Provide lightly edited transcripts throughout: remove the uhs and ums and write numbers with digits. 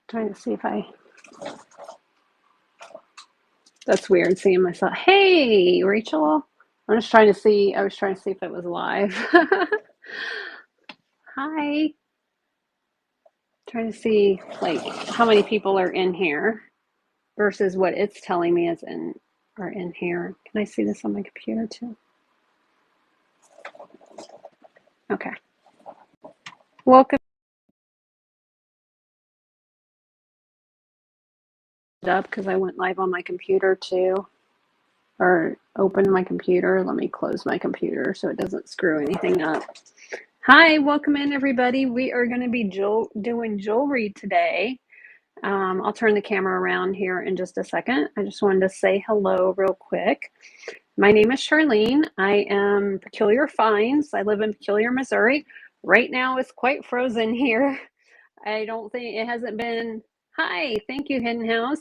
Trying to see if I. That's weird seeing myself. Hey, Rachel. I'm just trying to see. I was trying to see if it was live. Hi. Trying to see like how many people are in here versus what it's telling me is in are in here. Can I see this on my computer too? Okay. Welcome up because I went live on my computer too. Or open my computer. Let me close my computer so it doesn't screw anything up. Hi, welcome in everybody. We are going to be doing jewelry today. I'll turn the camera around here in just a second. I just wanted to say hello real quick. My name is Charlene. I am Peculiar Finds. I live in Peculiar, Missouri. Right now it's quite frozen here. I don't think it hasn't been. Hi, thank you, Hidden House.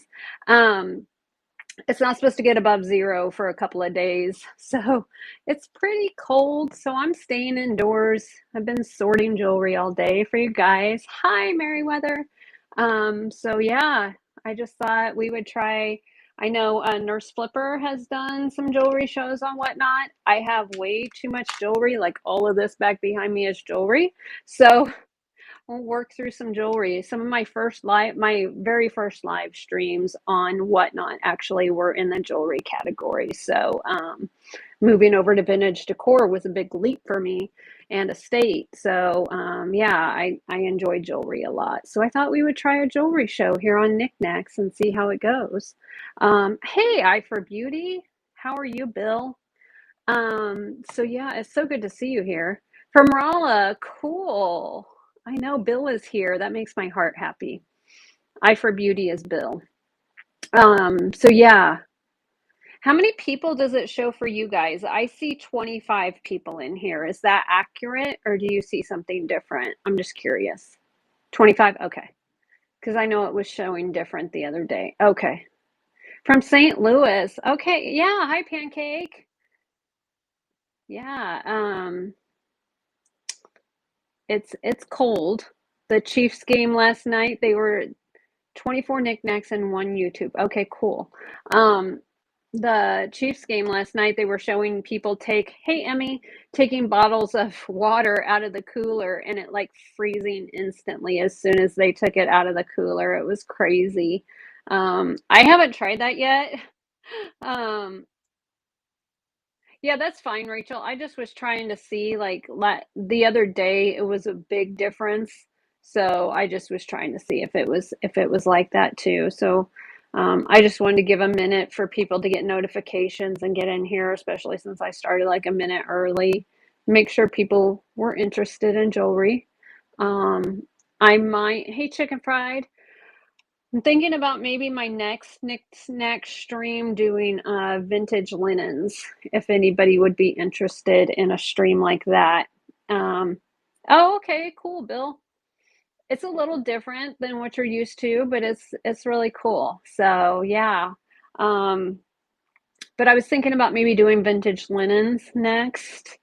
It's not supposed to get above 0 for a couple of days, so it's pretty cold. So I'm staying indoors. I've been sorting jewelry all day for you guys. Hi, Meriwether. So yeah, I just thought we would try. I know Nurse Flipper has done some jewelry shows on Whatnot. I have way too much jewelry, like all of this back behind me is jewelry. So we'll work through some jewelry. Some of my very first live streams on Whatnot actually were in the jewelry category. So moving over to vintage decor was a big leap for me and estate. So yeah, I enjoy jewelry a lot. So I thought we would try a jewelry show here on Knickknacks and see how it goes. Hey, Eye for Beauty. How are you, Bill? So yeah, it's so good to see you here. From Rala, cool. I know Bill is here. That makes my heart happy. Eye for Beauty is Bill. So yeah. How many people does it show for you guys? I see 25 people in here. Is that accurate or do you see something different? I'm just curious. 25? Okay. Because I know it was showing different the other day. Okay. From St. Louis. Okay. Yeah. Hi, Pancake. Yeah. It's cold. The Chiefs game last night, they were 24 knickknacks and one YouTube. Okay, cool. Um, the Chiefs game last night, they were showing people hey Emmy, taking bottles of water out of the cooler and it like freezing instantly as soon as they took it out of the cooler. It was crazy. I haven't tried that yet. Um, yeah, that's fine, Rachel. I just was trying to see like the other day it was a big difference. So I just was trying to see if it was like that too. So I just wanted to give a minute for people to get notifications and get in here, especially since I started like a minute early. Make sure people were interested in jewelry. Um, I might, hey, Chicken Fried. I'm thinking about maybe my next stream doing vintage linens, if anybody would be interested in a stream like that. Um, oh, okay, cool, Bill. It's a little different than what you're used to, but it's really cool. So yeah. Um, but I was thinking about maybe doing vintage linens next.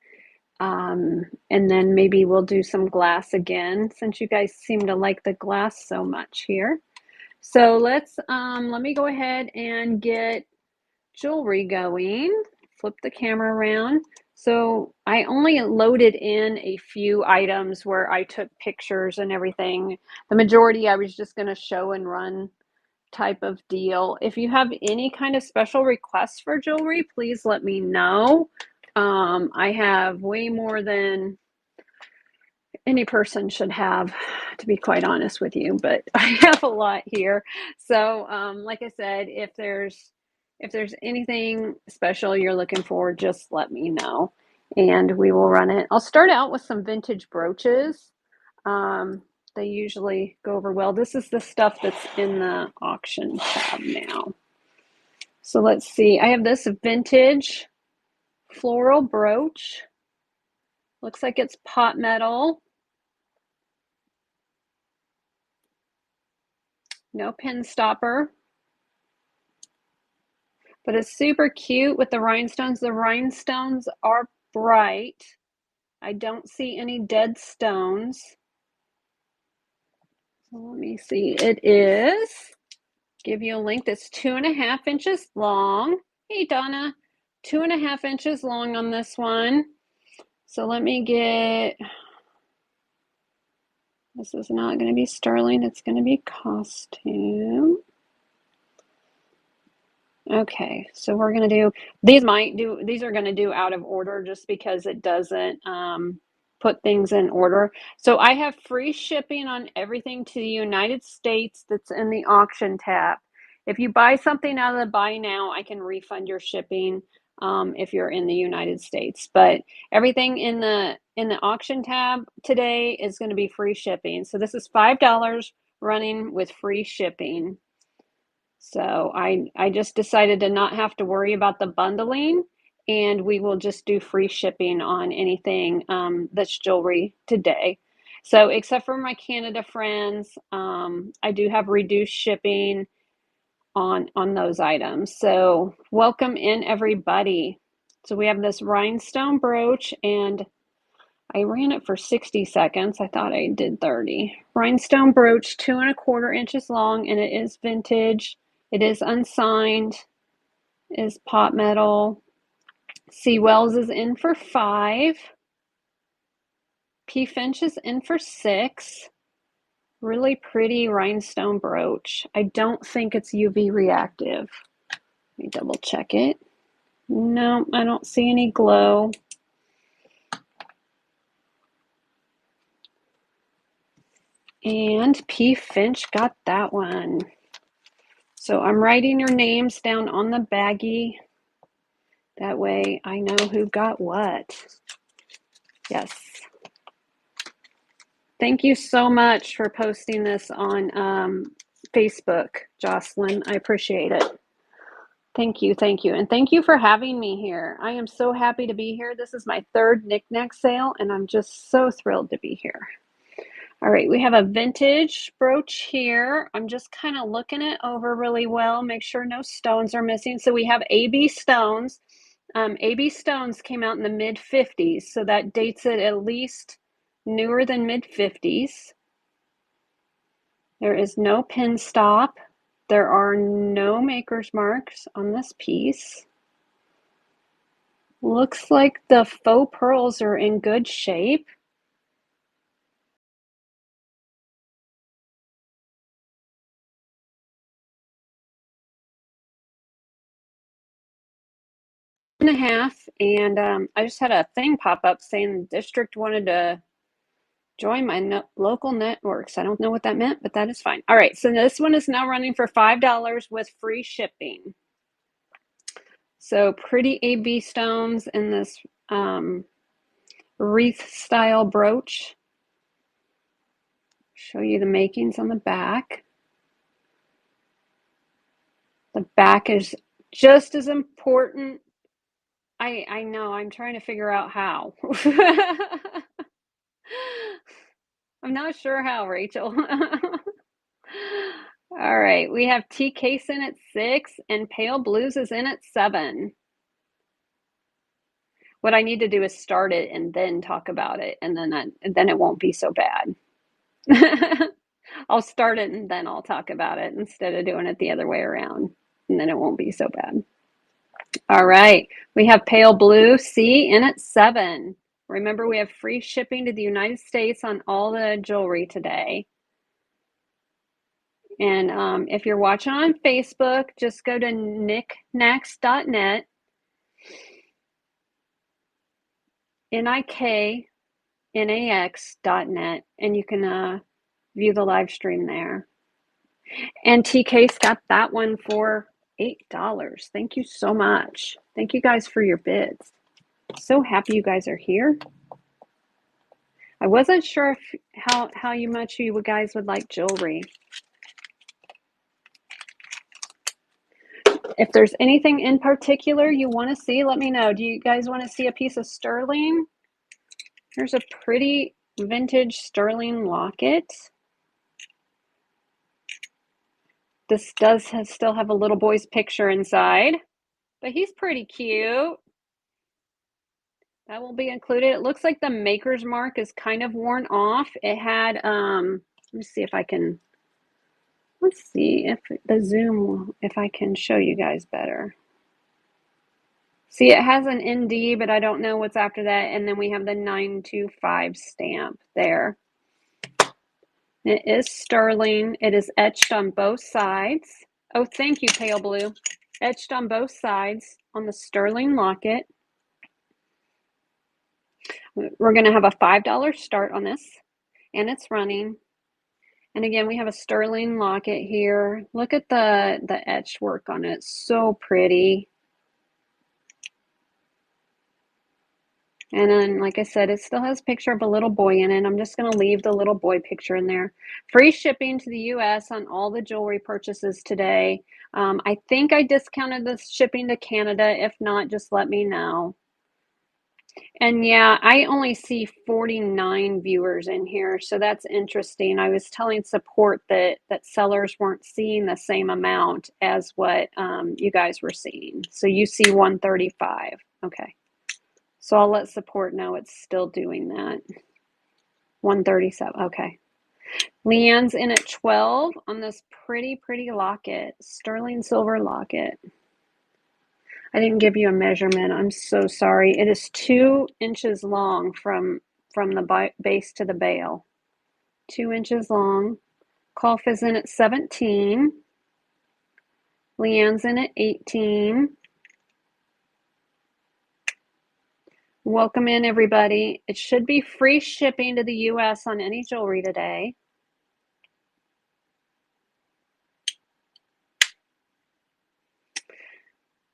And then maybe we'll do some glass again, since you guys seem to like the glass so much here. So let me go ahead and get jewelry going. Flip the camera around. So I only loaded in a few items where I took pictures and everything. The majority I was just going to show and run type of deal. If you have any kind of special requests for jewelry, please let me know. I have way more than any person should have, to be quite honest with you, but I have a lot here. So like I said, if there's anything special you're looking for, just let me know and we will run it. I'll start out with some vintage brooches. um, they usually go over well. This is the stuff that's in the auction tab now. So let's see, I have this vintage floral brooch. Looks like it's pot metal. No pin stopper, but it's super cute with the rhinestones. The rhinestones are bright. I don't see any dead stones. Let me see. It is, give you a link that's 2.5 inches long. Hey, Donna, 2.5 inches long on this one. So let me get, this is not going to be sterling, it's going to be costume. Okay, so we're going to do, these are going to do out of order just because it doesn't put things in order. So I have free shipping on everything to the United States that's in the auction tab. If you buy something out of the buy now, I can refund your shipping if you're in the United States. But everything in the auction tab today is going to be free shipping. So this is $5 running with free shipping. So I just decided to not have to worry about the bundling, and we will just do free shipping on anything that's jewelry today. So except for my Canada friends, I do have reduced shipping on those items. So welcome in everybody. So we have this rhinestone brooch, and I ran it for 60 seconds. I thought I did 30. Rhinestone brooch, 2¼ inches long, and it is vintage. It is unsigned, is pot metal. C. Wells is in for 5. P. Finch is in for 6. Really pretty rhinestone brooch. I don't think it's UV reactive. Let me double check it. No, I don't see any glow. And P. Finch got that one. So I'm writing your names down on the baggie. That way I know who got what. Yes. Thank you so much for posting this on Facebook, Jocelyn. I appreciate it. Thank you, thank you. And thank you for having me here. I am so happy to be here. This is my 3rd knickknack sale, and I'm just so thrilled to be here. All right, we have a vintage brooch here. I'm just kind of looking it over really well, make sure no stones are missing. So we have AB stones. AB stones came out in the mid-50s, so that dates it at least newer than mid-50s. There is no pin stop. There are no maker's marks on this piece. Looks like the faux pearls are in good shape. And a half, and I just had a thing pop up saying the district wanted to join my local networks. I don't know what that meant, but that is fine. All right, so this one is now running for $5 with free shipping. So pretty AB stones in this wreath style brooch. Show you the makings on the back. The back is just as important. I know, I'm trying to figure out how. I'm not sure how, Rachel. All right, we have Tea Case in at 6 and Pale Blues is in at 7. What I need to do is start it and then talk about it, and then it won't be so bad. I'll start it and then I'll talk about it instead of doing it the other way around, and then it won't be so bad. All right, we have Pale Blue C in at 7. Remember, we have free shipping to the United States on all the jewelry today. And if you're watching on Facebook, just go to knickknacks.net, NIKNAX.net, and you can view the live stream there. And TK's got that one for $8. Thank you so much. Thank you guys for your bids. So happy you guys are here. I wasn't sure if how much you guys would like jewelry. If there's anything in particular you want to see, let me know. Do you guys want to see a piece of sterling? Here's a pretty vintage sterling locket. This does still have a little boy's picture inside, but he's pretty cute. That will be included. It looks like the maker's mark is kind of worn off. It had Let me see if I can, let's see if the Zoom, if I can show you guys better. See, it has an ND, but I don't know what's after that. And then we have the 925 stamp there. It is sterling. It is etched on both sides. Oh, thank you, Pale Blue. Etched on both sides on the sterling locket. We're going to have a $5 start on this, and it's running. And again, we have a sterling locket here. Look at the etch work on it. So pretty. And then, like I said, it still has a picture of a little boy in it. I'm just going to leave the little boy picture in there. Free shipping to the U.S. on all the jewelry purchases today. I think I discounted the shipping to Canada. If not, just let me know. And yeah, I only see 49 viewers in here, so that's interesting. I was telling support that sellers weren't seeing the same amount as what you guys were seeing. So you see 135. Okay. So I'll let support know it's still doing that. 137. Okay. Leanne's in at 12 on this pretty, pretty locket, sterling silver locket. I didn't give you a measurement. I'm so sorry. It is 2 inches long from the base to the bail. 2 inches long. Kolf is in at 17. Leanne's in at 18. Welcome in, everybody. It should be free shipping to the U.S. on any jewelry today.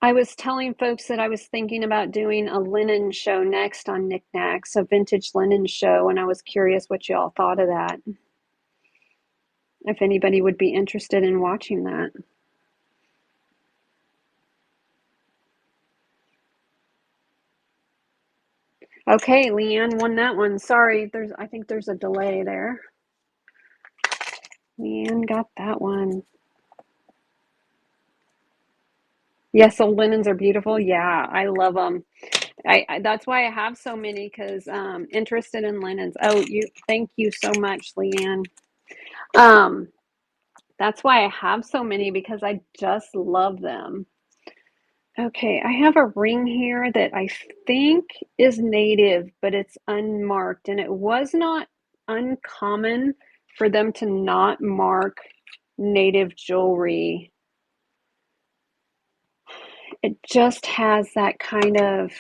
I was telling folks that I was thinking about doing a linen show next on Knickknacks, a vintage linen show, and I was curious what you all thought of that. If anybody would be interested in watching that. Okay, Leanne won that one. Sorry, I think there's a delay there. Leanne got that one. Yes, so linens are beautiful. Yeah, I love them. That's why I have so many, because interested in linens. Oh, thank you so much, Leanne. That's why I have so many, because I just love them. Okay, I have a ring here that I think is native, but it's unmarked, and it was not uncommon for them to not mark native jewelry. It just has that kind of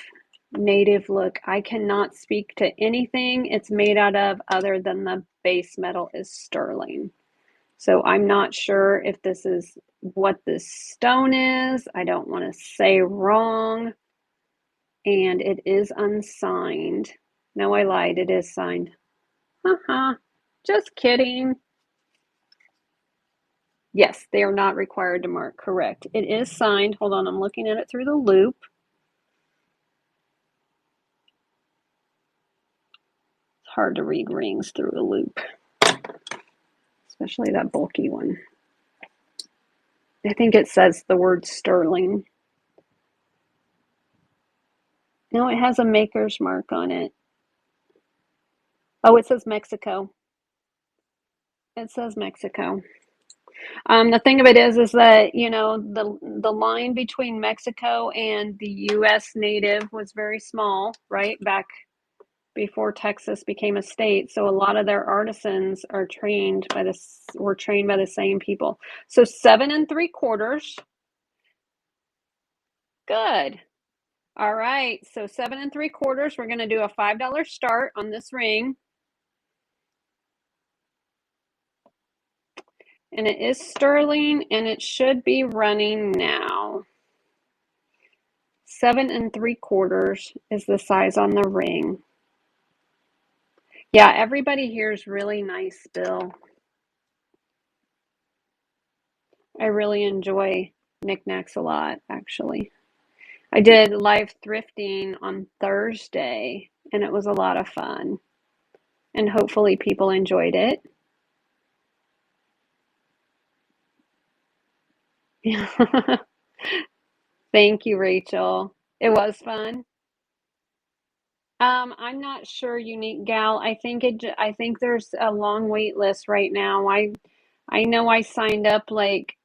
native look. I cannot speak to anything it's made out of other than the base metal is sterling. So I'm not sure if this is what this stone is. I don't want to say wrong. And it is unsigned. No, I lied. It is signed. Haha. Just kidding. Yes, they are not required to mark. Correct. It is signed. Hold on. I'm looking at it through the loop. It's hard to read rings through a loop, especially that bulky one. I think it says the word sterling. No, it has a maker's mark on it. Oh, it says Mexico. It says Mexico. The thing of it is that, you know, the line between Mexico and the U.S. native was very small, right? Back before Texas became a state. So a lot of their artisans were trained by the same people. So 7 3/4. Good. All right. So 7 3/4. We're going to do a $5 start on this ring. And it is sterling, and it should be running now. 7 3/4 is the size on the ring. Yeah, everybody here is really nice, Bill. I really enjoy Knickknacks a lot, actually. I did live thrifting on Thursday, and it was a lot of fun. And hopefully people enjoyed it. Thank you, Rachel. It was fun. I'm not sure, Unique Gal. I think there's a long wait list right now. I know I signed up like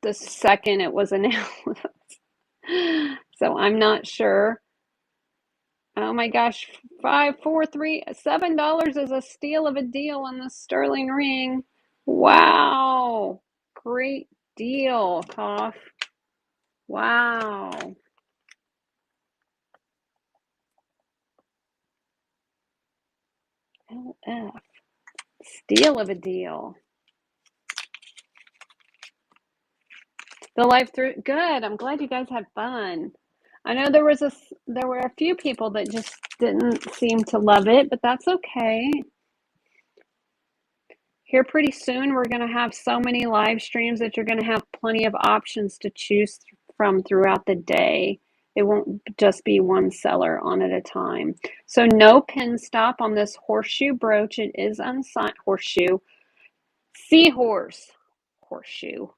the second it was announced. So I'm not sure. Oh my gosh, $7 is a steal of a deal on the sterling ring. Wow. Great deal, Cough. Wow. LF. Steal of a deal. The life through good. I'm glad you guys had fun. I know there were a few people that just didn't seem to love it, but that's okay. Here pretty soon we're going to have so many live streams that you're going to have plenty of options to choose from throughout the day. It won't just be one seller on at a time. So no pin stop on this horseshoe brooch. It is unsigned horseshoe. Seahorse. Horseshoe.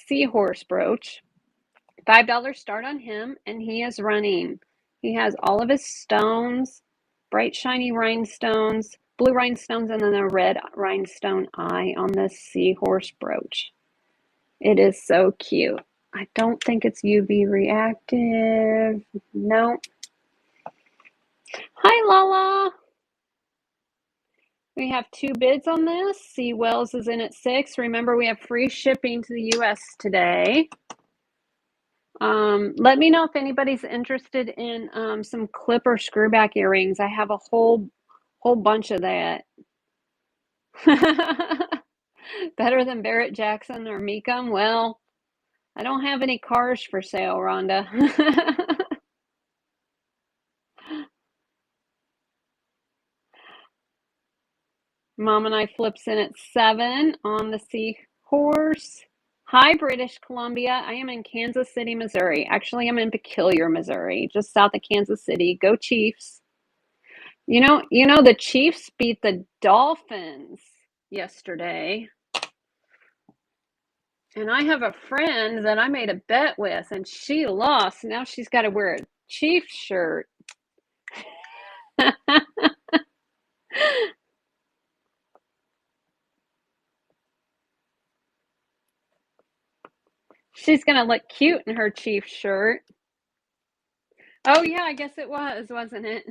Seahorse brooch. $5 start on him, and he is running. He has all of his stones, bright shiny rhinestones, blue rhinestones, and then a red rhinestone eye on this seahorse brooch. It is so cute. I don't think it's UV reactive. No. Hi, Lala. We have 2 bids on this. C. Wells is in at 6. Remember, we have free shipping to the US today. Let me know if anybody's interested in some clip or screwback earrings. I have a whole bunch of that. Better than Barrett Jackson or Mecum? Well, I don't have any cars for sale, Rhonda. Mom and I flips in at 7 on the Seahorse. Hi, British Columbia. I am in Kansas City, Missouri. Actually, I'm in Peculiar, Missouri, just south of Kansas City. Go Chiefs. You know the Chiefs beat the Dolphins yesterday. And I have a friend that I made a bet with and she lost. Now she's got to wear a Chiefs shirt. She's going to look cute in her Chiefs shirt. Oh yeah, I guess it was, wasn't it?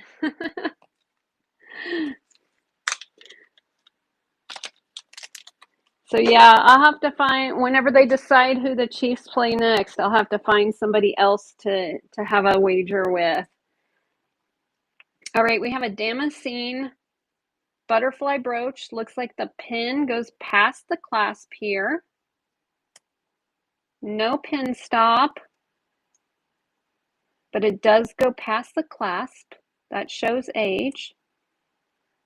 So yeah, I'll have to find whenever they decide who the Chiefs play next, I'll have to find somebody else to have a wager with. All right, we have a Damascene butterfly brooch. Looks like the pin goes past the clasp here. No pin stop, but it does go past the clasp. That shows age.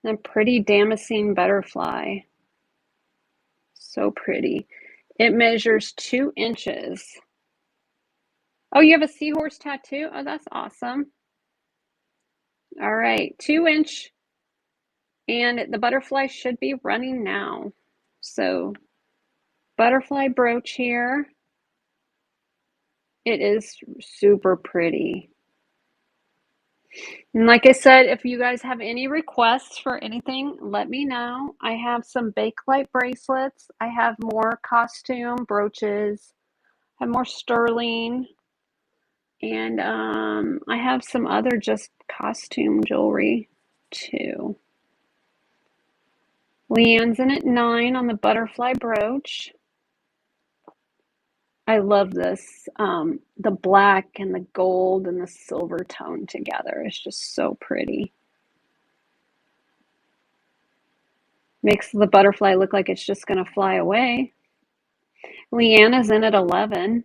And a pretty Damascene butterfly. So pretty. It measures 2 inches. Oh, you have a seahorse tattoo? Oh, that's awesome. All right, 2-inch, and the butterfly should be running now. So, butterfly brooch here. It is super pretty. And like I said, if you guys have any requests for anything, let me know. I have some Bakelite bracelets. I have more costume brooches. I have more sterling. And I have some other just costume jewelry too. Leanne's in at 9 on the butterfly brooch. I love this. The black and the gold and the silver tone together. It's just so pretty. Makes the butterfly look like it's just going to fly away. Leanne is in at 11.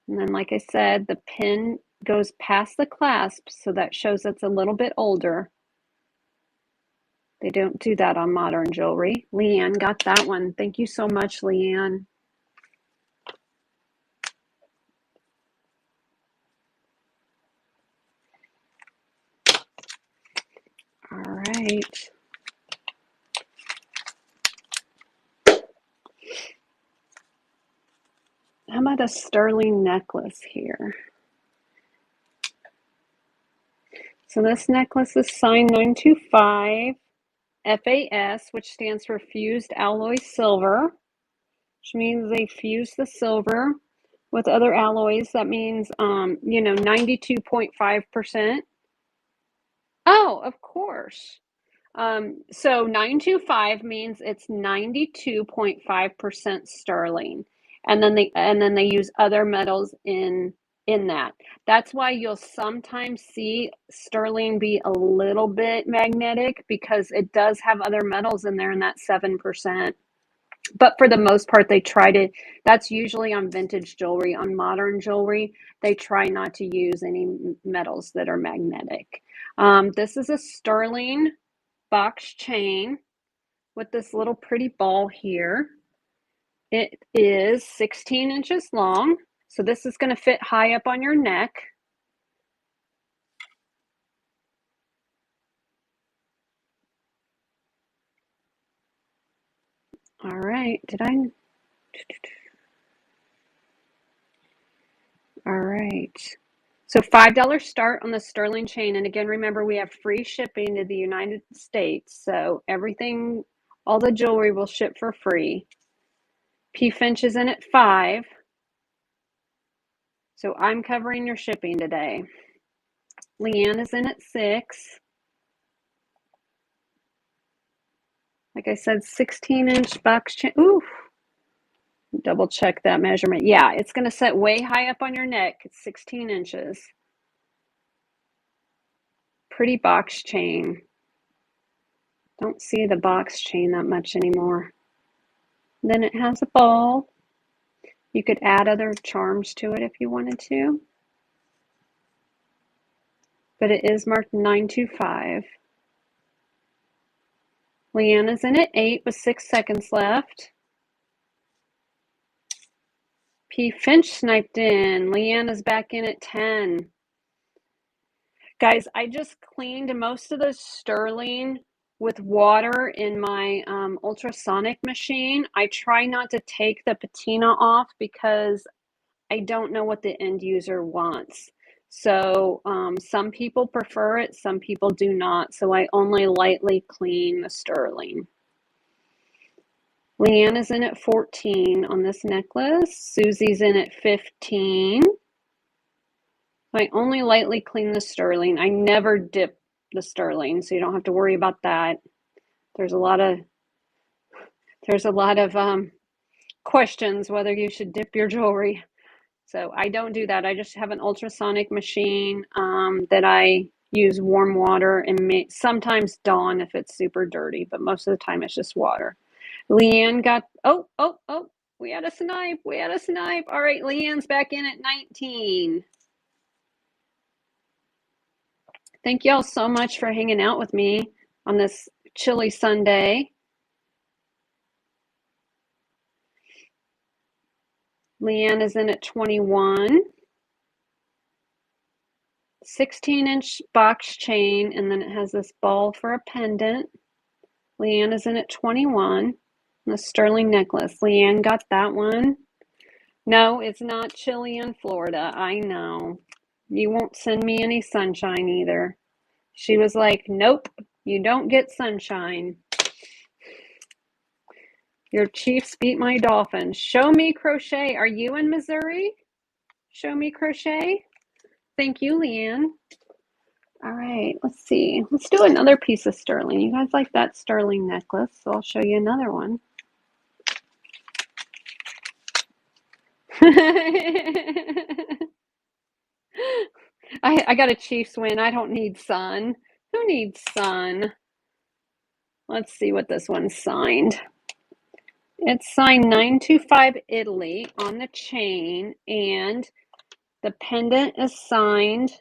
And then, like I said, the pin goes past the clasp, so that shows it's a little bit older. They don't do that on modern jewelry. Leanne got that one. Thank you so much, Leanne. All right. How about a sterling necklace here? So this necklace is signed 925 FAS, which stands for Fused Alloy Silver, which means they fuse the silver with other alloys. That means, 92.5%. Oh, of course. So 925 means it's 92.5% sterling. And then they use other metals in that. That's why you'll sometimes see sterling be a little bit magnetic, because it does have other metals in there in that 7%. But for the most part, they try to, that's usually on vintage jewelry. On modern jewelry, they try not to use any metals that are magnetic. This is a sterling box chain with this little pretty ball here. It is 16 inches long. So this is going to fit high up on your neck. All right, all right. So $5 start on the sterling chain. And again, remember, we have free shipping to the United States. So everything, all the jewelry will ship for free. P. Finch is in at 5. So I'm covering your shipping today. Leanne is in at 6. Like I said, 16-inch box chain. Ooh, double check that measurement. Yeah, it's going to set way high up on your neck. It's 16 inches. Pretty box chain. Don't see the box chain that much anymore. Then it has a ball. You could add other charms to it if you wanted to. But it is marked 925. Leanna's in at 8 with 6 seconds left. P. Finch sniped in. Leanna's back in at 10. Guys, I just cleaned most of the sterling with water in my ultrasonic machine. I try not to take the patina off because I don't know what the end user wants. So some people prefer it, some people do not. So I only lightly clean the sterling. Leanne is in at 14 on this necklace. Susie's in at 15. I only lightly clean the sterling. I never dip the sterling, so you don't have to worry about that. There's a lot of questions whether you should dip your jewelry. So I don't do that. I just have an ultrasonic machine that I use warm water and sometimes Dawn if it's super dirty, but most of the time it's just water. Leanne got, oh, we had a snipe. All right, Leanne's back in at 19. Thank y'all so much for hanging out with me on this chilly Sunday. Leanne is in at 21. 16-inch box chain, and then it has this ball for a pendant. Leanne is in at 21. The sterling necklace. Leanne got that one. No, it's not chilly in Florida. I know. You won't send me any sunshine either. She was like, nope, you don't get sunshine. Your Chiefs beat my Dolphins. Show Me Crochet. Are you in Missouri? Show Me Crochet. Thank you, Leanne. All right, let's see. Let's do another piece of sterling. You guys like that sterling necklace, so I'll show you another one. I got a Chiefs win. I don't need sun. Who needs sun? Let's see what this one's signed. It's signed 925 Italy on the chain, and the pendant is signed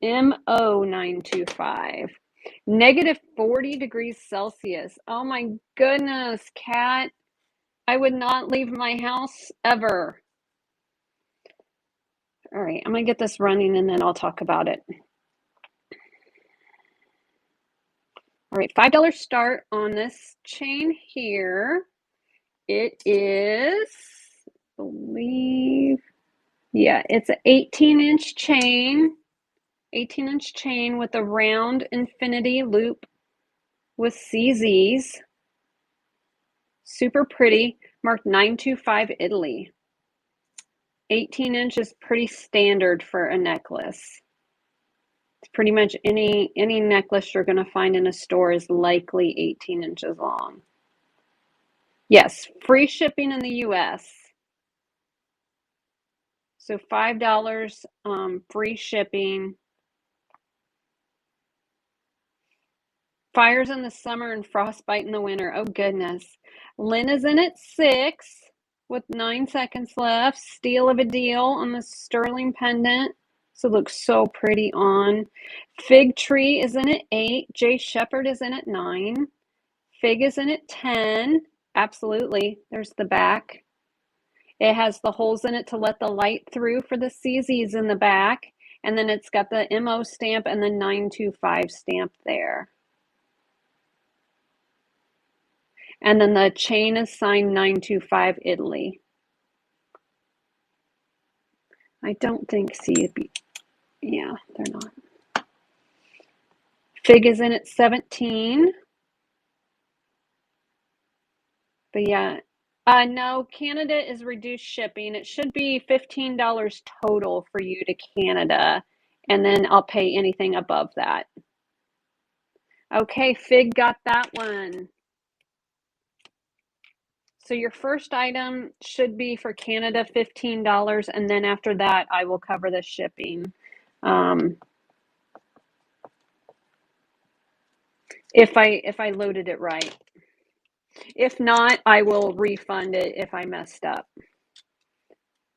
MO925. Negative 40 degrees Celsius. Oh my goodness, Kat. I would not leave my house ever. All right, I'm going to get this running and then I'll talk about it. All right, $5 start on this chain here. It is, I believe, yeah, it's an 18-inch chain, 18-inch chain with a round infinity loop with CZs. Super pretty, marked 925 Italy. 18-inch is pretty standard for a necklace. It's pretty much any necklace you're going to find in a store is likely 18 inches long. Yes, free shipping in the US. So $5 free shipping. Fires in the summer and frostbite in the winter. Oh, goodness. Lynn is in at 6 with 9 seconds left. Steal of a deal on the sterling pendant. So it looks so pretty on. Fig Tree is in at 8. Jay Shepherd is in at 9. Fig is in at 10. Absolutely. There's the back. It has the holes in it to let the light through for the CZs in the back. And then it's got the MO stamp and the 925 stamp there. And then the chain is signed 925 Italy. I don't think CB. Yeah, they're not. Fig is in at 17. But yeah, no, Canada is reduced shipping. It should be $15 total for you to Canada, and then I'll pay anything above that. Okay, Fig got that one. So your first item should be for Canada $15, and then after that, I will cover the shipping. If I loaded it right. If not, I will refund it if I messed up.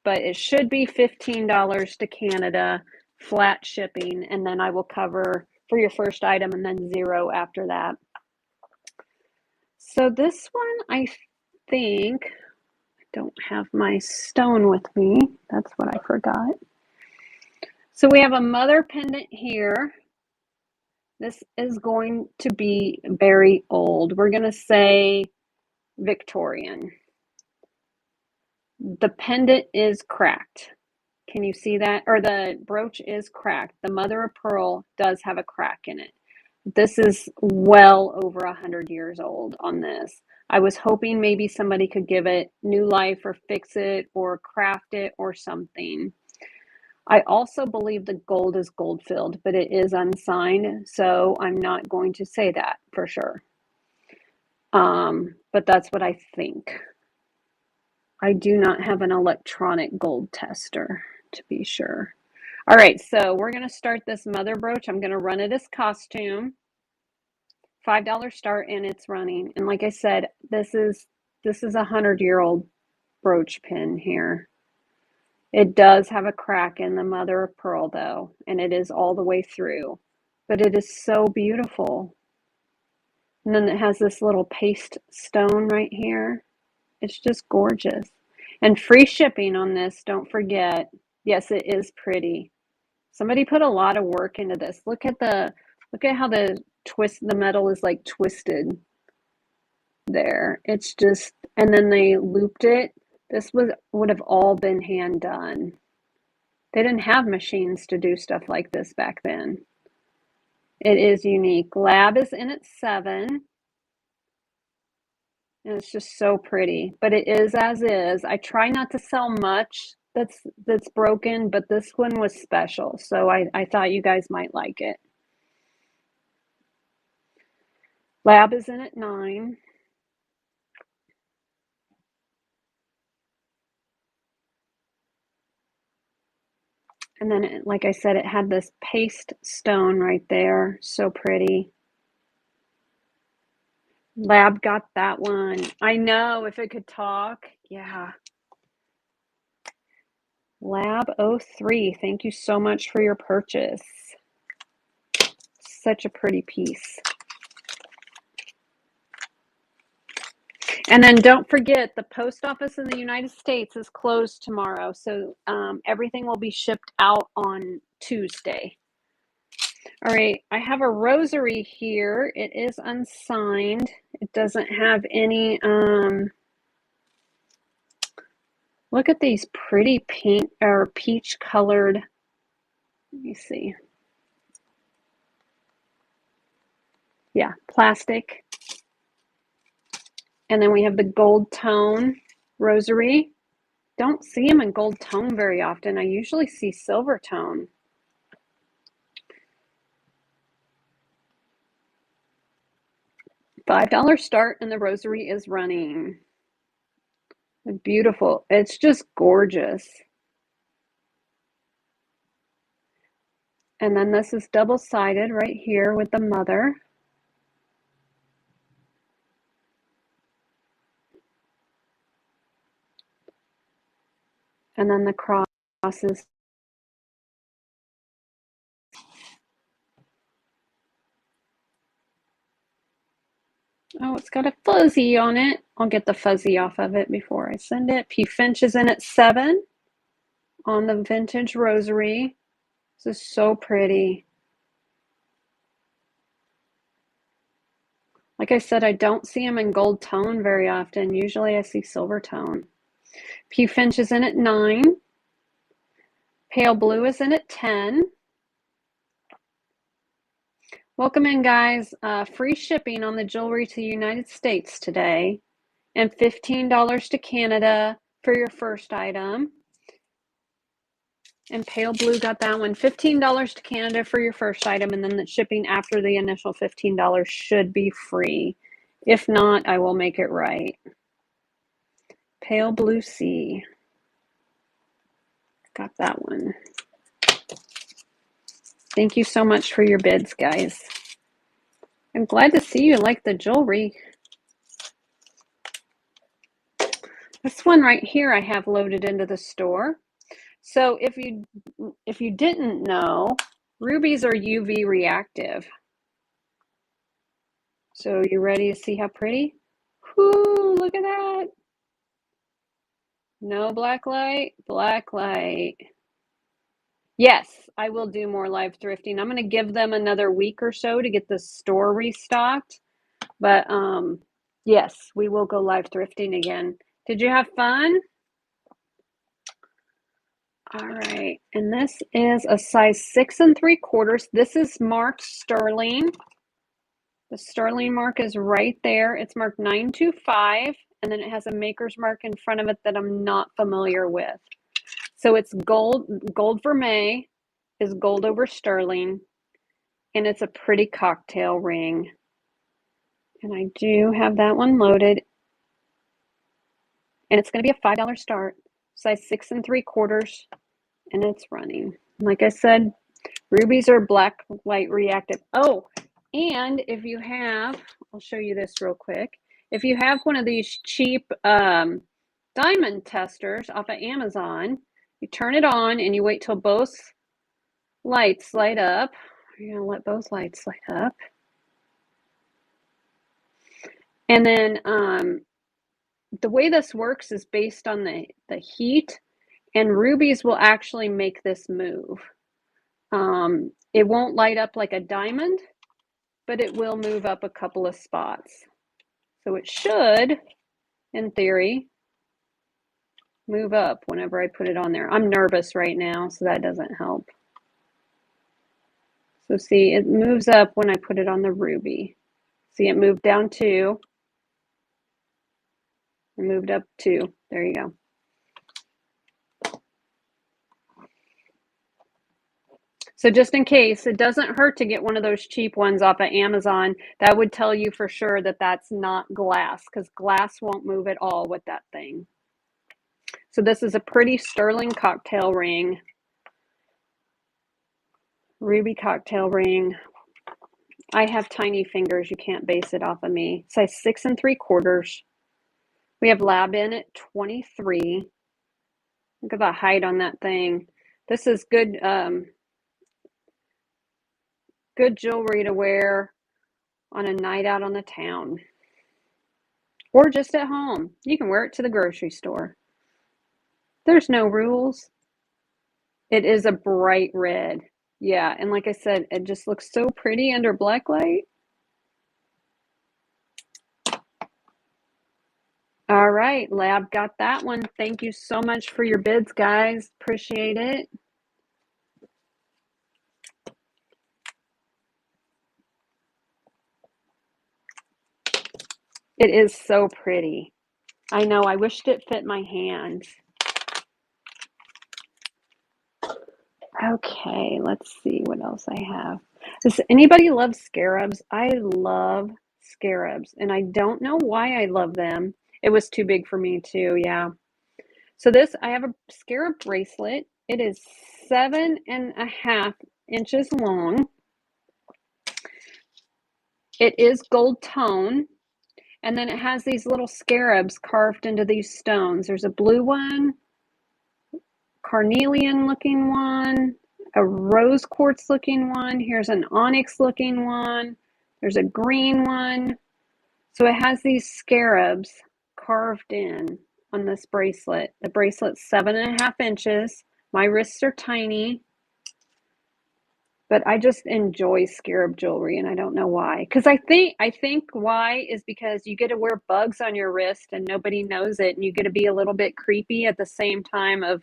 But it should be $15 to Canada, flat shipping, and then I will cover for your first item and then $0 after that. So this one, I think, I don't have my stone with me. That's what I forgot. So we have a mother pendant here. This is going to be very old. We're going to say Victorian. The pendant is cracked. Can you see that? Or the brooch is cracked. The mother of pearl does have a crack in it. This is well over 100 years old on this. I was hoping maybe somebody could give it new life or fix it or craft it or something. I also believe the gold is gold filled, but it is unsigned, so I'm not going to say that for sure. But that's what I think. I do not have an electronic gold tester to be sure. All right, so we're going to start this mother brooch. I'm going to run it as costume. $5 start and it's running. And like I said, this is a 100-year-old brooch pin here. It does have a crack in the mother of pearl though, and it is all the way through. But it is so beautiful. And then it has this little paste stone right here. It's just gorgeous. And free shipping on this, don't forget. Yes, it is pretty. Somebody put a lot of work into this. Look at how the metal is like twisted there. It's just, and then they looped it. This would have all been hand done. They didn't have machines to do stuff like this back then. It is unique. Lab is in at 7. And it's just so pretty, but it is as is. I try not to sell much that's broken, but this one was special, so I thought you guys might like it. Lab is in at 9. And then, like I said, it had this paste stone right there. So pretty. Lab got that one. I know, if it could talk. Yeah. Lab 03, thank you so much for your purchase. Such a pretty piece. And then don't forget, the post office in the United States is closed tomorrow, so everything will be shipped out on Tuesday. All right, I have a rosary here. It is unsigned. It doesn't have any, look at these pretty pink or peach colored, let me see. Yeah, plastic. And then we have the gold tone rosary. Don't see them in gold tone very often. I usually see silver tone. $5 start and the rosary is running. Beautiful. It's just gorgeous. And then this is double-sided right here with the mother. And then the crosses. Oh, it's got a fuzzy on it. I'll get the fuzzy off of it before I send it. P. Finch is in at 7 on the vintage rosary. This is so pretty. Like I said, I don't see them in gold tone very often. Usually I see silver tone. P. Finch is in at 9. Pale blue is in at 10. Welcome in, guys. Free shipping on the jewelry to the United States today, and $15 to Canada for your first item. And pale blue got that one. $15 to Canada for your first item, and then the shipping after the initial $15 should be free. If not, I will make it right. Pale blue sea. Got that one. Thank you so much for your bids, guys. I'm glad to see you like the jewelry. This one right here I have loaded into the store. So if you didn't know, rubies are UV reactive. So you ready to see how pretty? Whoo, look at that. No black light, black light. Yes, I will do more live thrifting. I'm going to give them another week or so to get the store restocked. But yes, we will go live thrifting again. Did you have fun? All right, and this is a size 6 3/4. This is marked sterling. The sterling mark is right there. It's marked 925, and then it has a maker's mark in front of it that I'm not familiar with. So it's gold. Gold vermeil is gold over sterling, and it's a pretty cocktail ring. And I do have that one loaded, and it's going to be a $5 start, size 6 3/4, and it's running. Like I said, rubies are black light reactive. Oh, and if you have, I'll show you this real quick. If you have one of these cheap diamond testers off of Amazon, you turn it on and you wait till both lights light up. You're going to let both lights light up. And then the way this works is based on the heat, and rubies will actually make this move. It won't light up like a diamond, but it will move up a couple of spots. So it should, in theory, move up whenever I put it on there. I'm nervous right now, so that doesn't help. So see, it moves up when I put it on the ruby. See, it moved down 2. It moved up 2. There you go. So just in case, it doesn't hurt to get one of those cheap ones off of Amazon. That would tell you for sure that that's not glass, because glass won't move at all with that thing. So this is a pretty sterling cocktail ring. Ruby cocktail ring. I have tiny fingers. You can't base it off of me. Size 6 3/4. We have lab in at 23. Look at the height on that thing. This is good, good jewelry to wear on a night out on the town. Or just at home. You can wear it to the grocery store. There's no rules. It is a bright red. Yeah, and like I said, it just looks so pretty under black light. All right, Lab got that one. Thank you so much for your bids, guys. Appreciate it. It is so pretty. I know, I wished it fit my hand. Okay, let's see what else I have. Does anybody love scarabs? I love scarabs, and I don't know why I love them. It was too big for me too, yeah. So this, I have a scarab bracelet. It is 7.5 inches long. It is gold tone, and then it has these little scarabs carved into these stones. There's a blue one, carnelian looking one, a rose quartz looking one. Here's an onyx looking one. There's a green one. So it has these scarabs carved in on this bracelet. The bracelet's 7.5 inches. My wrists are tiny, but I just enjoy scarab jewelry, and I don't know why. Because I think why is because you get to wear bugs on your wrist and nobody knows it, and you get to be a little bit creepy at the same time of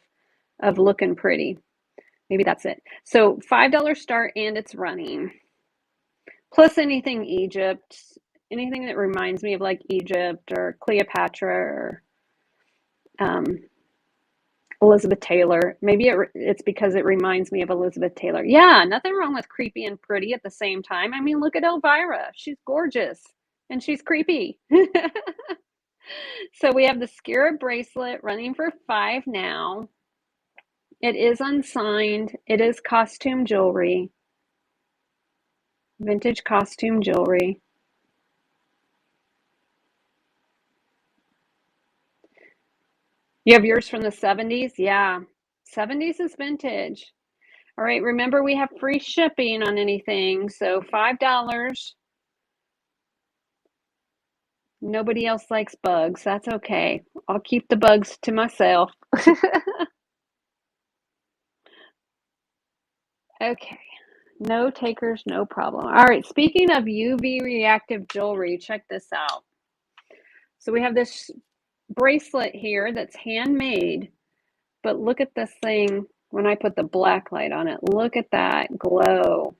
looking pretty. Maybe that's it. So $5 start, and it's running. Plus anything Egypt, anything that reminds me of like Egypt or Cleopatra or um, Elizabeth Taylor. Maybe it's because it reminds me of Elizabeth Taylor. Yeah, nothing wrong with creepy and pretty at the same time. I mean, look at Elvira. She's gorgeous and she's creepy. So we have the scarab bracelet running for $5 now. It is unsigned. It is costume jewelry. Vintage costume jewelry. You have yours from the 70s? Yeah. 70s is vintage. All right, remember we have free shipping on anything, so $5. Nobody else likes bugs. That's okay. I'll keep the bugs to myself. Okay. No takers, no problem. All right, speaking of UV reactive jewelry, check this out. So we have this bracelet here that's handmade, but look at this thing when I put the black light on it. Look at that glow.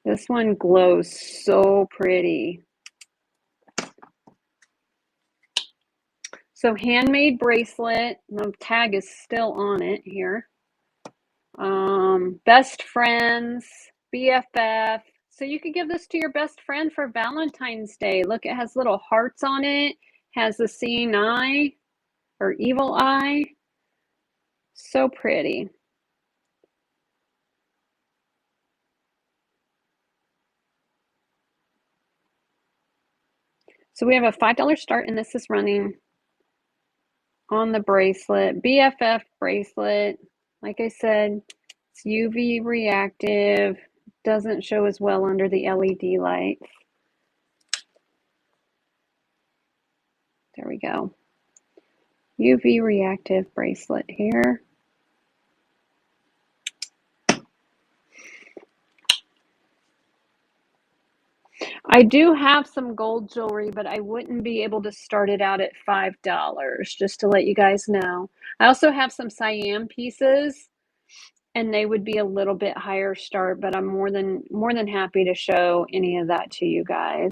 This one glows so pretty. So handmade bracelet, the tag is still on it here. Best friends, BFF. So you could give this to your best friend for Valentine's Day. Look, it has little hearts on it, has the seeing eye or evil eye. So pretty. So we have a $5 start, and this is running on the bracelet. BFF bracelet. Like I said, it's UV reactive. Doesn't show as well under the LED lights. There we go. UV reactive bracelet here. I do have some gold jewelry, but I wouldn't be able to start it out at $5, just to let you guys know. I also have some Siam pieces, and they would be a little bit higher start, but I'm more than happy to show any of that to you guys.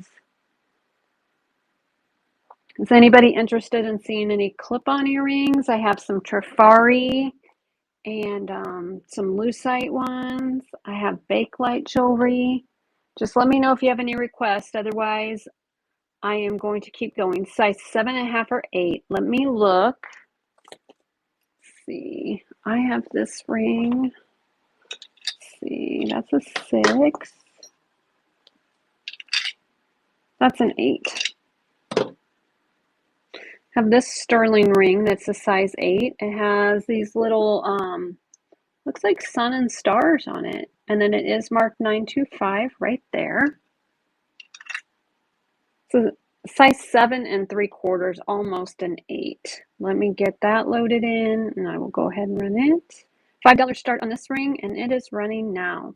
Is anybody interested in seeing any clip-on earrings? I have some Trifari and some lucite ones. I have Bakelite jewelry. Just let me know if you have any requests. Otherwise, I am going to keep going. Size 7.5 or 8. Let me look. Let's see. I have this ring. Let's see. That's a 6. That's an 8. Have this sterling ring that's a size 8. It has these little looks like sun and stars on it, and then it is marked 925 right there. So size 7.75, almost an 8. Let me get that loaded in, and I will go ahead and run it. $5 start on this ring, and it is running now.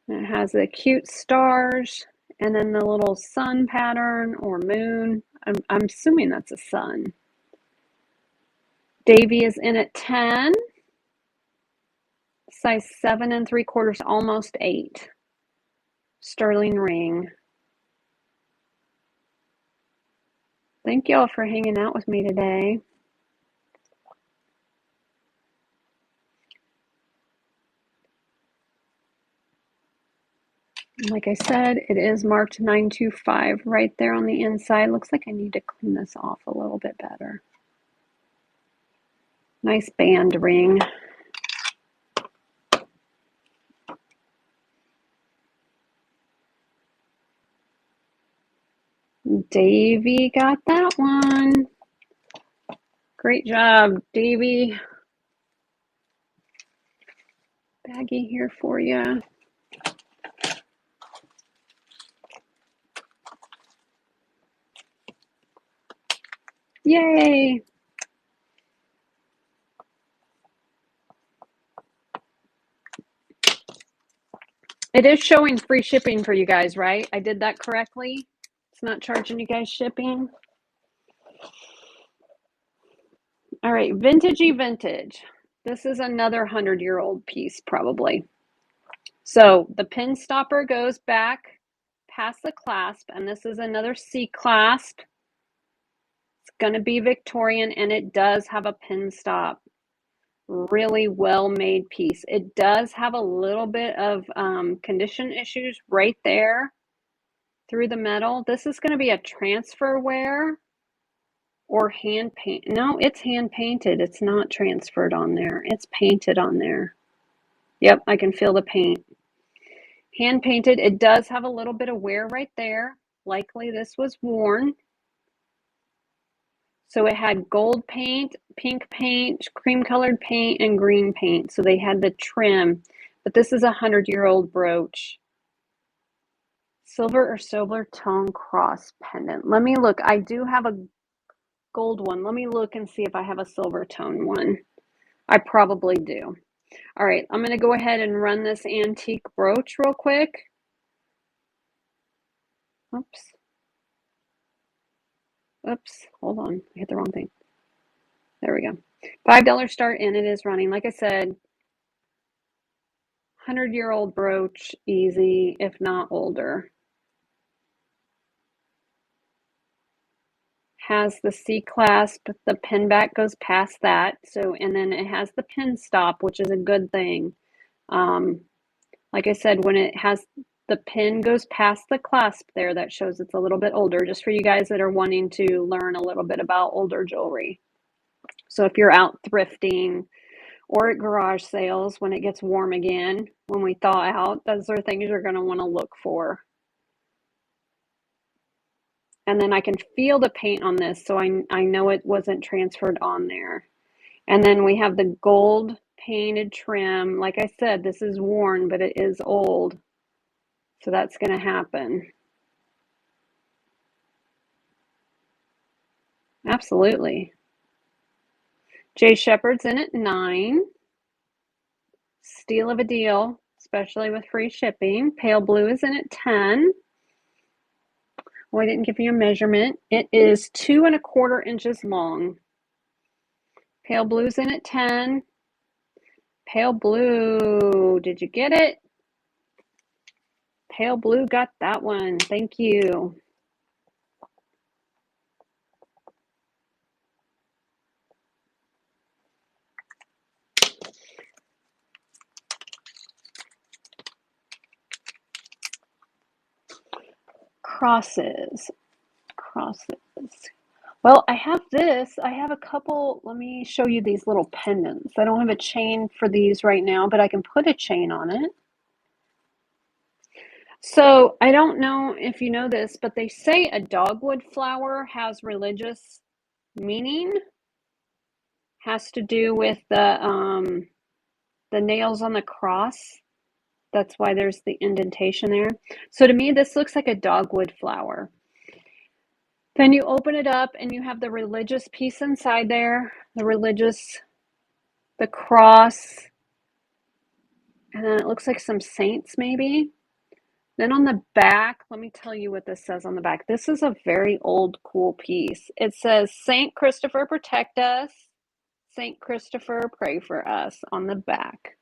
It has the cute stars and then the little sun pattern or moon. I'm assuming that's a sun. Davy is in at 10. Size 7 3/4, almost 8. Sterling ring. Thank y'all for hanging out with me today. Like I said, it is marked 925 right there on the inside. Looks like I need to clean this off a little bit better. Nice band ring. Davey got that one. Great job, Davey. Baggie here for you. Yay! It is showing free shipping for you guys, right? I did that correctly? It's not charging you guys shipping? All right, vintagey vintage. This is another 100-year-old piece, probably. So the pin stopper goes back past the clasp, and this is another C clasp. It's going to be Victorian, and it does have a pin stop. Really well made piece. It does have a little bit of condition issues right there through the metal. This is going to be a transfer wear or hand paint. No, it's hand painted. It's not transferred on there. It's painted on there. Yep, I can feel the paint. Hand painted. It does have a little bit of wear right there. Likely this was worn. So it had gold paint, pink paint, cream colored paint, and green paint. So they had the trim, but this is a 100-year-old brooch. Silver or silver tone cross pendant. Let me look. I do have a gold one. Let me look and see if I have a silver tone one. I probably do. All right, I'm going to go ahead and run this antique brooch real quick. Oops. Oops, hold on. I hit the wrong thing. There we go. $5 start and it is running. Like I said, 100-year-old brooch, easy, if not older. Has the C clasp, the pin back goes past that. So, and then it has the pin stop, which is a good thing. Like I said, when it has the pin goes past the clasp there, that shows it's a little bit older, just for you guys that are wanting to learn a little bit about older jewelry. So if you're out thrifting or at garage sales when it gets warm again, when we thaw out, those are things you're going to want to look for. And then I can feel the paint on this, so I know it wasn't transferred on there. And then we have the gold painted trim. Like I said, this is worn, but it is old. So that's going to happen. Absolutely. Jay Shepherd's in at 9. Steal of a deal, especially with free shipping. Pale Blue is in at 10. Well, I didn't give you a measurement. It is 2 1/4 inches long. Pale Blue's in at 10. Pale Blue, did you get it? Pale Blue got that one. Thank you. Crosses. Well, I have this. I have a couple. Let me show you these little pendants. I don't have a chain for these right now, but I can put a chain on it. So I don't know if you know this, but they say a dogwood flower has religious meaning. Has to do with the nails on the cross. That's why there's the indentation there. So to me, this looks like a dogwood flower. Then you open it up and you have the religious piece inside there, the cross, and then it looks like some saints maybe. Then on the back, let me tell you what this says on the back. This is a very old, cool piece. It says, Saint Christopher, protect us. Saint Christopher, pray for us on the back.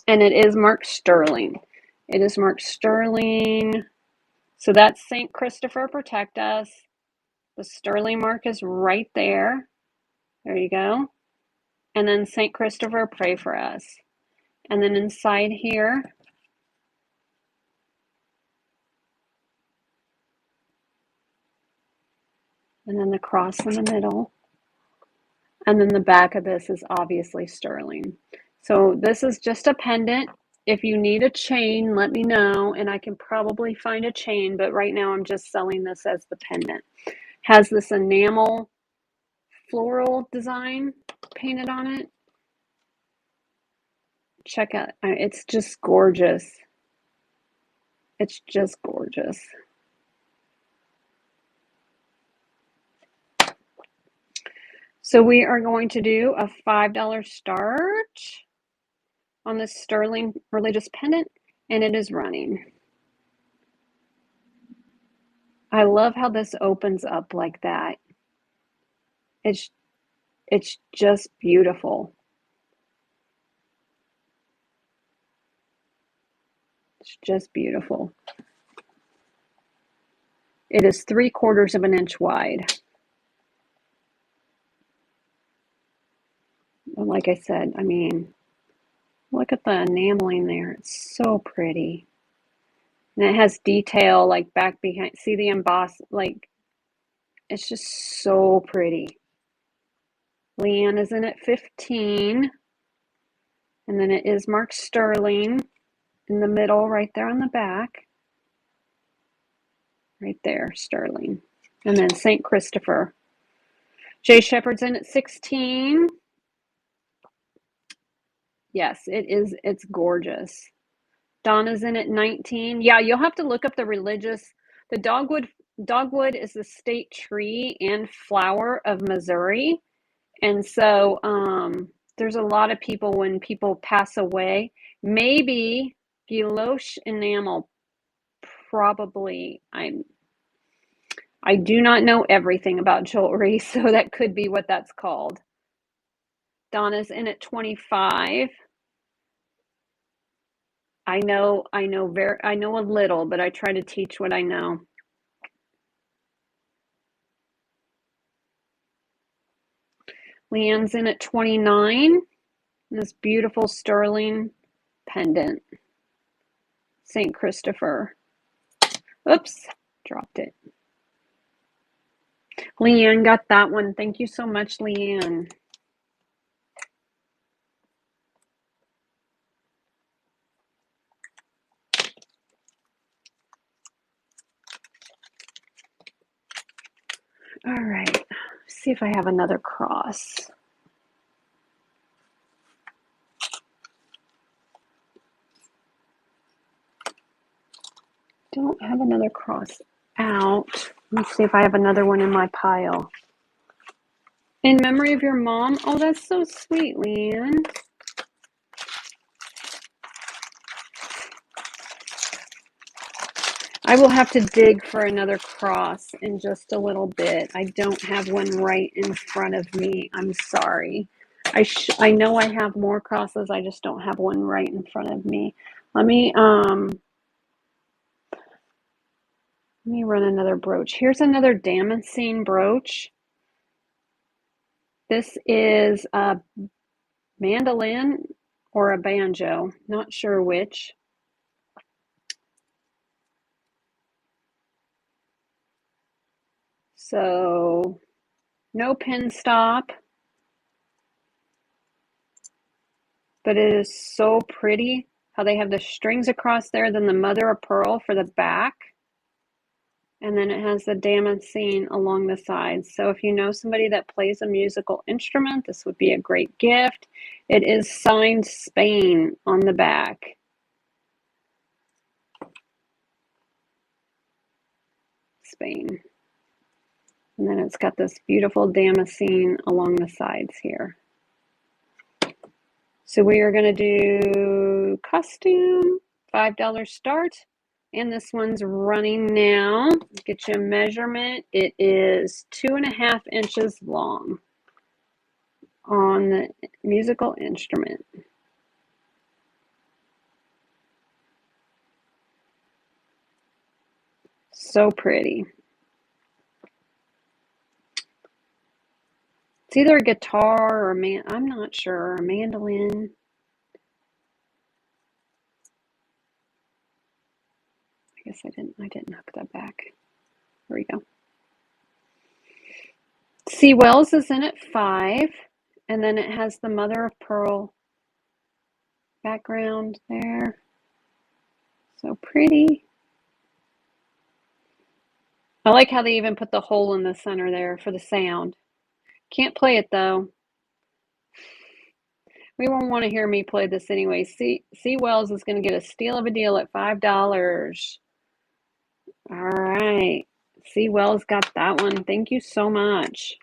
And it is marked sterling. It is marked sterling. So that's St. Christopher protect us. The sterling mark is right there. There you go. And then St. Christopher pray for us. And then inside here, and then the cross in the middle. And then the back of this is obviously sterling. So this is just a pendant. If you need a chain, let me know, and I can probably find a chain, but right now I'm just selling this as the pendant. Has this enamel floral design painted on it. Check out, it's just gorgeous. It's just gorgeous. So we are going to do a $5 start on this sterling religious pendant, and it is running. I love how this opens up like that. It's just beautiful. It's just beautiful. It is 3/4 of an inch wide. And like I said, I mean, look at the enameling there. It's so pretty. And it has detail like back behind. See the emboss? Like, it's just so pretty. Leanne is in at 15. And then it is marked sterling in the middle, right there on the back. Right there, sterling. And then St. Christopher. Jay Shepherd's in at 16. Yes, it is. It's gorgeous. Donna's in at 19. Yeah, you'll have to look up the religious. The dogwood is the state tree and flower of Missouri. And so there's a lot of people, when people pass away, maybe Guilloche enamel, probably. I do not know everything about jewelry, so that could be what that's called. Donna's in at 25. I know a little, but I try to teach what I know. Leanne's in at 29. This beautiful sterling pendant. St. Christopher. Oops, dropped it. Leanne got that one. Thank you so much, Leanne. All right, see if I have another cross. Don't have another cross out. Let's see if I have another one in my pile. In memory of your mom. Oh, that's so sweet, Leanne. I will have to dig for another cross in just a little bit. I don't have one right in front of me. I'm sorry. I know I have more crosses. I just don't have one right in front of me. Let me run another brooch. Here's another damascene brooch. This is a mandolin or a banjo, not sure which. So no pin stop, but it is so pretty how they have the strings across there, then the mother of pearl for the back. And then it has the damascene along the sides. So if you know somebody that plays a musical instrument, this would be a great gift. It is signed Spain on the back. Spain. And then it's got this beautiful damascene along the sides here. So we are going to do costume, $5 start. And this one's running now. Get you a measurement. It is 2.5 inches long on the musical instrument. So pretty. It's either a guitar or I'm not sure, a mandolin. I guess I didn't hook that back. There we go. Sea Wells is in at 5, and then it has the mother of pearl background there. So pretty. I like how they even put the hole in the center there for the sound. Can't play it though. We won't want to hear me play this anyway. Sea Wells is going to get a steal of a deal at $5. All right. Sea Wells got that one. Thank you so much.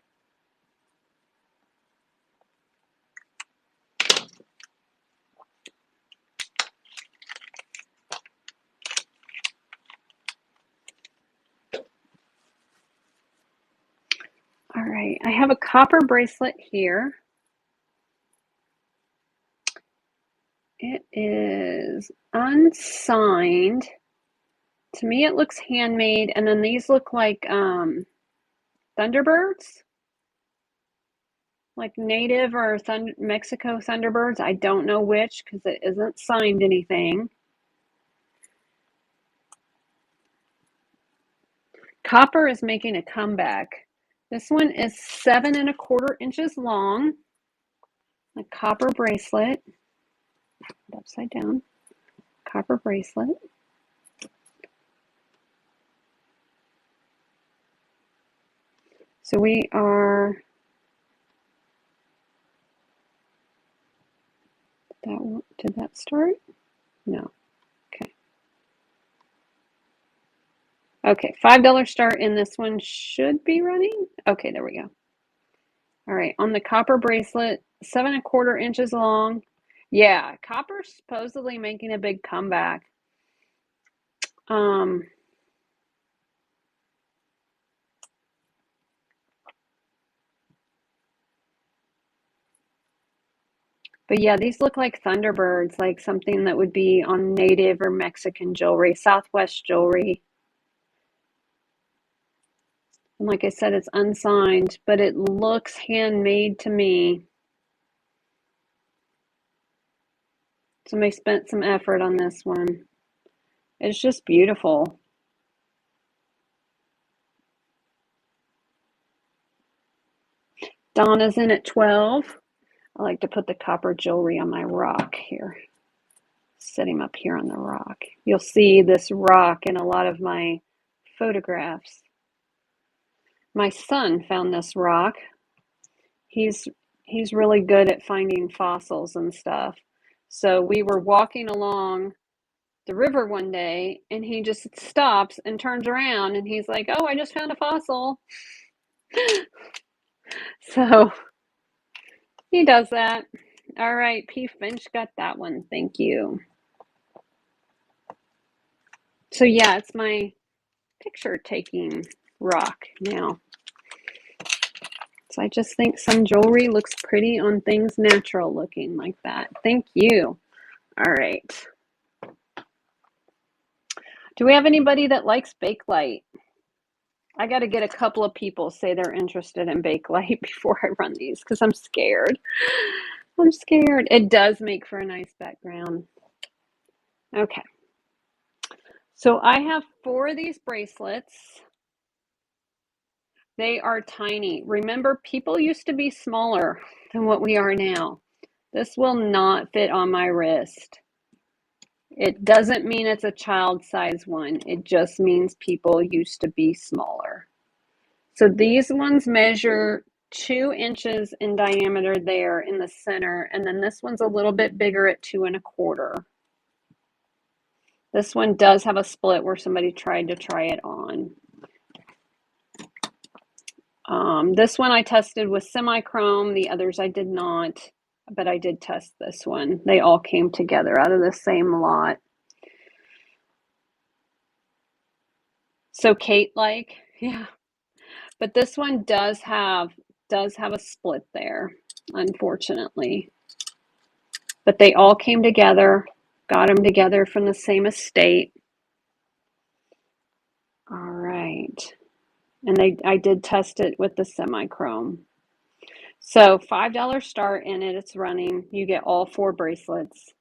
All right. I have a copper bracelet here. It is unsigned. To me, it looks handmade, and then these look like Thunderbirds, like native or Mexico Thunderbirds. I don't know which because it isn't signed anything. Copper is making a comeback. This one is 7 1/4 inches long. A copper bracelet, upside down. Copper bracelet. So we are, did that start? No. Okay. Okay, $5 start, and this one should be running. Okay, there we go. All right, on the copper bracelet, 7 1/4 inches long. Yeah, copper's supposedly making a big comeback. But yeah, these look like Thunderbirds, like something that would be on native or Mexican jewelry, Southwest jewelry. And like I said, it's unsigned, but it looks handmade to me. Somebody spent some effort on this one. It's just beautiful. Donna's in at 12. I like to put the copper jewelry on my rock here. Set him up here on the rock. You'll see this rock in a lot of my photographs. My son found this rock. He's really good at finding fossils and stuff. So we were walking along the river one day, and he just stops and turns around, and he's like, "Oh, I just found a fossil." So he does that. All right, P. Finch got that one. Thank you. So yeah, it's my picture taking rock now. So I just think some jewelry looks pretty on things natural looking like that. Thank you. All right. Do we have anybody that likes Bakelite? I got to get a couple of people say they're interested in Bakelite before I run these because I'm scared. I'm scared. It does make for a nice background. Okay. So I have 4 of these bracelets. They are tiny. Remember, people used to be smaller than what we are now. This will not fit on my wrist. It doesn't mean it's a child size one. It just means people used to be smaller. So these ones measure 2 inches in diameter there in the center, and then this one's a little bit bigger at 2 1/4. This one does have a split where somebody tried to try it on. This one I tested with semi-chrome. The others I did not, but I did test this one. They all came together out of the same lot. So Kate-like, yeah. But this one does have a split there, unfortunately. But they all came together, got them together from the same estate. All And I did test it with the semi-chrome. So $5 start and it's running. You get all 4 bracelets.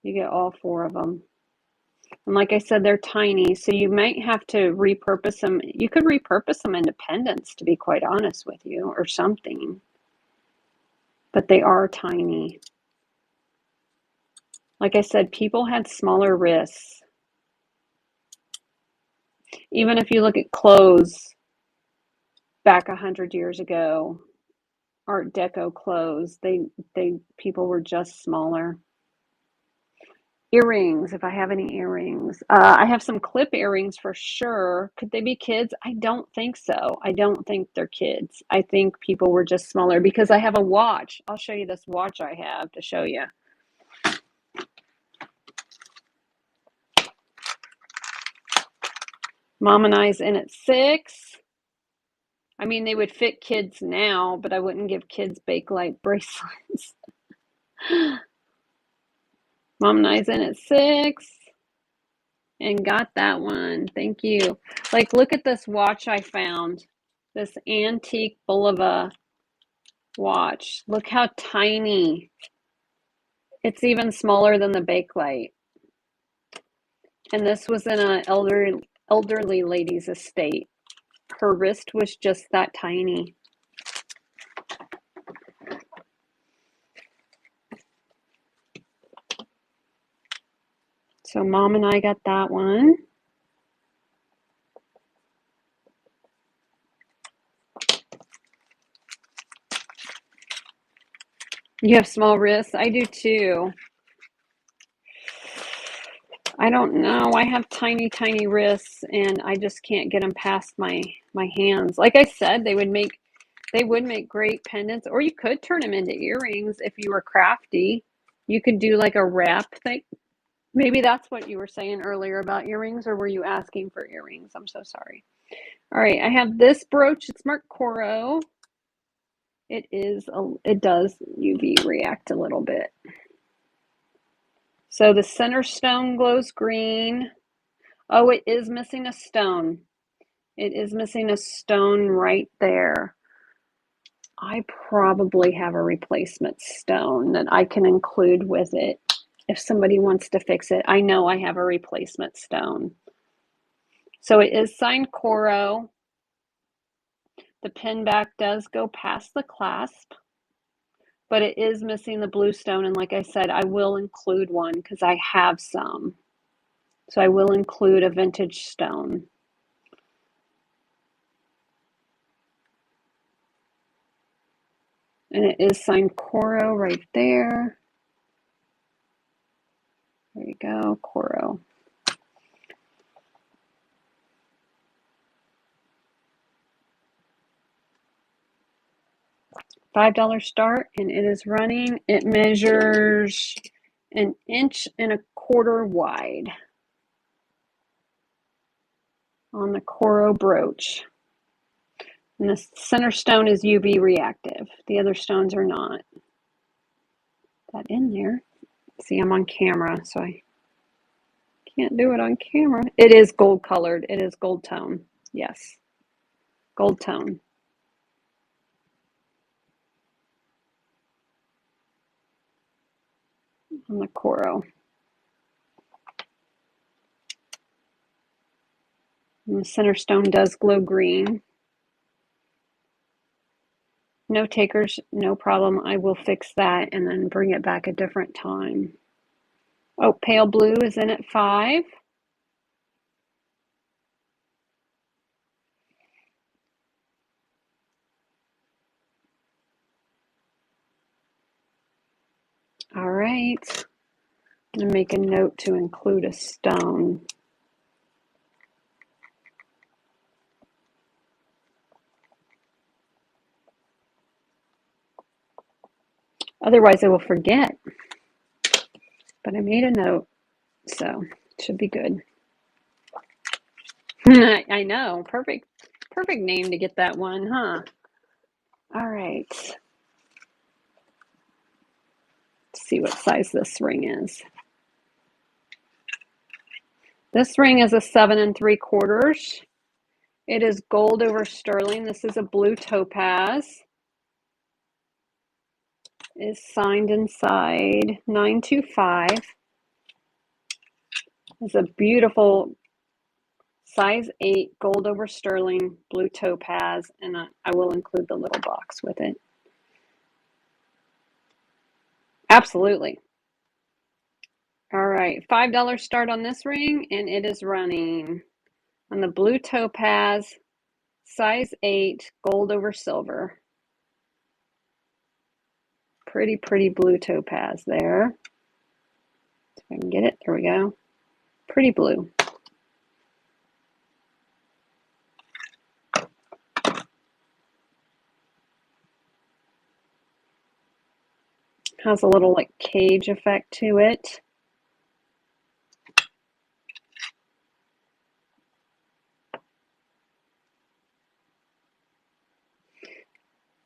You get all 4 of them. And like I said, they're tiny, so you might have to repurpose them. You could repurpose them into pendants, to be quite honest with you, or something. But they are tiny. Like I said, people had smaller wrists. Even if you look at clothes back 100 years ago, Art Deco clothes, people were just smaller. Earrings, if I have any earrings. I have some clip earrings for sure. Could they be kids? I don't think so. I don't think they're kids. I think people were just smaller because I have a watch. I'll show you this watch I have to show you. Mom and I's in at 6. I mean, they would fit kids now, but I wouldn't give kids Bakelite bracelets. Mom and I's in at 6 and got that one. Thank you. Like, look at this watch I found. This antique Bulova watch. Look how tiny. It's even smaller than the Bakelite. And this was in an elderly lady's estate. Her wrist was just that tiny. So Mom and I got that one. You have small wrists? I do too. I don't know. I have tiny, tiny wrists and I just can't get them past my hands. Like I said, they would make great pendants, or you could turn them into earrings if you were crafty. You could do like a wrap thing. Maybe that's what you were saying earlier about earrings, or were you asking for earrings? I'm so sorry. All right, I have this brooch. It's marked Coro. It does UV react a little bit. So the center stone glows green. Oh, it is missing a stone. It is missing a stone right there. I probably have a replacement stone that I can include with it if somebody wants to fix it. I know I have a replacement stone. So it is signed Coro. The pin back does go past the clasp, but it is missing the blue stone. And like I said, I will include one because I have some. So I will include a vintage stone. And it is signed Coro right there. There you go, Coro. $5 start, and it is running. It measures 1.25 inches wide on the Coro brooch. And the center stone is UV reactive. The other stones are not. That in there. See, I'm on camera, so I can't do it on camera. It is gold colored. It is gold tone. Yes. Gold tone. On the Coro. And the center stone does glow green. No takers, no problem. I will fix that and then bring it back a different time. Oh, pale blue is in at 5. All right. I'm going to make a note to include a stone. Otherwise, I will forget. But I made a note, so it should be good. I know. Perfect name to get that one, huh? All right. Let's see what size this ring is. This ring is a 7 3/4. It is gold over sterling. This is a blue topaz. Is signed inside 925. It's a beautiful size 8 gold over sterling blue topaz, and I will include the little box with it. Absolutely. All right, $5 start on this ring, and it is running on the blue topaz, size 8 gold over silver. Pretty blue topaz there. If I can get it, there we go. Pretty blue. Has a little like cage effect to it.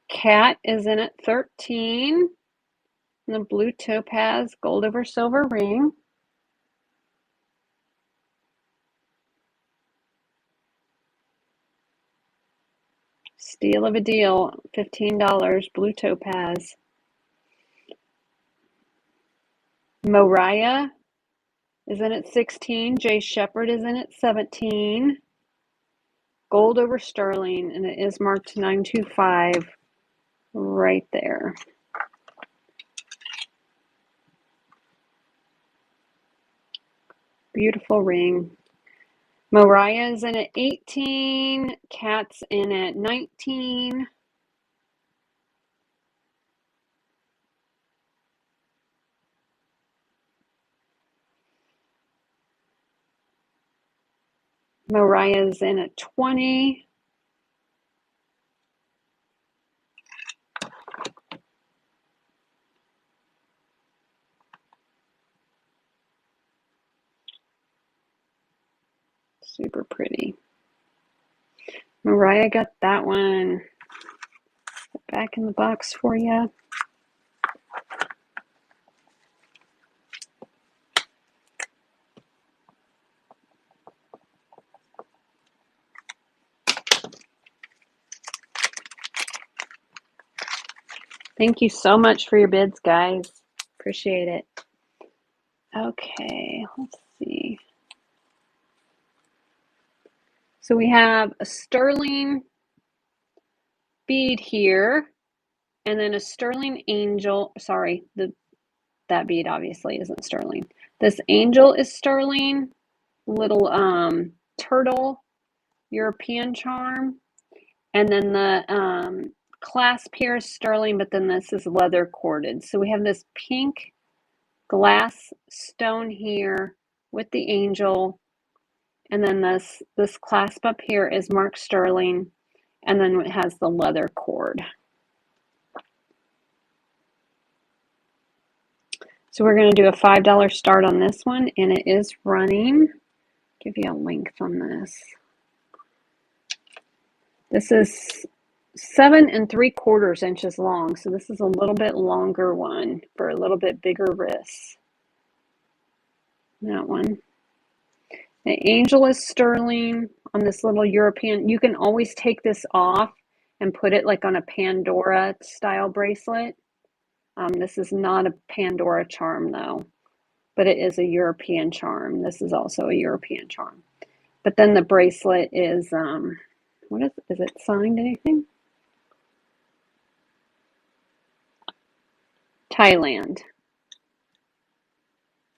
Cat is in at 13. And the blue topaz gold over silver ring. Steal of a deal, $15, blue topaz. Moriah is in at 16. Jay Shepherd is in at 17. Gold over sterling, and it is marked 925 right there. Beautiful ring. Moriah is in at 18. Cat's in at 19. Moriah is in at 20. Super pretty. Moriah got that one. Back in the box for you. Thank you so much for your bids, guys. Appreciate it. Okay, let's see. So we have a sterling bead here, and then a sterling angel. Sorry, that bead obviously isn't sterling. This angel is sterling. Little turtle European charm, and then the clasp here is sterling, but then this is leather corded. So we have this pink glass stone here with the angel, and then this clasp up here is marked sterling, and then it has the leather cord. So we're going to do a $5 start on this one, and it is running. Give you a length on this. This is 7 3/4 inches long, so this is a little bit longer one for a little bit bigger wrists. That one. The angel is sterling on this little European. You can always take this off and put it like on a Pandora style bracelet. This is not a Pandora charm though, but it is a European charm. This is also a European charm. But then the bracelet is, what is it signed anything? Thailand.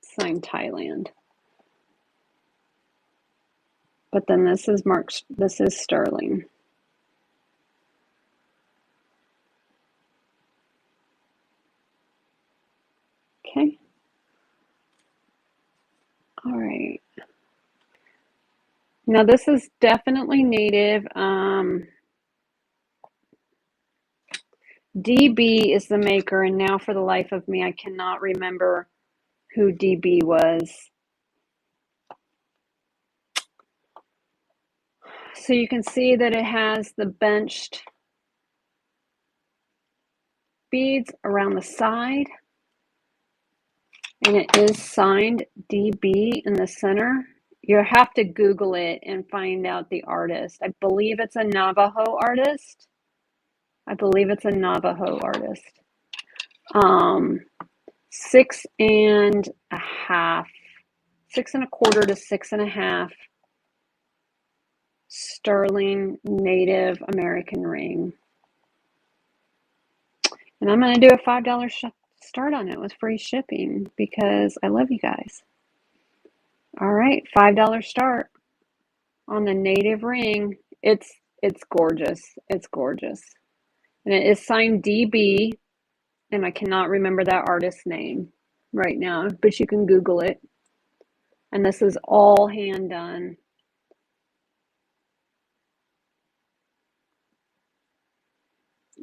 Signed Thailand. But then this is marked, this is sterling. Okay. All right. Now this is definitely native. DB is the maker, and now for the life of me, I cannot remember who DB was. So you can see that it has the benched beads around the side, and it is signed DB in the center, You have to Google it and find out the artist. I believe it's a Navajo artist. I believe it's a Navajo artist. 6.5, 6.25 to 6.5 sterling Native American ring. And I'm going to do a $5 start on it with free shipping because I love you guys. All right, $5 start on the native ring. It's gorgeous. It's gorgeous. And it is signed DB, and I cannot remember that artist's name right now, but you can Google it. And this is all hand done.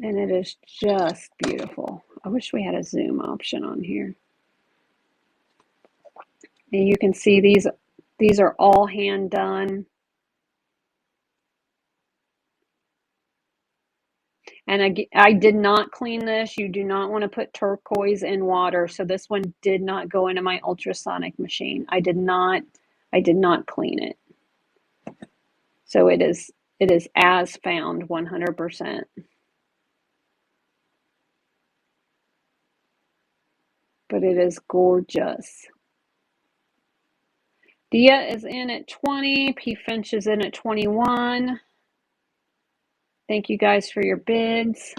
And it is just beautiful. I wish we had a zoom option on here. And you can see these are all hand done. And I did not clean this. You do not want to put turquoise in water. So this one did not go into my ultrasonic machine. I did not clean it. So it is as found 100%. But it is gorgeous. Dia is in at 20. P. Finch is in at 21. Thank you guys for your bids.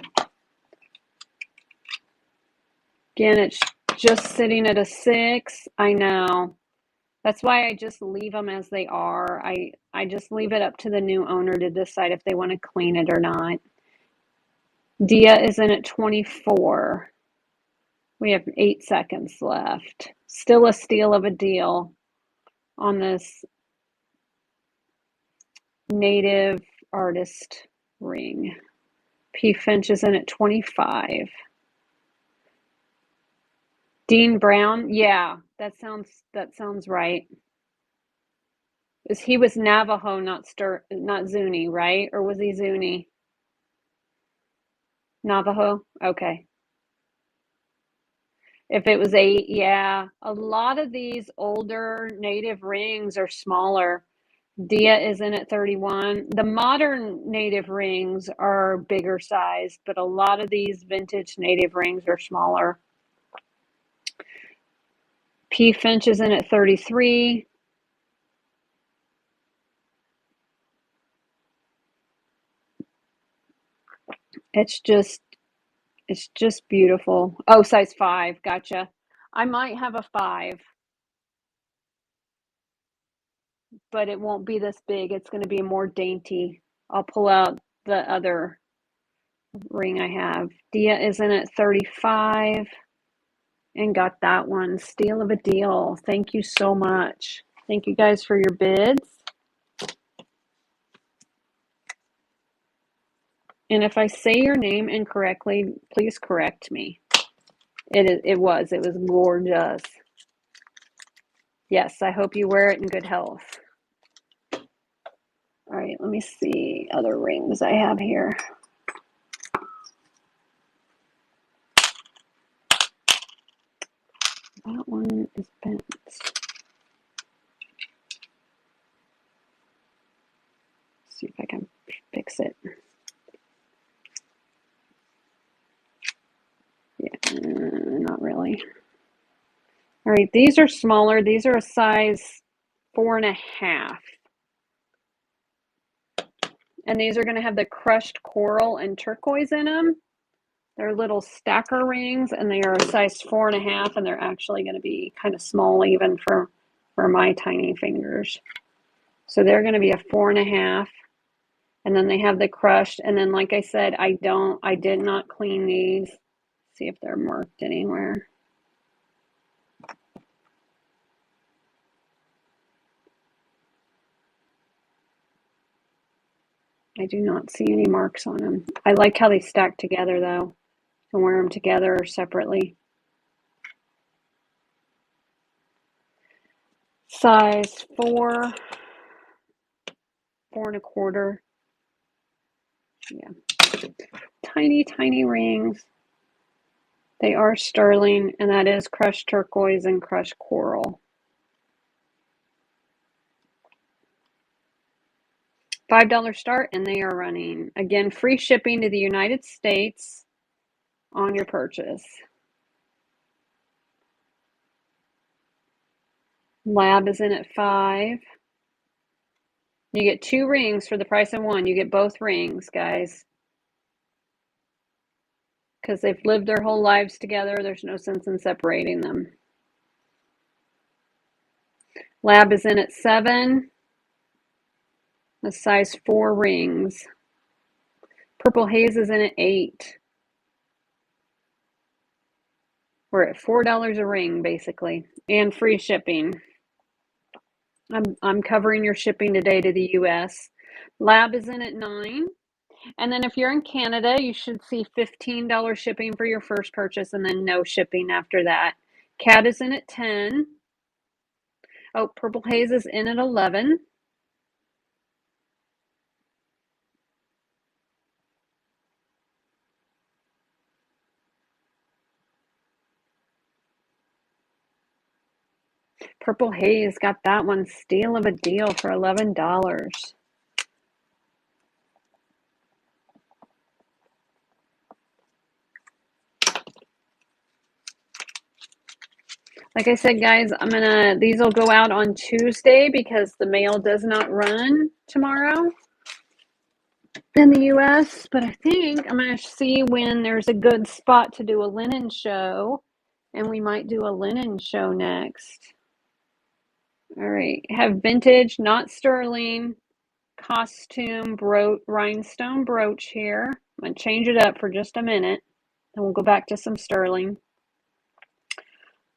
Again, it's just sitting at a 6. I know. That's why I just leave them as they are. I just leave it up to the new owner to decide if they want to clean it or not. Dia is in at 24. We have 8 seconds left. Still a steal of a deal on this native artist ring. P. Finch is in at 25. Dean Brown, yeah, that sounds right. He was Navajo, not Zuni, right? Or was he Zuni? Navajo? Okay. If it was 8, yeah. A lot of these older native rings are smaller. Dia is in at 31. The modern native rings are bigger size, but a lot of these vintage native rings are smaller. P. Finch is in at 33. It's just beautiful. Oh, size 5. Gotcha. I might have a 5, but it won't be this big. It's going to be more dainty. I'll pull out the other ring I have. Dia is in at 35 and got that one. Steal of a deal. Thank you so much. Thank you guys for your bids. And if I say your name incorrectly, please correct me. It was gorgeous. Yes, I hope you wear it in good health. All right, let me see other rings I have here. That one is bent. See if I can fix it. Yeah, not really. All right, these are smaller. These are a size 4.5. And these are going to have the crushed coral and turquoise in them. They're little stacker rings, and they are a size 4.5, and they're actually going to be kind of small even for my tiny fingers. So they're going to be a 4.5. And then they have the crushed. And then, like I said, I did not clean these. See if they're marked anywhere. I do not see any marks on them. I like how they stack together, though. You can wear them together or separately. Size 4, 4.25. Yeah. Tiny, tiny rings. They are sterling, and that is crushed turquoise and crushed coral. $5 start, and they are running. Again, free shipping to the United States on your purchase. Lab is in at 5. You get 2 rings for the price of 1. You get both rings, guys. Because they've lived their whole lives together. There's no sense in separating them. Lab is in at 7. A size 4 rings. Purple Haze is in at 8. We're at $4 a ring, basically, and free shipping. I'm covering your shipping today to the US. Lab is in at 9. And then if you're in Canada, you should see $15 shipping for your first purchase and then no shipping after that. Cat is in at 10. Oh, Purple Haze is in at 11. Purple Haze got that one steal of a deal for $11. Like I said, guys, these will go out on Tuesday because the mail does not run tomorrow in the US. But I think I'm going to see when there's a good spot to do a linen show, and we might do a linen show next. All right, have vintage, not sterling, costume rhinestone brooch here. I'm going to change it up for just a minute, and we'll go back to some sterling.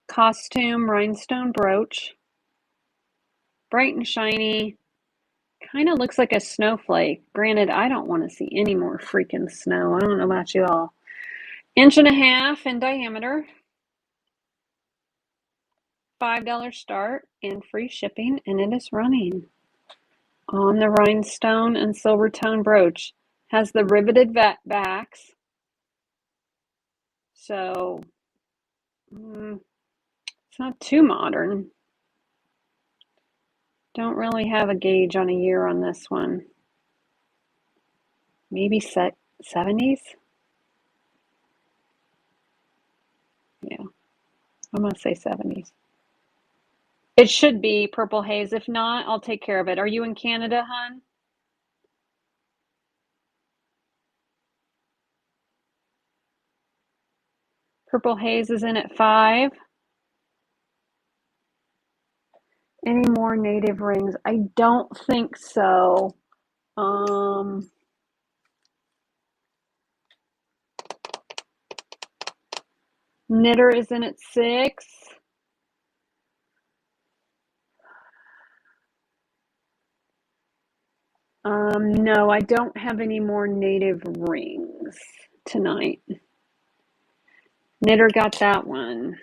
Costume rhinestone brooch, bright and shiny, kind of looks like a snowflake. Granted, I don't want to see any more freaking snow. I don't know about you all. 1.5 inches in diameter, $5 start and free shipping, and it is running on the rhinestone and silver tone brooch. Has the riveted backs, so it's not too modern. Don't really have a gauge on a year on this one. Maybe 70s? Yeah, I'm going to say 70s. It should be Purple Haze. If not, I'll take care of it. Are you in Canada, hon? Purple Haze is in at 5. Any more native rings? I don't think so. Knitter is in at 6. No, I don't have any more native rings tonight. Knitter got that one.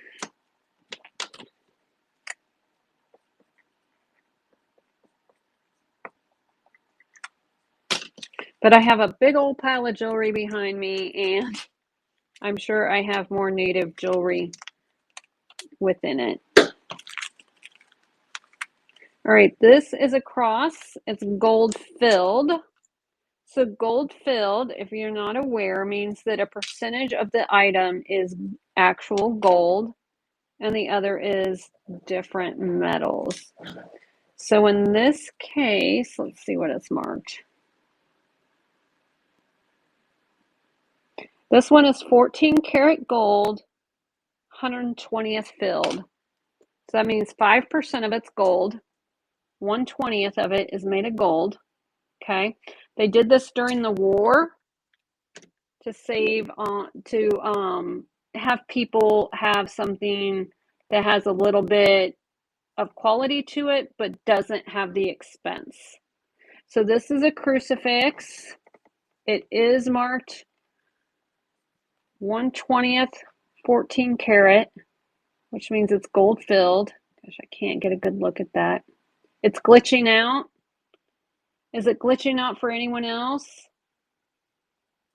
But I have a big old pile of jewelry behind me, and I'm sure I have more native jewelry within it. All right, this is a cross. It's gold filled. So gold filled, if you're not aware, means that a percentage of the item is actual gold and the other is different metals. So in this case, let's see what it's marked. This one is 14 karat gold, 120th filled. So that means 5% of it's gold. 1/20th of it is made of gold. Okay. They did this during the war to save on to have people have something that has a little bit of quality to it but doesn't have the expense. So this is a crucifix. It is marked 1/20th 14 karat, which means it's gold filled. Gosh, I can't get a good look at that. It's glitching out. Is it glitching out for anyone else?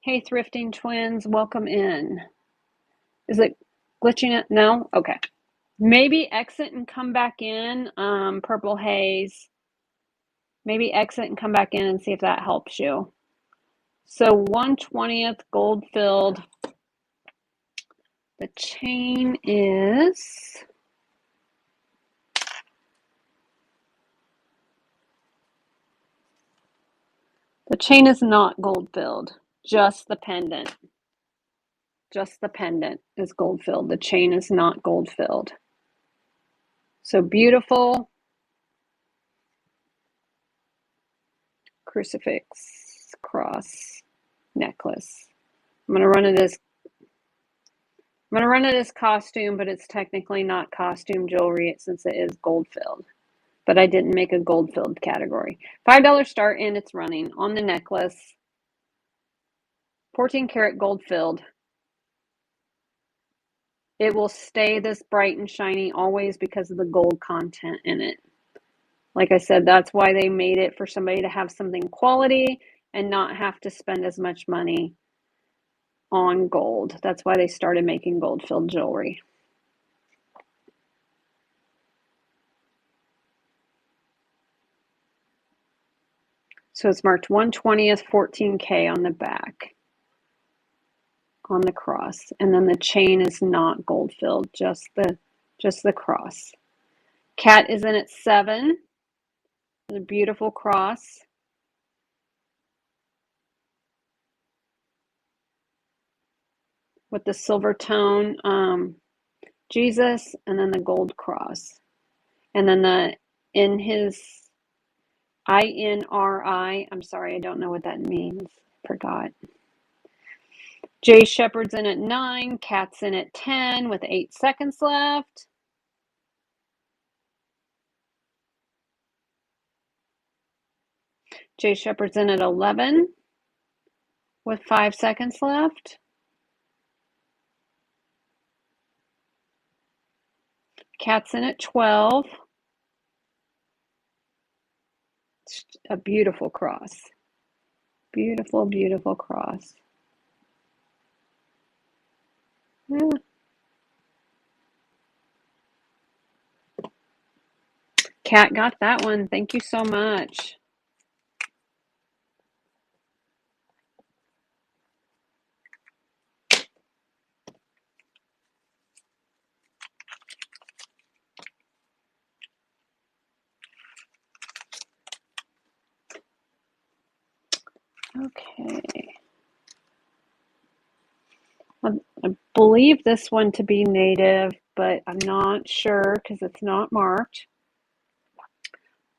Hey, Thrifting Twins, welcome in. Is it glitching out? No? Okay. Maybe exit and come back in, Purple Haze. Maybe exit and come back in and see if that helps you. So 1/20th gold filled. The chain is not gold filled, just the pendant. Just the pendant is gold filled. The chain is not gold filled. So beautiful crucifix cross necklace. I'm gonna run it as costume, but it's technically not costume jewelry since it is gold filled. But I didn't make a gold filled category. $5 start and it's running on the necklace. 14 karat gold filled. It will stay this bright and shiny always because of the gold content in it. Like I said, that's why they made it for somebody to have something quality and not have to spend as much money on gold. That's why they started making gold filled jewelry. So it's marked 1/20th 14K on the back, on the cross. And then the chain is not gold filled, just the cross. Cat is in at 7. A beautiful cross. With the silver tone Jesus, and then the gold cross. And then in his INRI, I'm sorry, I don't know what that means. Forgot. Jay Shepherd's in at 9, Cat's in at 10 with 8 seconds left. Jay Shepherd's in at 11 with 5 seconds left. Cat's in at 12. It's a beautiful cross. Beautiful, beautiful cross. Yeah. Cat got that one. Thank you so much. Okay. I believe this one to be native, but I'm not sure because it's not marked.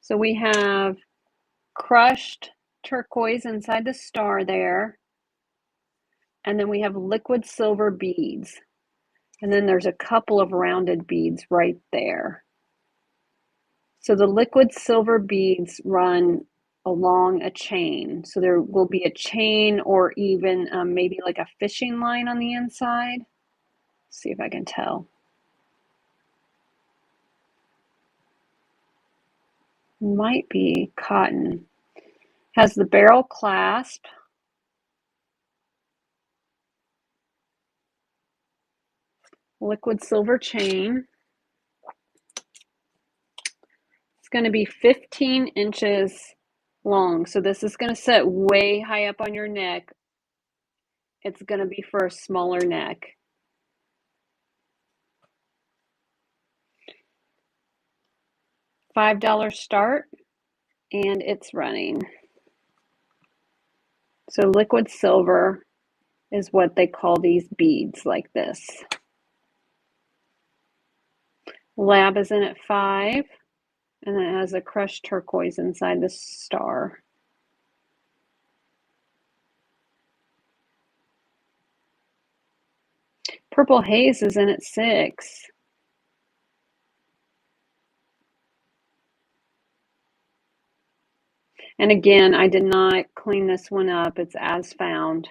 So we have crushed turquoise inside the star there. And then we have liquid silver beads. And then there's a couple of rounded beads right there. So the liquid silver beads run along a chain. So there will be a chain or even maybe like a fishing line on the inside. Let's see if I can tell. Might be cotton. Has the barrel clasp. Liquid silver chain. It's going to be 15 inches long. So this is going to sit way high up on your neck. It's going to be for a smaller neck. $5 start, and it's running. So liquid silver is what they call these beads like this. Lab is in at 5, and it has a crushed turquoise inside the star. Purple haze is in at 6. And again, I did not clean this one up. It's as found.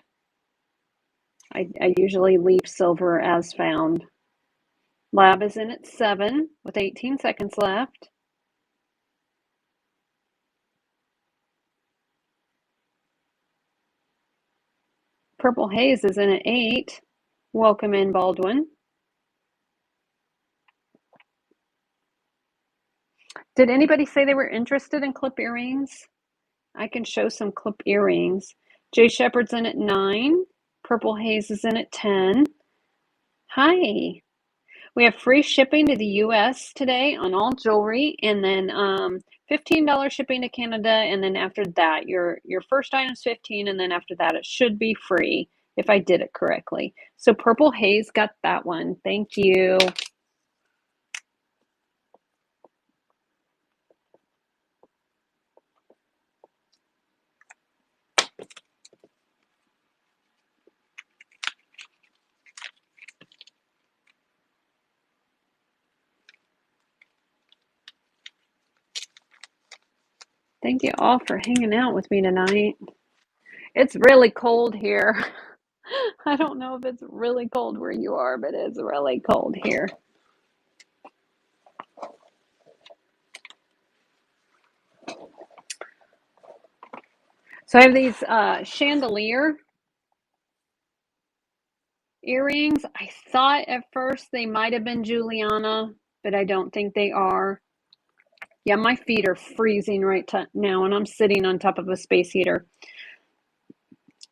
I usually leave silver as found. Lab is in at 7 with 18 seconds left. Purple haze is in at 8. Welcome in, Baldwin. Did anybody say they were interested in clip earrings? I can show some clip earrings. Jay Shepherd's in at 9. Purple Haze is in at 10. Hi. We have free shipping to the US today on all jewelry, and then $15 shipping to Canada, and then after that your first item is 15, and then after that it should be free if I did it correctly. So Purple Haze got that one. Thank you. Thank you all for hanging out with me tonight. It's really cold here. I don't know if it's really cold where you are, but it's really cold here. So I have these chandelier earrings. I thought at first they might have been Juliana, but I don't think they are. Yeah, my feet are freezing right now, and I'm sitting on top of a space heater.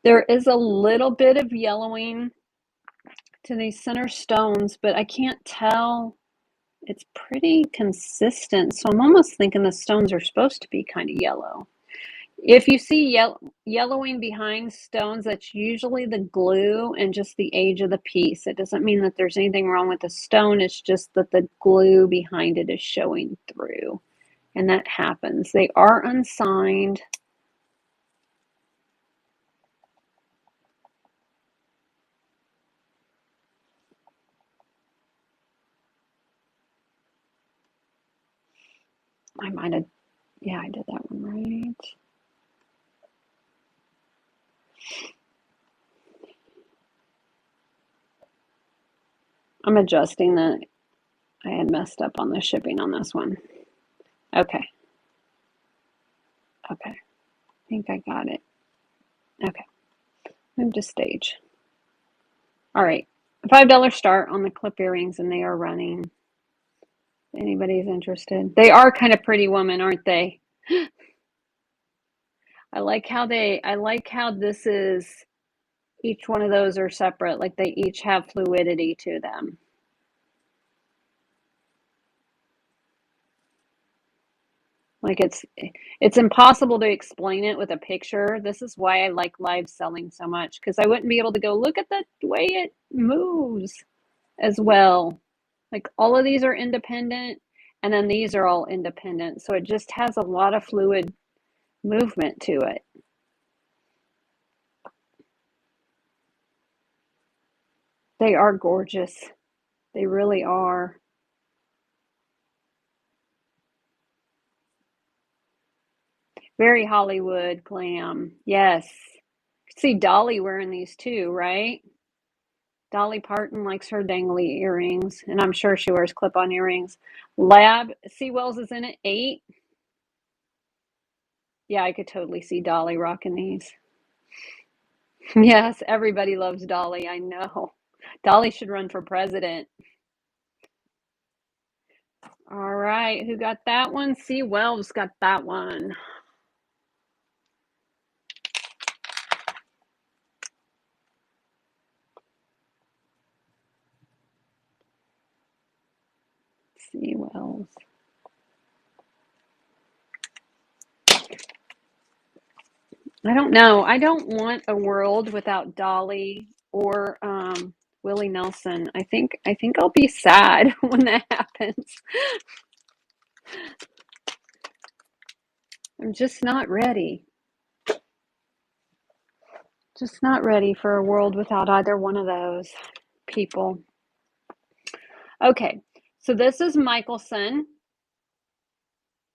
There is a little bit of yellowing to these center stones, but I can't tell. It's pretty consistent, so I'm almost thinking the stones are supposed to be kind of yellow. If you see yellowing behind stones, that's usually the glue and just the age of the piece. It doesn't mean that there's anything wrong with the stone. It's just that the glue behind it is showing through. And that happens. They are unsigned. I might have, yeah, I did that one right. I'm adjusting that. I had messed up on the shipping on this one. Okay. Okay. I think I got it. Okay. Move to stage. All right. $5 start on the clip earrings, and they are running. If anybody's interested. They are kind of pretty women, aren't they? I like how this is, each one of those are separate, like they each have fluidity to them. Like it's impossible to explain it with a picture. This is why I like live selling so much, because I wouldn't be able to go, look at the way it moves as well. Like all of these are independent, and then these are all independent. So it just has a lot of fluid movement to it. They are gorgeous. They really are. Very Hollywood glam. Yes. See Dolly wearing these too, right? Dolly Parton likes her dangly earrings, and I'm sure she wears clip-on earrings. Lab Seawells is in at 8. Yeah, I could totally see Dolly rocking these. Yes, everybody loves Dolly. I know. Dolly should run for president. All right, who got that one? Seawells got that one. Seawells. I don't know. I don't want a world without Dolly or Willie Nelson. I think I'll be sad when that happens. I'm just not ready. Just not ready for a world without either one of those people. Okay, so this is Michelson.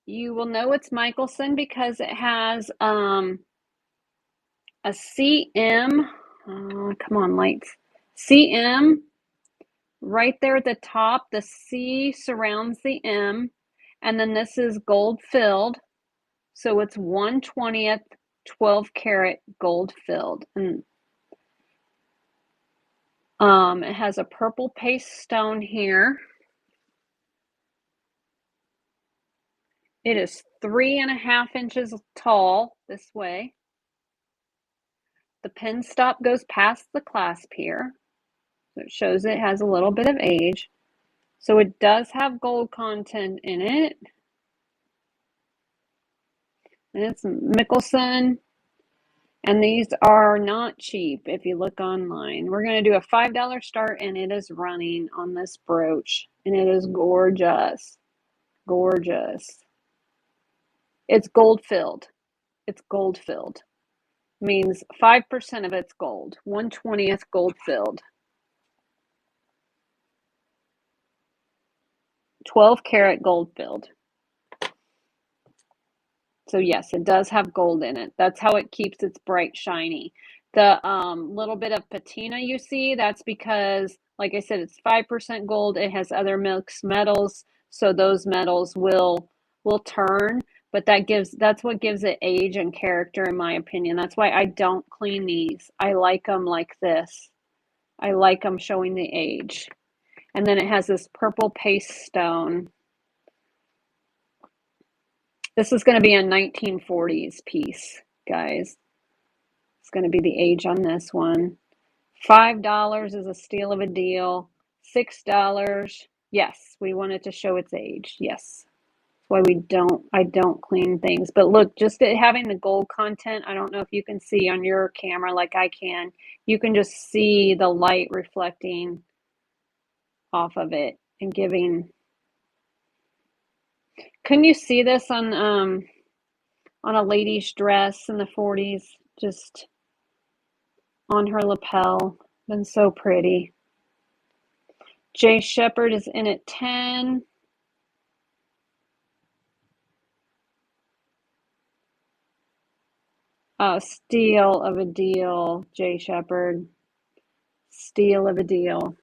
You will know it's Michelson because it has a CM. Come on, lights. CM right there at the top. The C surrounds the M, and then this is gold filled. So it's 1/20th 12 karat gold filled, and it has a purple paste stone here. It is 3.5 inches tall this way. The pin stop goes past the clasp here. So it shows it has a little bit of age. So it does have gold content in it. And it's Mickelson. And these are not cheap if you look online. We're going to do a $5 start, and it is running on this brooch. And it is gorgeous. Gorgeous. It's gold filled. It's gold filled. Means 5% of it's gold. 1/20th gold filled. 12 karat gold filled. So yes, it does have gold in it. That's how it keeps its bright shiny. The little bit of patina you see, that's because, like I said, it's 5% gold. It has other mixed metals, so those metals will turn, but that's what gives it age and character, in my opinion. That's why I don't clean these. I like them like this. I like them showing the age. And then it has this purple paste stone. This is going to be a 1940s piece, guys. It's going to be the age on this one. $5 is a steal of a deal. $6. Yes, we wanted to show its age. Yes. That's why I don't clean things. But look, just having the gold content, I don't know if you can see on your camera like I can. You can just see the light reflecting off of it and giving. Couldn't you see this on a lady's dress in the 40s? Just on her lapel. Been so pretty. Jay Shepherd is in at 10. Oh, steal of a deal, Jay Shepherd. Steal of a deal.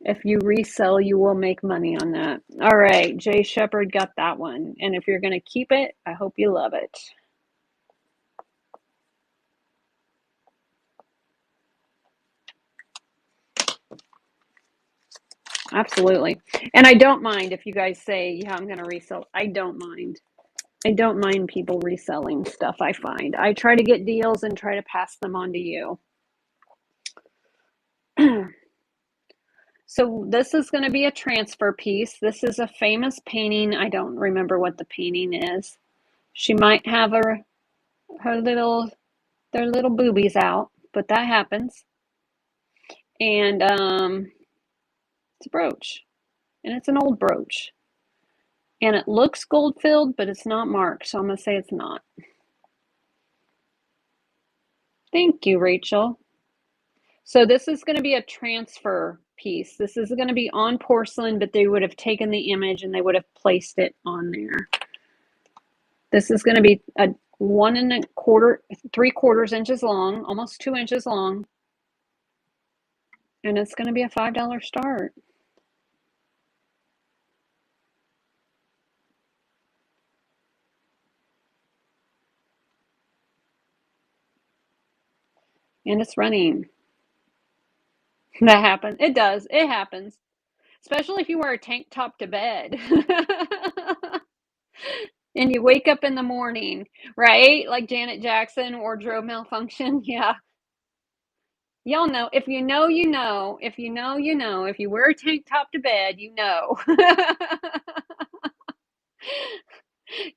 If you resell, you will make money on that. All right, Jay Shepherd got that one. And if you're going to keep it, I hope you love it. Absolutely. And I don't mind if you guys say, yeah, I'm going to resell. I don't mind. I don't mind people reselling stuff I find. I try to get deals and try to pass them on to you. So this is going to be a transfer piece. This is a famous painting. I don't remember what the painting is. She might have their little boobies out, but that happens. And it's a brooch, and it's an old brooch. And it looks gold filled, but it's not marked, so I'm going to say it's not. Thank you, Rachel. So this is going to be a transfer piece. This is going to be on porcelain, but they would have taken the image and they would have placed it on there. This is going to be a 1 1/4, 3/4 inches long, almost 2 inches long. And it's going to be a $5 start. And it's running. That happens. It does. It happens. Especially if you wear a tank top to bed. And you wake up in the morning, right? Like Janet Jackson, wardrobe malfunction. Yeah. Y'all know. If you know, you know. If you know, you know. If you wear a tank top to bed, you know.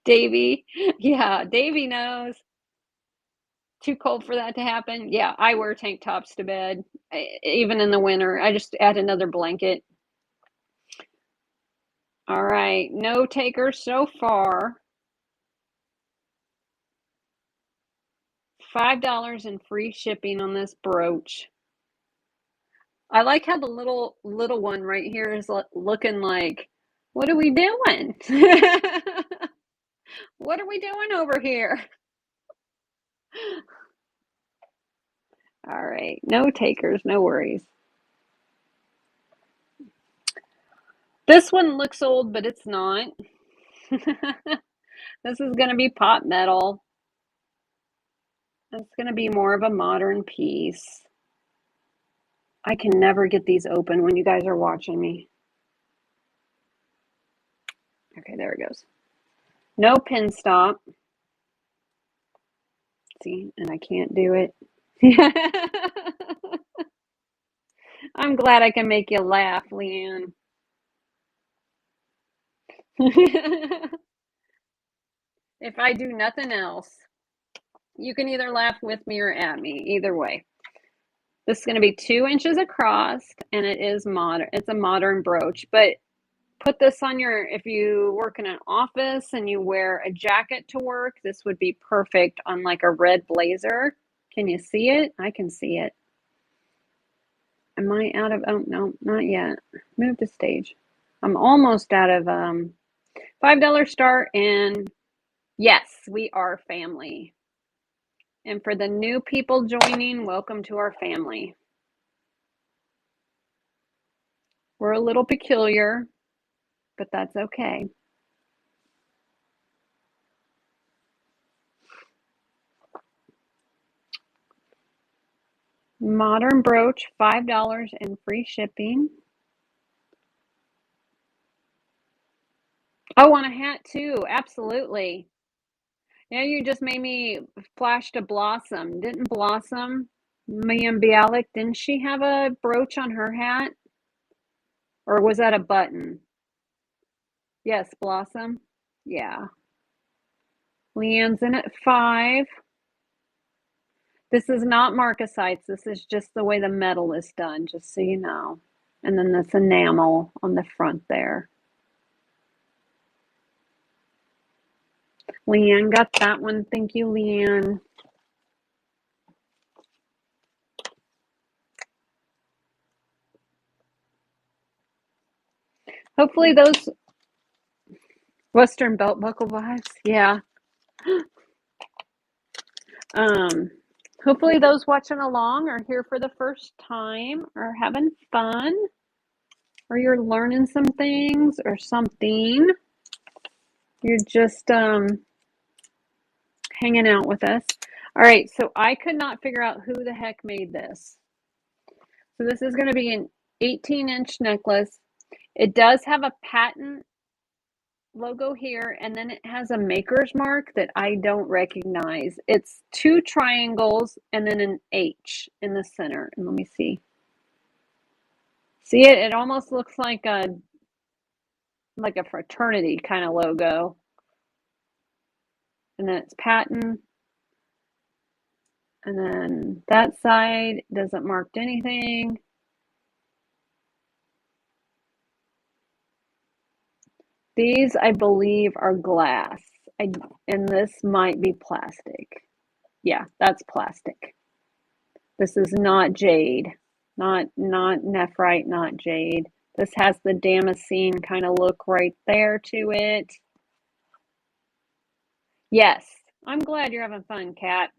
Davey. Yeah, Davey knows. Too cold for that to happen. Yeah, I wear tank tops to bed, even in the winter. I just add another blanket. All right, no takers so far. $5 in free shipping on this brooch. I like how the little one right here is looking like, what are we doing? What are we doing over here? All right, no takers, no worries. This one looks old, but it's not. This is going to be pot metal. It's going to be more of a modern piece. I can never get these open when you guys are watching me. Okay, there it goes. No pin stop. See, and I can't do it. I'm glad I can make you laugh, Leanne. If I do nothing else, you can either laugh with me or at me, either way. This is going to be 2 inches across, and it is modern. It's a modern brooch, but put this on your, if you work in an office and you wear a jacket to work, this would be perfect on like a red blazer. Can you see it? I can see it. Am I out of, oh no, not yet. Move to stage. I'm almost out of $5 start, and yes, we are family. And for the new people joining, welcome to our family. We're a little peculiar, but that's okay. Modern brooch, $5 and free shipping. Oh, on a hat too, absolutely. Yeah, you just made me flash to Blossom. Didn't Blossom, Miriam Bialik, didn't she have a brooch on her hat? Or was that a button? Yes, Blossom. Yeah. Leanne's in at 5. This is not marcasites. This is just the way the metal is done, just so you know. And then this enamel on the front there. Leanne got that one. Thank you, Leanne. Hopefully those Western belt buckle vibes. Yeah. Hopefully those watching along are here for the first time or having fun, or you're learning some things or something. You're just hanging out with us. All right, so I could not figure out who the heck made this. So this is going to be an 18-inch necklace. It does have a patent logo here, and then it has a maker's mark that I don't recognize. It's 2 triangles and then an H in the center. And let me see. See it? It almost looks like a fraternity kind of logo. And then it's patent. And then that side doesn't mark anything. These, I believe, are glass. And this might be plastic. Yeah, that's plastic. This is not jade. Not nephrite, not jade. This has the damascene kind of look right there to it. Yes, I'm glad you're having fun, Kat.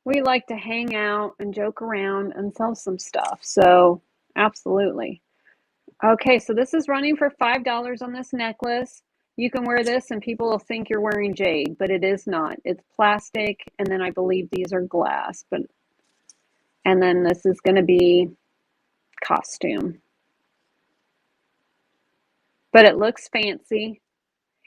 We like to hang out and joke around and sell some stuff. So, absolutely. Okay, so this is running for $5 on this necklace. You can wear this and people will think you're wearing jade, but it is not. It's plastic, and then I believe these are glass, and then this is going to be costume. But it looks fancy,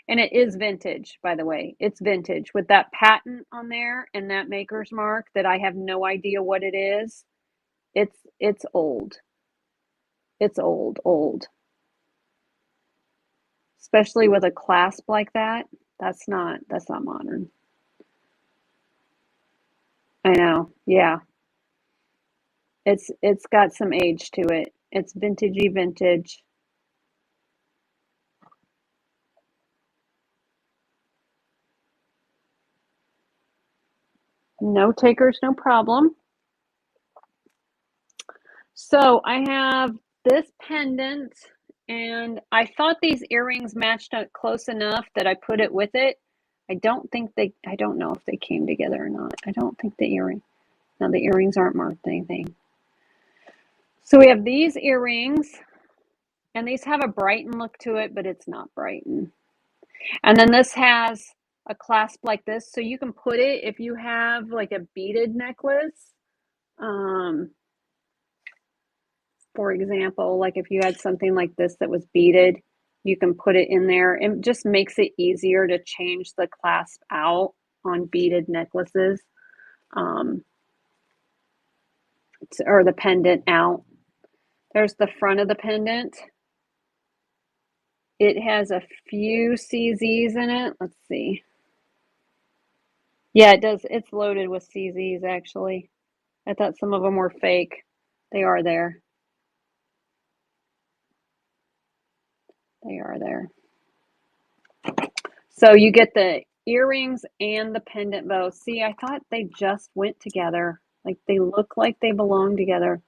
and it is vintage, by the way. It's vintage with that patent on there and that maker's mark that I have no idea what it is. It's old. It's old. Especially with a clasp like that. That's not modern. I know. Yeah. It's got some age to it. It's vintagey vintage. No takers, no problem. So I have this pendant, and I thought these earrings matched up close enough that I put it with it. I don't know if they came together or not. I don't think the earrings aren't marked anything. So we have these earrings, and these have a Brighton look to it, but it's not Brighton. And then this has a clasp like this, so you can put it if you have like a beaded necklace. for example, like if you had something like this that was beaded, you can put it in there. It just makes it easier to change the clasp out on beaded necklaces, or the pendant out. There's the front of the pendant. It has a few CZs in it. Let's see. Yeah, it does. It's loaded with CZs, actually. I thought some of them were fake. They are there. They are there. So you get the earrings and the pendant bow. See, I thought they just went together. Like they look like they belong together.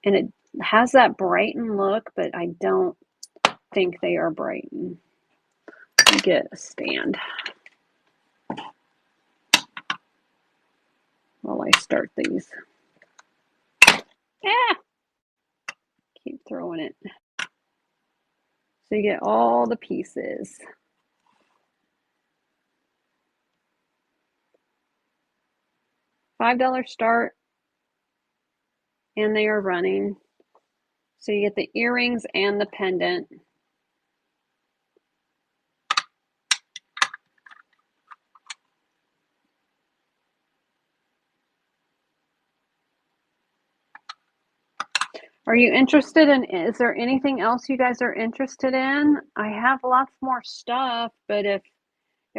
And it has that Brighton look, but I don't think they are Brighton. Let me get a stand while I start these. Ah! Keep throwing it. So you get all the pieces. $5 start, and they are running. So you get the earrings and the pendant. Are you interested in, is there anything else you guys are interested in? I have lots more stuff, but if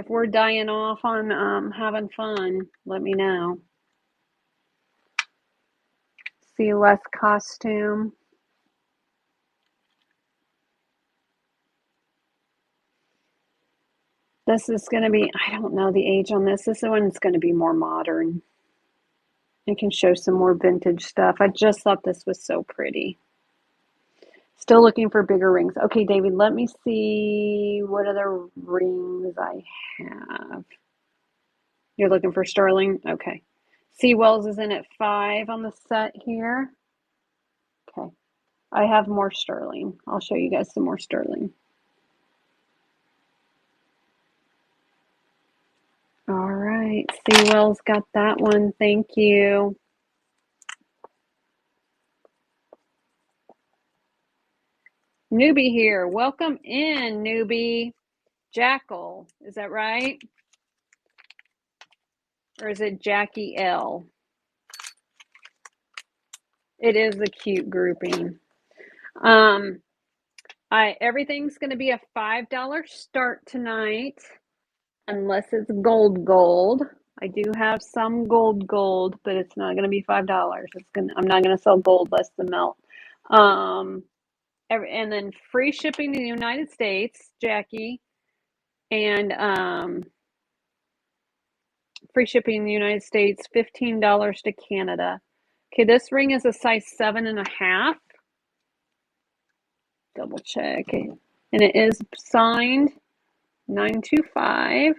we're dying off on having fun, let me know. See less costume. This is going to be, I don't know the age on this. This one's going to be more modern. I can show some more vintage stuff. I just thought this was so pretty. Still looking for bigger rings. Okay, David, let me see what other rings I have. You're looking for sterling? Okay. Seawells is in at 5 on the set here. Okay. I have more sterling. I'll show you guys some more sterling. All right. Seawells got that one. Thank you. Newbie here. Welcome in, newbie. Jackal. Is that right? Or is it Jackie L? It is a cute grouping. Everything's going to be a $5 start tonight, unless it's gold. I do have some gold, but it's not going to be $5. I'm not going to sell gold less than melt. And then free shipping to the United States, Jackie, and free shipping in the United States, $15 to Canada. Okay, this ring is a size 7.5. Double check. And it is signed 925.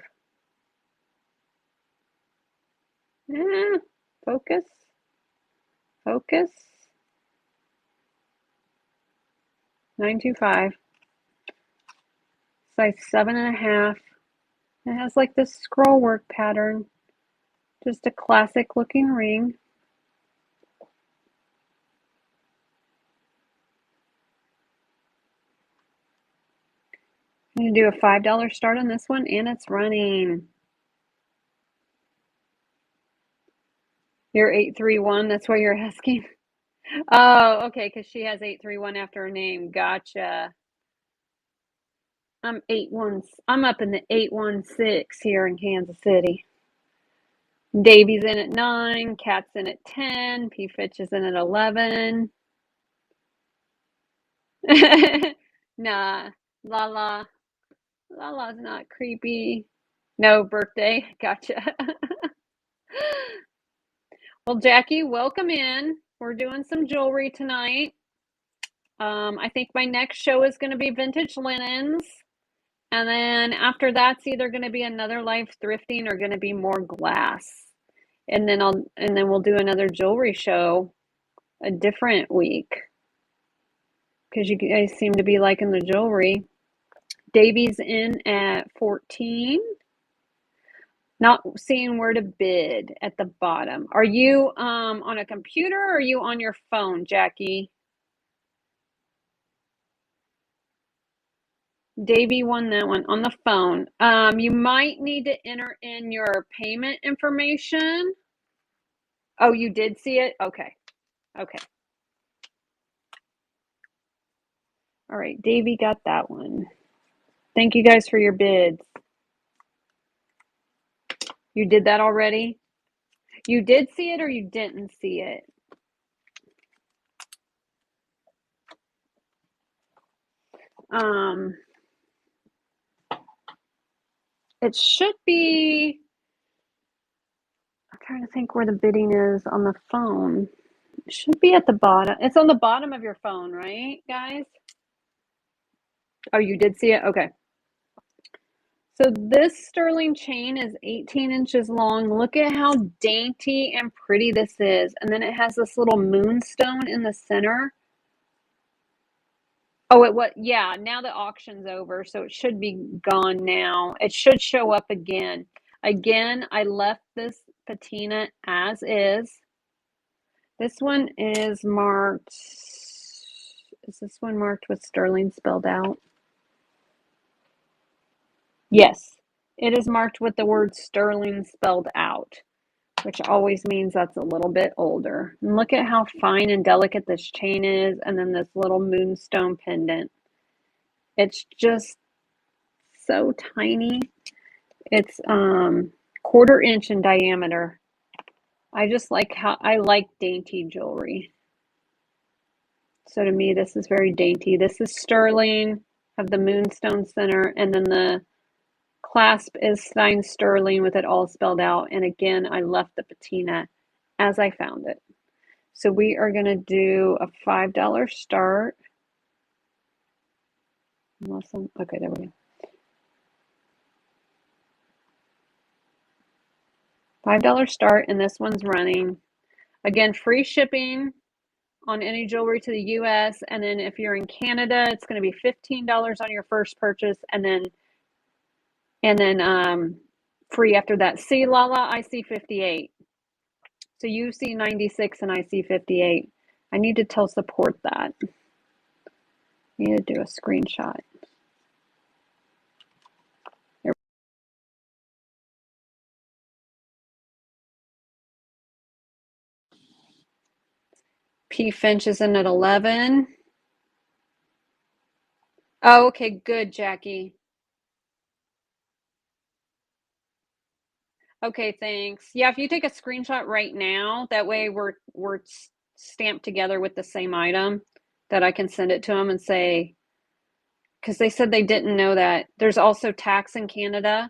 Focus. 925. Size 7.5. It has like this scroll work pattern. Just a classic looking ring. I'm going to do a $5 start on this one, and it's running. You're 831, that's why you're asking? Oh, okay, because she has 831 after her name. Gotcha. I'm up in the 816 here in Kansas City. Davy's in at 9, Cat's in at 10, P Fitch is in at 11. Nah, Lala's not creepy. No birthday. Gotcha. Well, Jackie, welcome in. We're doing some jewelry tonight. I think my next show is going to be vintage linens. And then after that's either going to be another live thrifting or going to be more glass. And then we'll do another jewelry show a different week. Because you guys seem to be liking the jewelry. Davy's in at 14. Not seeing where to bid at the bottom. Are you on a computer or are you on your phone, Jackie? Davey won that one on the phone. You might need to enter in your payment information. Oh, you did see it? Okay. Okay. All right. Davey got that one. Thank you guys for your bids. You did that already? You did see it or you didn't see it? It should be, I'm trying to think where the bidding is on the phone. It should be at the bottom. It's on the bottom of your phone, right, guys? Oh, you did see it? Okay. So this sterling chain is 18 inches long. Look at how dainty and pretty this is. And then it has this little moonstone in the center. Oh, yeah, now the auction's over, so it should be gone now. It should show up again. Again, I left this patina as is. This one is marked, is this one marked with sterling spelled out? Yes, it is marked with the word sterling spelled out, which always means that's a little bit older. And look at how fine and delicate this chain is, and then this little moonstone pendant. It's just so tiny. It's 1/4 inch in diameter. I just like I like dainty jewelry. So to me, this is very dainty. This is sterling, have the moonstone center, and then the clasp is Stein sterling with it all spelled out. And again, I left the patina as I found it. So we are going to do a $5 start. Okay, there we go. $5 start, and this one's running. Again, free shipping on any jewelry to the US. And then if you're in Canada, it's going to be $15 on your first purchase, and then free after that. See, Lala, I see 58. So you see 96 and I see 58. I need to tell support that. I need to do a screenshot. P Finch is in at 11. Oh, okay, good, Jackie. Okay, thanks. Yeah, if you take a screenshot right now, that way we're stamped together with the same item, that I can send it to them and say, because they said they didn't know that. There's also tax in Canada.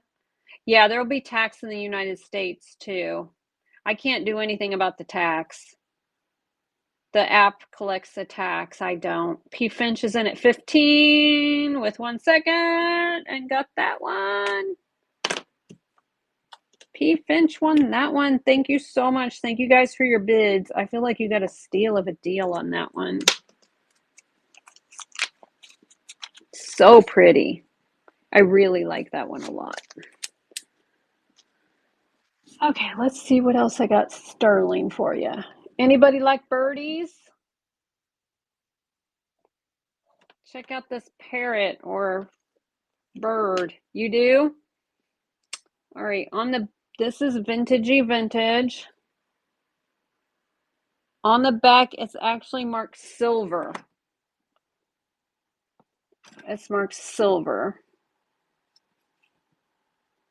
Yeah, there'll be tax in the United States too. I can't do anything about the tax. The app collects the tax. I don't. P Finch is in at 15 with 1 second and got that one. P Finch won that one. Thank you so much. Thank you guys for your bids. I feel like you got a steal of a deal on that one. So pretty. I really like that one a lot. Okay, let's see what else I got sterling for you. Anybody like birdies? Check out this parrot or bird. You do? All right, this is vintagey vintage. On the back, it's actually marked silver. It's marked silver.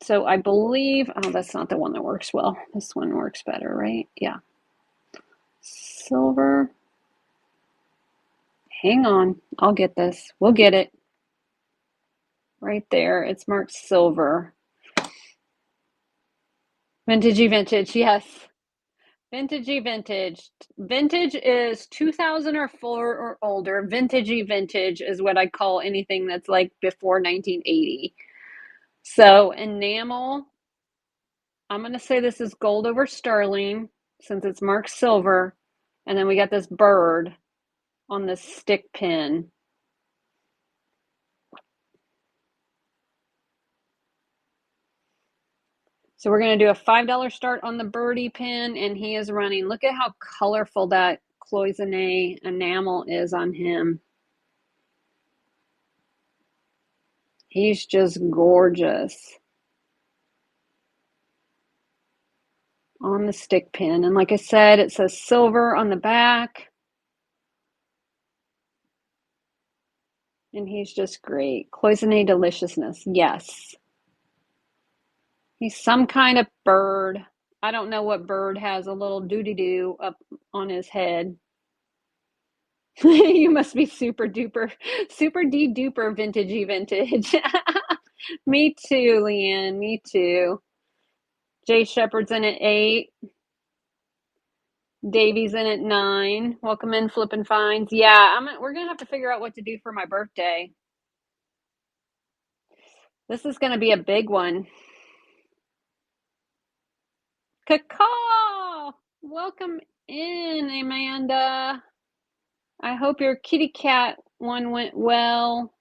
So I believe, oh, that's not the one that works well. This one works better, right? Yeah. Silver. Hang on, I'll get this. We'll get it. Right there, it's marked silver. Vintagey vintage, yes. Vintagey vintage. Vintage is 2004 or older. Vintagey vintage is what I call anything that's like before 1980. So enamel, I'm going to say this is gold over sterling since it's marked silver. And then we got this bird on this stick pin. So we're going to do a $5 start on the birdie pin, and he is running. Look at how colorful that cloisonne enamel is on him. He's just gorgeous on the stick pin. And like I said, it says silver on the back. And he's just great. Cloisonne Deliciousness. Yes. He's some kind of bird. I don't know what bird has a little doody-doo up on his head. You must be super duper, super de-duper vintagey vintage. Me too, Leanne. Me too. Jay Shepard's in at 8. Davey's in at 9. Welcome in, Flippin' Finds. Yeah, we're gonna have to figure out what to do for my birthday. This is gonna be a big one. Caw! Welcome in, Amanda. I hope your kitty cat one went well.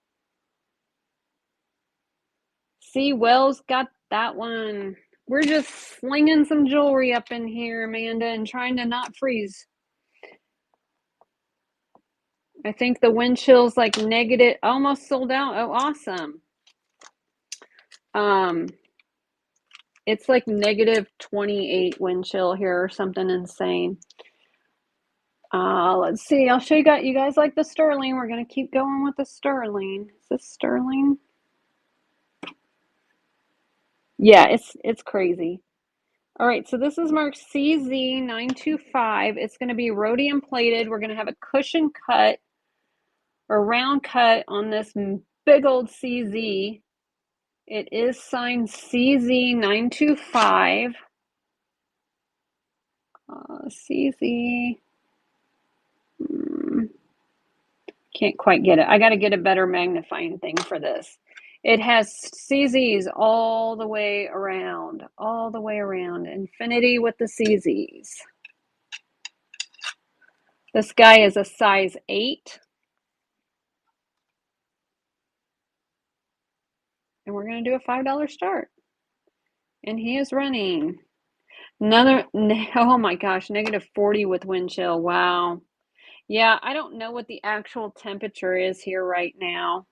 See, Wells got that one. We're just slinging some jewelry up in here, Amanda, and trying to not freeze. I think the wind chill's like negative, almost sold out. Oh, awesome. It's like negative 28 wind chill here or something insane. Let's see. I'll show you guys. You guys like the sterling? We're gonna keep going with the sterling. Is this sterling? Yeah, it's crazy. All right, so this is marked CZ925. It's going to be rhodium plated. We're going to have a cushion cut or round cut on this big old CZ. It is signed CZ925. CZ. Can't quite get it. I got to get a better magnifying thing for this. It has CZs all the way around. Infinity with the CZs. This guy is a size 8. And we're going to do a $5 start. And he is running. Oh my gosh, negative 40 with wind chill. Wow. Yeah, I don't know what the actual temperature is here right now.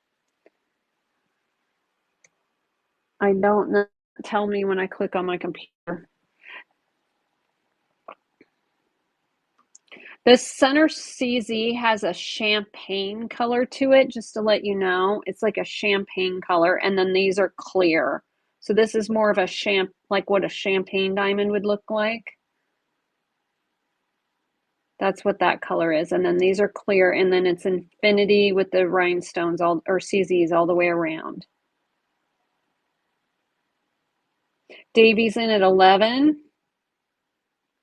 I don't know. Tell me when I click on my computer. The center CZ has a champagne color to it, just to let you know. It's like a champagne color, and then these are clear. So this is more of a like what a champagne diamond would look like. That's what that color is. And then these are clear, and then it's infinity with the rhinestones or CZs all the way around. Davy's in at 11.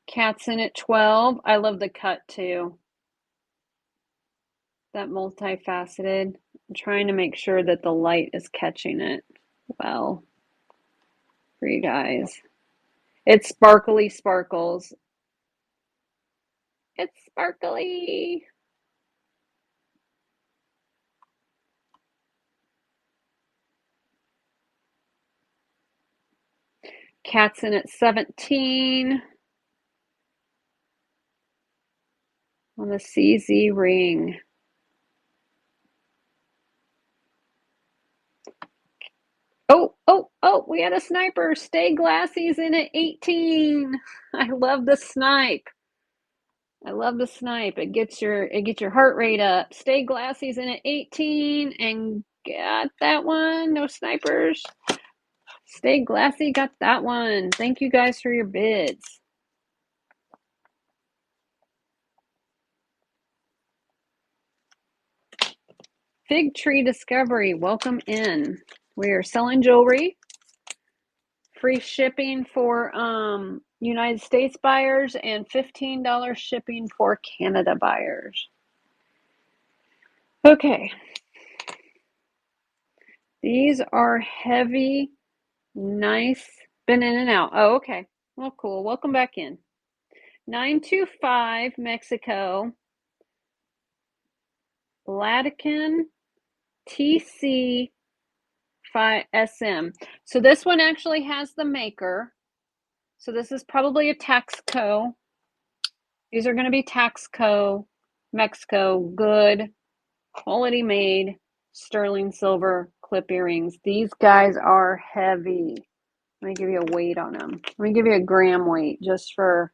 Cat's in at 12. I love the cut too. That multifaceted. I'm trying to make sure that the light is catching it well for you guys. It's sparkly sparkles. It's sparkly. Cat's in at 17 on the CZ ring. Oh, we had a sniper. Stay Glassy's in at 18. I love the snipe. It gets your heart rate up. Stay Glassy's in at 18 and got that one. No snipers. Stay Glassy got that one. Thank you guys for your bids. Fig Tree Discovery, welcome in. We are selling jewelry. Free shipping for United States buyers and $15 shipping for Canada buyers. Okay. These are heavy, nice, been in and out. Oh, okay. Well, cool. Welcome back in. 925 Mexico. Vatican TC 5 SM. So this one actually has the maker. So this is probably a Taxco. These are going to be Taxco, Mexico, good, quality made, sterling silver, clip earrings. These guys are heavy. Let me give you a weight on them. Let me give you a gram weight just for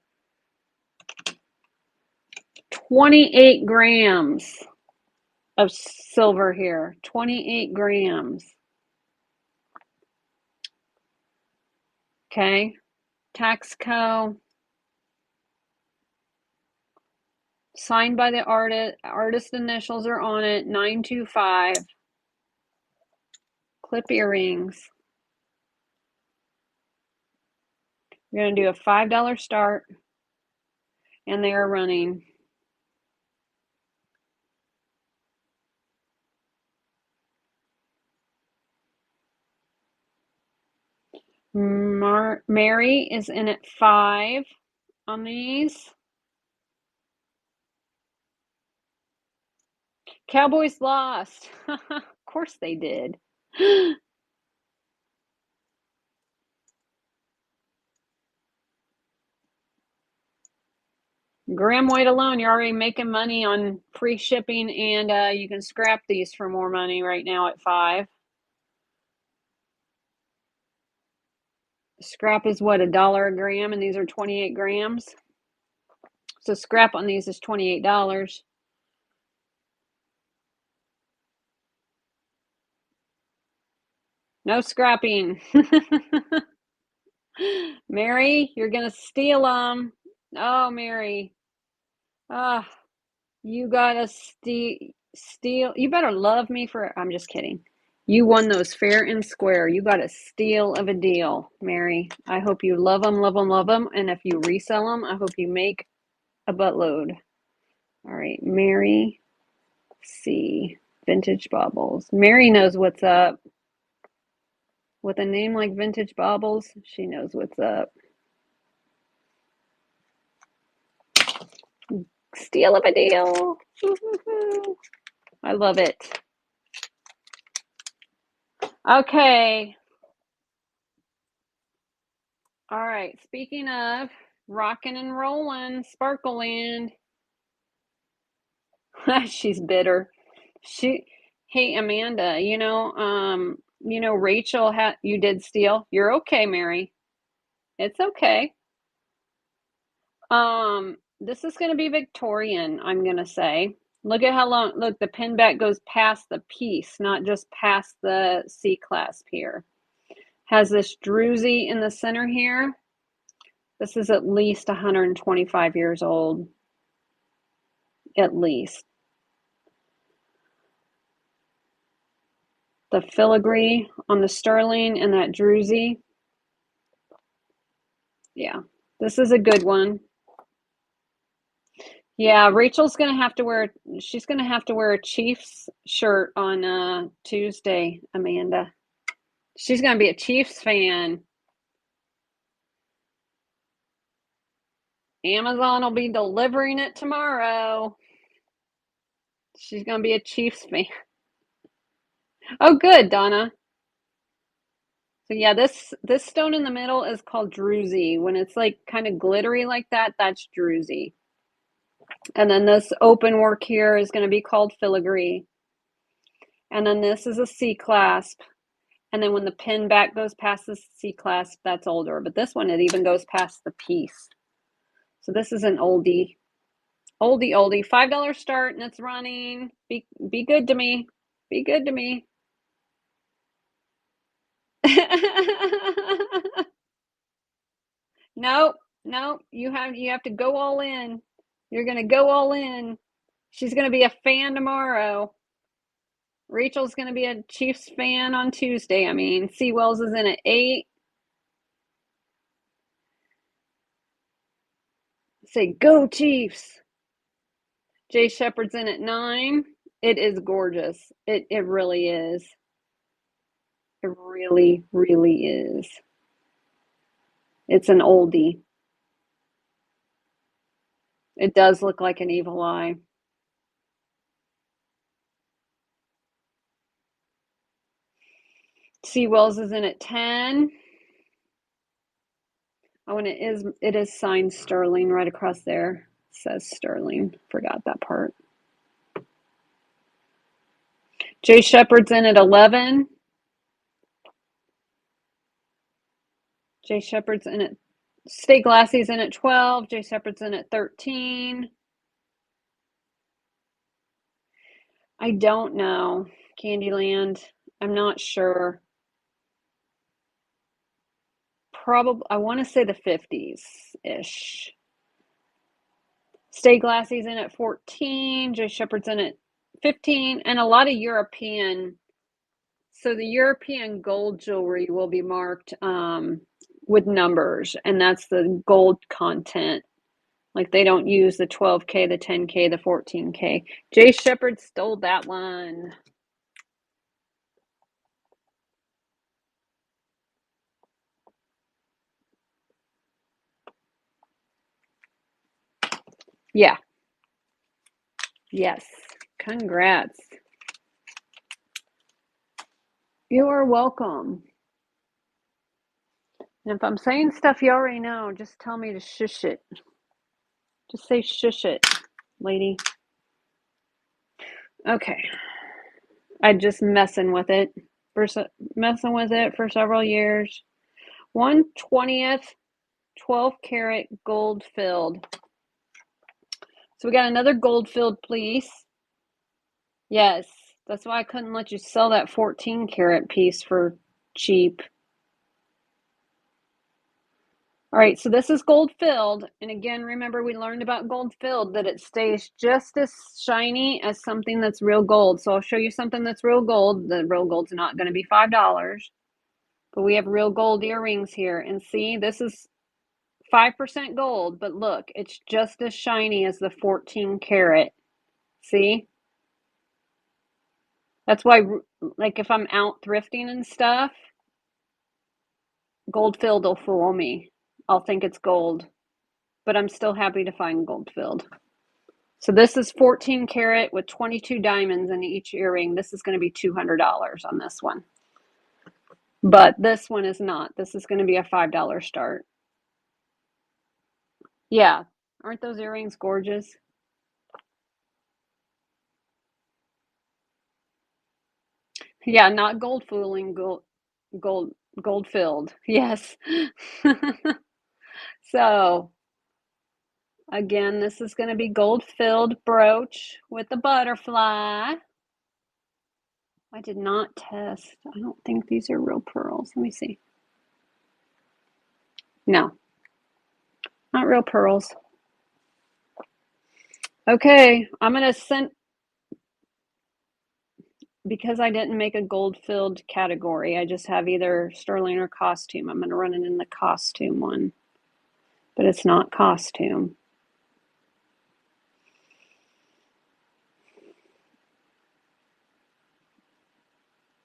28 grams of silver here. 28 grams. Okay. Taxco. Signed by the artist. Artist initials are on it. 925. Clip earrings. You're going to do a $5 start. And they are running. Mary is in at 5 on these. Cowboys lost. Of course they did. Gram weight alone, you're already making money on free shipping, and you can scrap these for more money right now at 5. Scrap is what, $1 a gram, and these are 28 grams. So scrap on these is $28. No scrapping. Mary, you're gonna steal them. Oh, Mary. Ah, you gotta steal. You better love me for. I'm just kidding. You won those fair and square. You got a steal of a deal, Mary. I hope you love them, love them, love them. And if you resell them, I hope you make a buttload. All right, Mary C. Vintage Baubles. Mary knows what's up. With a name like Vintage Baubles, she knows what's up. Steal of a deal. I love it. Okay. All right. Speaking of rocking and rolling, Sparkle Land. She's bitter. Hey Amanda, Rachel you did steal. You're okay, Mary. It's okay. This is going to be Victorian, I'm going to say. Look at how long, look, the pin back goes past the piece, not just past the C-clasp here. Has this druzy in the center here. This is at least 125 years old. At least. The filigree on the sterling and that druzy. Yeah, this is a good one. Yeah, Rachel's gonna have to wear. She's gonna have to wear a Chiefs shirt on Tuesday, Amanda. She's gonna be a Chiefs fan. Amazon will be delivering it tomorrow. She's gonna be a Chiefs fan. Oh, good, Donna. So yeah, this stone in the middle is called druzy. When it's like kind of glittery like that, that's druzy. And then this open work here is going to be called filigree. And then this is a C-clasp. And then when the pin back goes past the C-clasp, that's older. But this one, it even goes past the piece. So this is an oldie. Oldie. $5 start, and it's running. Be good to me. Be good to me. Nope. You have to go all in. You're going to go all in. She's going to be a fan tomorrow. Rachel's going to be a Chiefs fan on Tuesday. I mean, Seawells is in at 8. Say, go Chiefs. Jay Shepard's in at 9. It is gorgeous. It really is. It really, really is. It's an oldie. It does look like an evil eye. Seawells is in at 10. Oh, and it is signed Sterling right across there. It says Sterling. Forgot that part. Jay Shepard's in at 11. Jay Shepherd's in at Stay Glassy's in at 12. Jay Shepherd's in at 13. I don't know. Candyland. I'm not sure. Probably, I want to say the 50s-ish. Stay Glassy's in at 14. Jay Shepherd's in at 15. And a lot of European. So the European gold jewelry will be marked with numbers, and that's the gold content. Like they don't use the 12K, the 10K, the 14K. Jay Shepherd stole that one. Yeah. Yes. Congrats. You are welcome. And if I'm saying stuff you already know, just tell me to shush it. Just say shush it, lady. Okay. I'm just messing with it. Messing with it for several years. 1/20th, 12 karat gold filled. So we got another gold filled piece. Yes. That's why I couldn't let you sell that 14 karat piece for cheap. All right, so this is gold filled. And again, remember we learned about gold filled that it stays just as shiny as something that's real gold. So I'll show you something that's real gold. The real gold's not going to be $5, but we have real gold earrings here. And see, this is 5% gold, but look, it's just as shiny as the 14 karat. See? That's why, like, if I'm out thrifting and stuff, gold filled will fool me. I'll think it's gold, but I'm still happy to find gold filled. So this is 14 karat with 22 diamonds in each earring. This is going to be $200 on this one. But this one is not. This is going to be a $5 start. Yeah. Aren't those earrings gorgeous? Yeah, not gold fooling, gold filled. Yes. So again, this is going to be gold filled brooch with the butterfly. I did not test. I don't think these are real pearls. Let me see. No, not real pearls. Okay, I'm going to send, because I didn't make a gold filled category, I just have either sterling or costume. I'm going to run it in the costume one, but it's not costume.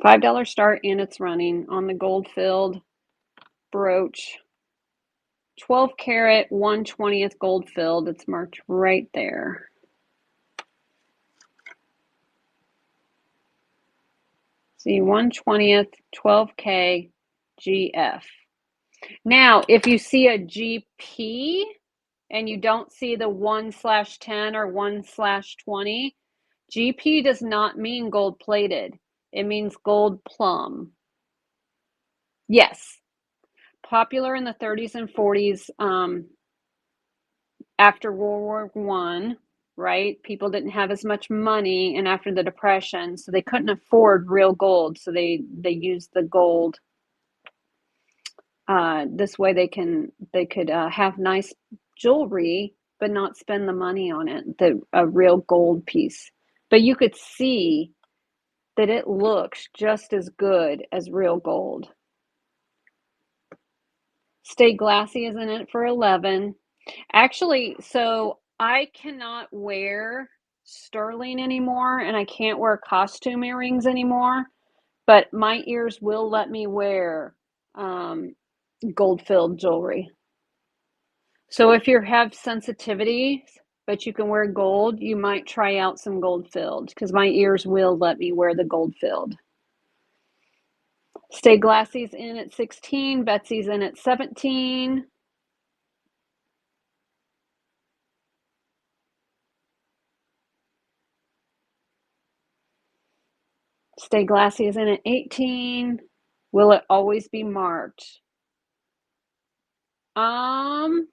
$5 start, and it's running on the gold filled brooch. 12 karat, 1/20th gold filled. It's marked right there. See, 1/20th, 12K, GF. Now, if you see a GP and you don't see the 1/10 or 1/20, GP does not mean gold plated. It means gold plum. Yes. Popular in the 30s and 40s after World War I, right? People didn't have as much money, and after the Depression, so they couldn't afford real gold. So they used the gold. This way they could have nice jewelry, but not spend the money on it. A real gold piece, but you could see that it looks just as good as real gold. Stay Glassy is in it for 11. Actually, so I cannot wear sterling anymore, and I can't wear costume earrings anymore, but my ears will let me wear gold-filled jewelry. So if you have sensitivity, but you can wear gold, you might try out some gold-filled, because my ears will let me wear the gold-filled. Stay Glassy's in at 16. Betsy's in at 17. Stay Glassy is in at 18. Will it always be marked? No,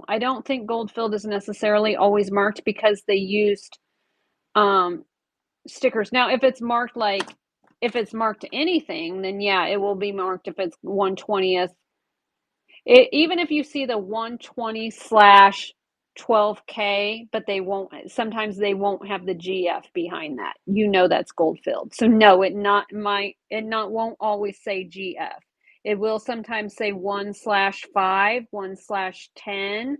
I don't think gold-filled is necessarily always marked because they used stickers. Now, if it's marked anything, then yeah, it will be marked if it's 1/20th. Even if you see the 120/12K, but sometimes they won't have the GF behind that. You know that's gold-filled. So no, it won't always say GF. It will sometimes say 1/5, 1/10.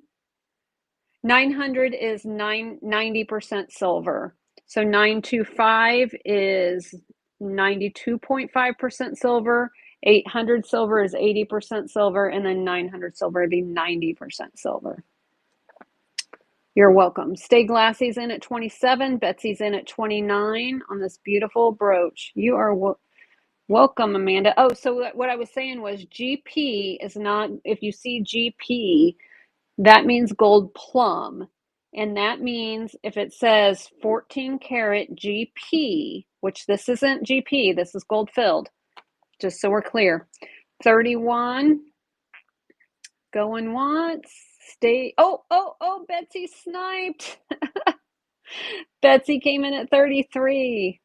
900 is 90% silver. So 925 is 92.5% silver. 800 silver is 80% silver, and then 900 silver would be 90% silver. You're welcome. Stay Glassy's in at 27. Betsy's in at 29 on this beautiful brooch. You are welcome, Amanda. Oh, so what I was saying was GP is not, if you see GP, that means gold plum. And that means if it says 14 karat GP, which this isn't GP, this is gold filled, just so we're clear. 31, going once, stay. Oh, Betsy sniped. Betsy came in at 33.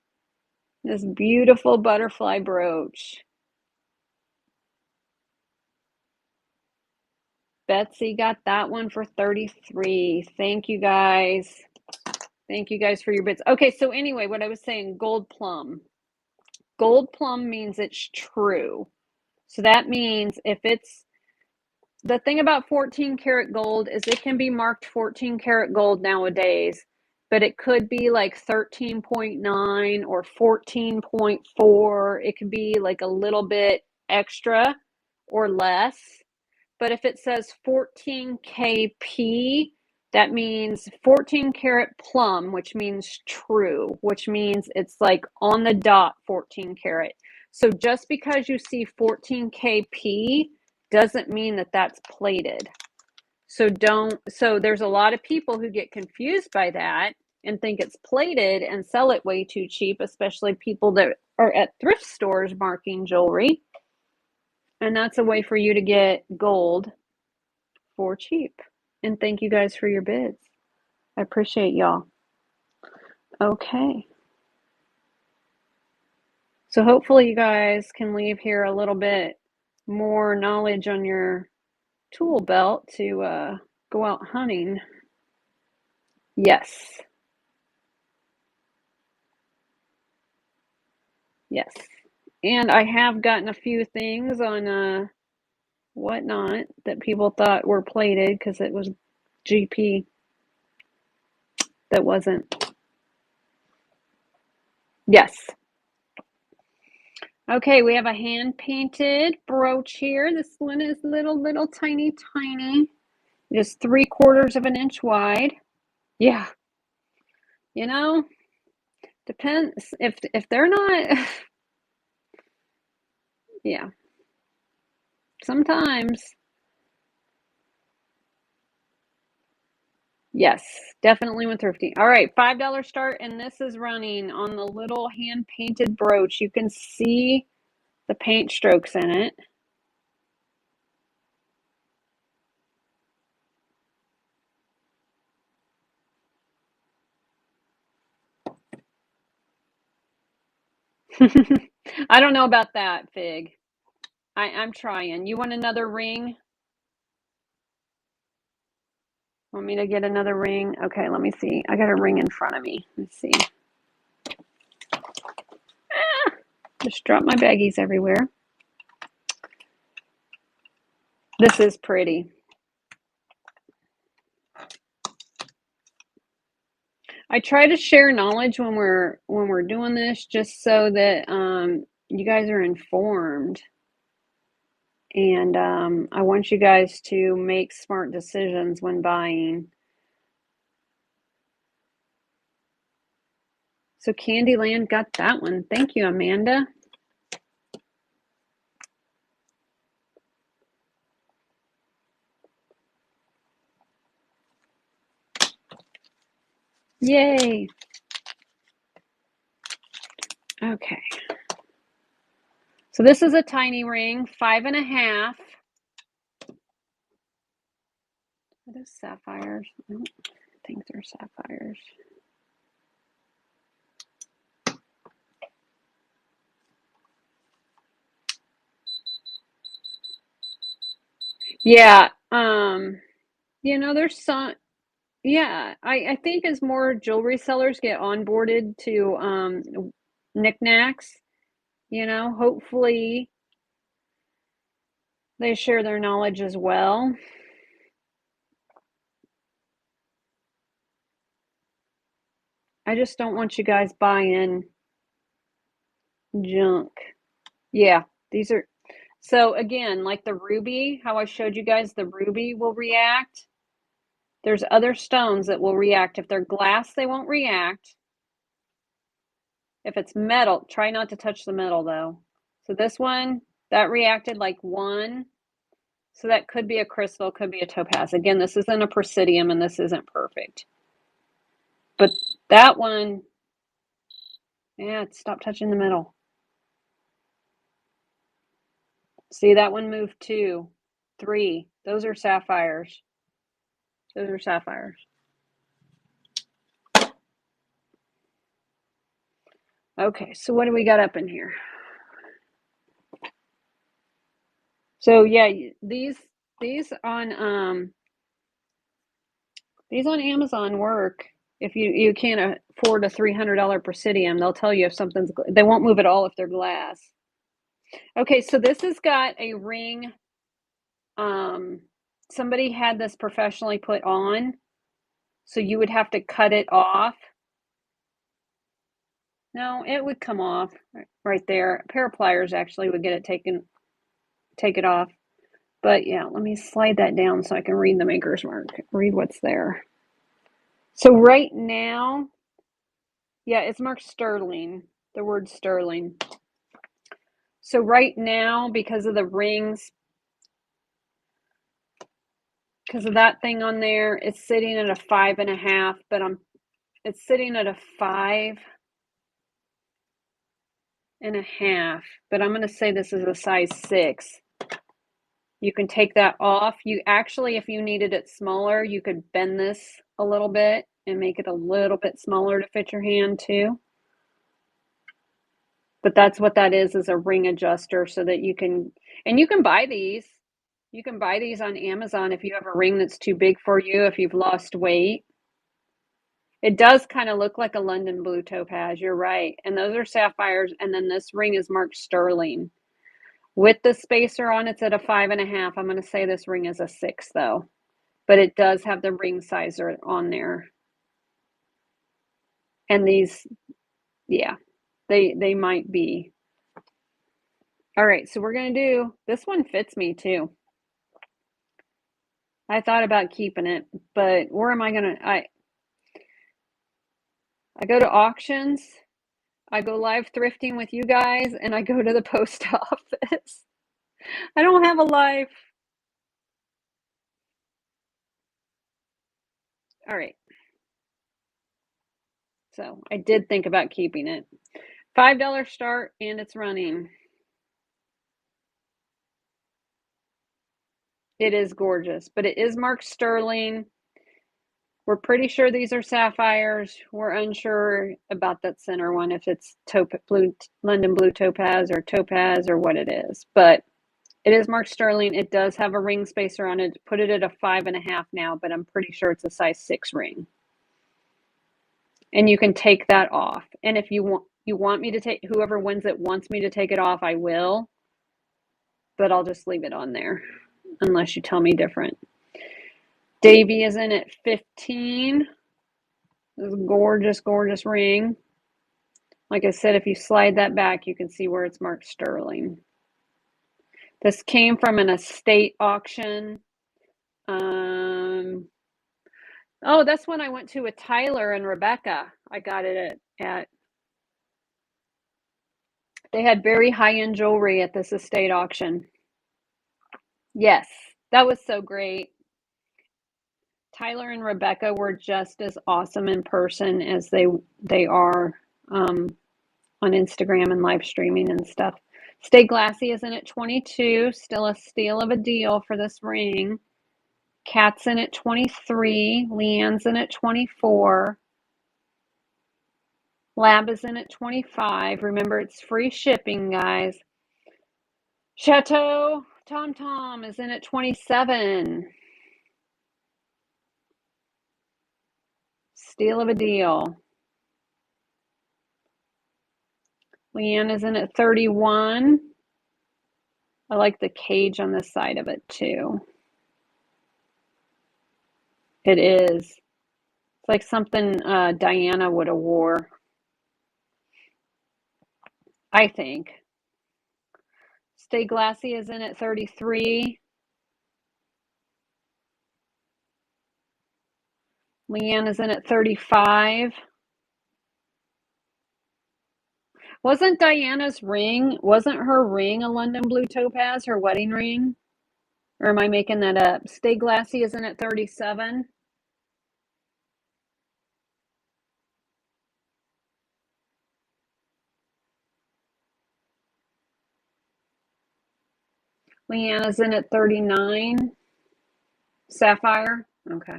This beautiful butterfly brooch. Betsy got that one for 33. Thank you guys. Thank you guys for your bits. Okay, so anyway, what I was saying, gold plum. Gold plum means it's true. So that means if it's, the thing about 14 karat gold is it can be marked 14 karat gold nowadays, but it could be like 13.9 or 14.4. It could be like a little bit extra or less. But if it says 14 KP, that means 14 karat plum, which means true, which means it's like on the dot 14 karat. So just because you see 14 KP doesn't mean that that's plated. So there's a lot of people who get confused by that and think it's plated and sell it way too cheap, especially people that are at thrift stores marking jewelry. And that's a way for you to get gold for cheap. And thank you guys for your bids. I appreciate y'all. Okay. So hopefully you guys can leave here a little bit more knowledge on your tool belt to go out hunting. Yes. Yes. And I have gotten a few things on whatnot that people thought were plated because it was GP that wasn't. Yes. Okay, we have a hand-painted brooch here. This one is little, tiny. Just 3/4 of an inch wide. Yeah. You know, depends if they're not, yeah. Sometimes. Yes, definitely when thrifty. All right, $5 start, and this is running on the little hand-painted brooch. You can see the paint strokes in it. I don't know about that, Fig. I'm trying. You want another ring? Want me to get another ring? Okay, let me see. I got a ring in front of me. Let's see. Just drop my baggies everywhere. This is pretty. I try to share knowledge when we're doing this, just so that you guys are informed, and I want you guys to make smart decisions when buying. So Candyland got that one. Thank you, Amanda. Yay. Okay. So this is a tiny ring, 5.5. Are those sapphires? I don't think they're sapphires. Yeah, there's some, yeah, I think as more jewelry sellers get onboarded to knickknacks, hopefully they share their knowledge as well. I just don't want you guys buying junk. Yeah, these are, so again, like the ruby, how I showed you guys the ruby will react. There's other stones that will react. If they're glass, they won't react. If it's metal, try not to touch the metal though. So this one, that reacted like 1. So that could be a crystal, could be a topaz. Again, this isn't a presidium and this isn't perfect. But that one, yeah, stop touching the metal. See, that one moved 2, 3. Those are sapphires. Those are sapphires. Okay, so what do we got up in here? So yeah, these on Amazon work. If you can't afford a $300 presidium, they'll tell you if something's, they won't move at all if they're glass. Okay, so this has got a ring. Somebody had this professionally put on, so you would have to cut it off. No, it would come off right there. A pair of pliers actually would get it take it off. But yeah, let me slide that down so I can read the maker's mark, read what's there. So right now, yeah, it's marked sterling, the word sterling. So right now, because of the rings, because of that thing on there, it's sitting at a 5.5, but it's sitting at a 5.5, but I'm going to say this is a size 6. You can take that off. You actually, if you needed it smaller, you could bend this a little bit and make it a little bit smaller to fit your hand too. But that's what that is a ring adjuster, so that you can, and you can buy these. You can buy these on Amazon if you have a ring that's too big for you, if you've lost weight. It does kind of look like a London blue topaz, you're right. And those are sapphires, and then this ring is marked sterling. With the spacer on, it's at a 5.5. I'm going to say this ring is a 6 though, but it does have the ring sizer on there. And these, yeah, they might be. All right, so we're going to do, this one fits me too. I thought about keeping it, but where am I going to, I go to auctions, I go live thrifting with you guys, and I go to the post office. I don't have a life. All right. So I did think about keeping it. $5 start, and it's running. It is gorgeous, but it is marked sterling. We're pretty sure these are sapphires. We're unsure about that center one, if it's London blue topaz or what it is, but it is marked sterling. It does have a ring spacer on it. Put it at a 5.5 now, but I'm pretty sure it's a size 6 ring. And you can take that off. And if you want me to take, whoever wins it wants me to take it off, I will. But I'll just leave it on there unless you tell me different. Davy is in at 15. This is a gorgeous, gorgeous ring. Like I said, if you slide that back, you can see where it's marked sterling. This came from an estate auction. Oh, that's when I went to with Tyler and Rebecca. I got it at they had very high-end jewelry at this estate auction. Yes, that was so great. Tyler and Rebecca were just as awesome in person as they are on Instagram and live streaming and stuff. Stay Glassy is in at 22. Still a steal of a deal for this ring. Kat's in at 23. Leanne's in at 24. Lab is in at 25. Remember, it's free shipping, guys. Chateau Tom Tom is in at 27. Steal of a deal. Leanne is in at 31. I like the cage on the side of it too. It is. It's like something Diana would have wore, I think. Stay Glassy is in at 33. Leanne is in at 35. Wasn't Diana's ring, wasn't her ring a London Blue Topaz, her wedding ring? Or am I making that up? Stay Glassy is in at 37. Leanne is in at 39. Sapphire? Okay.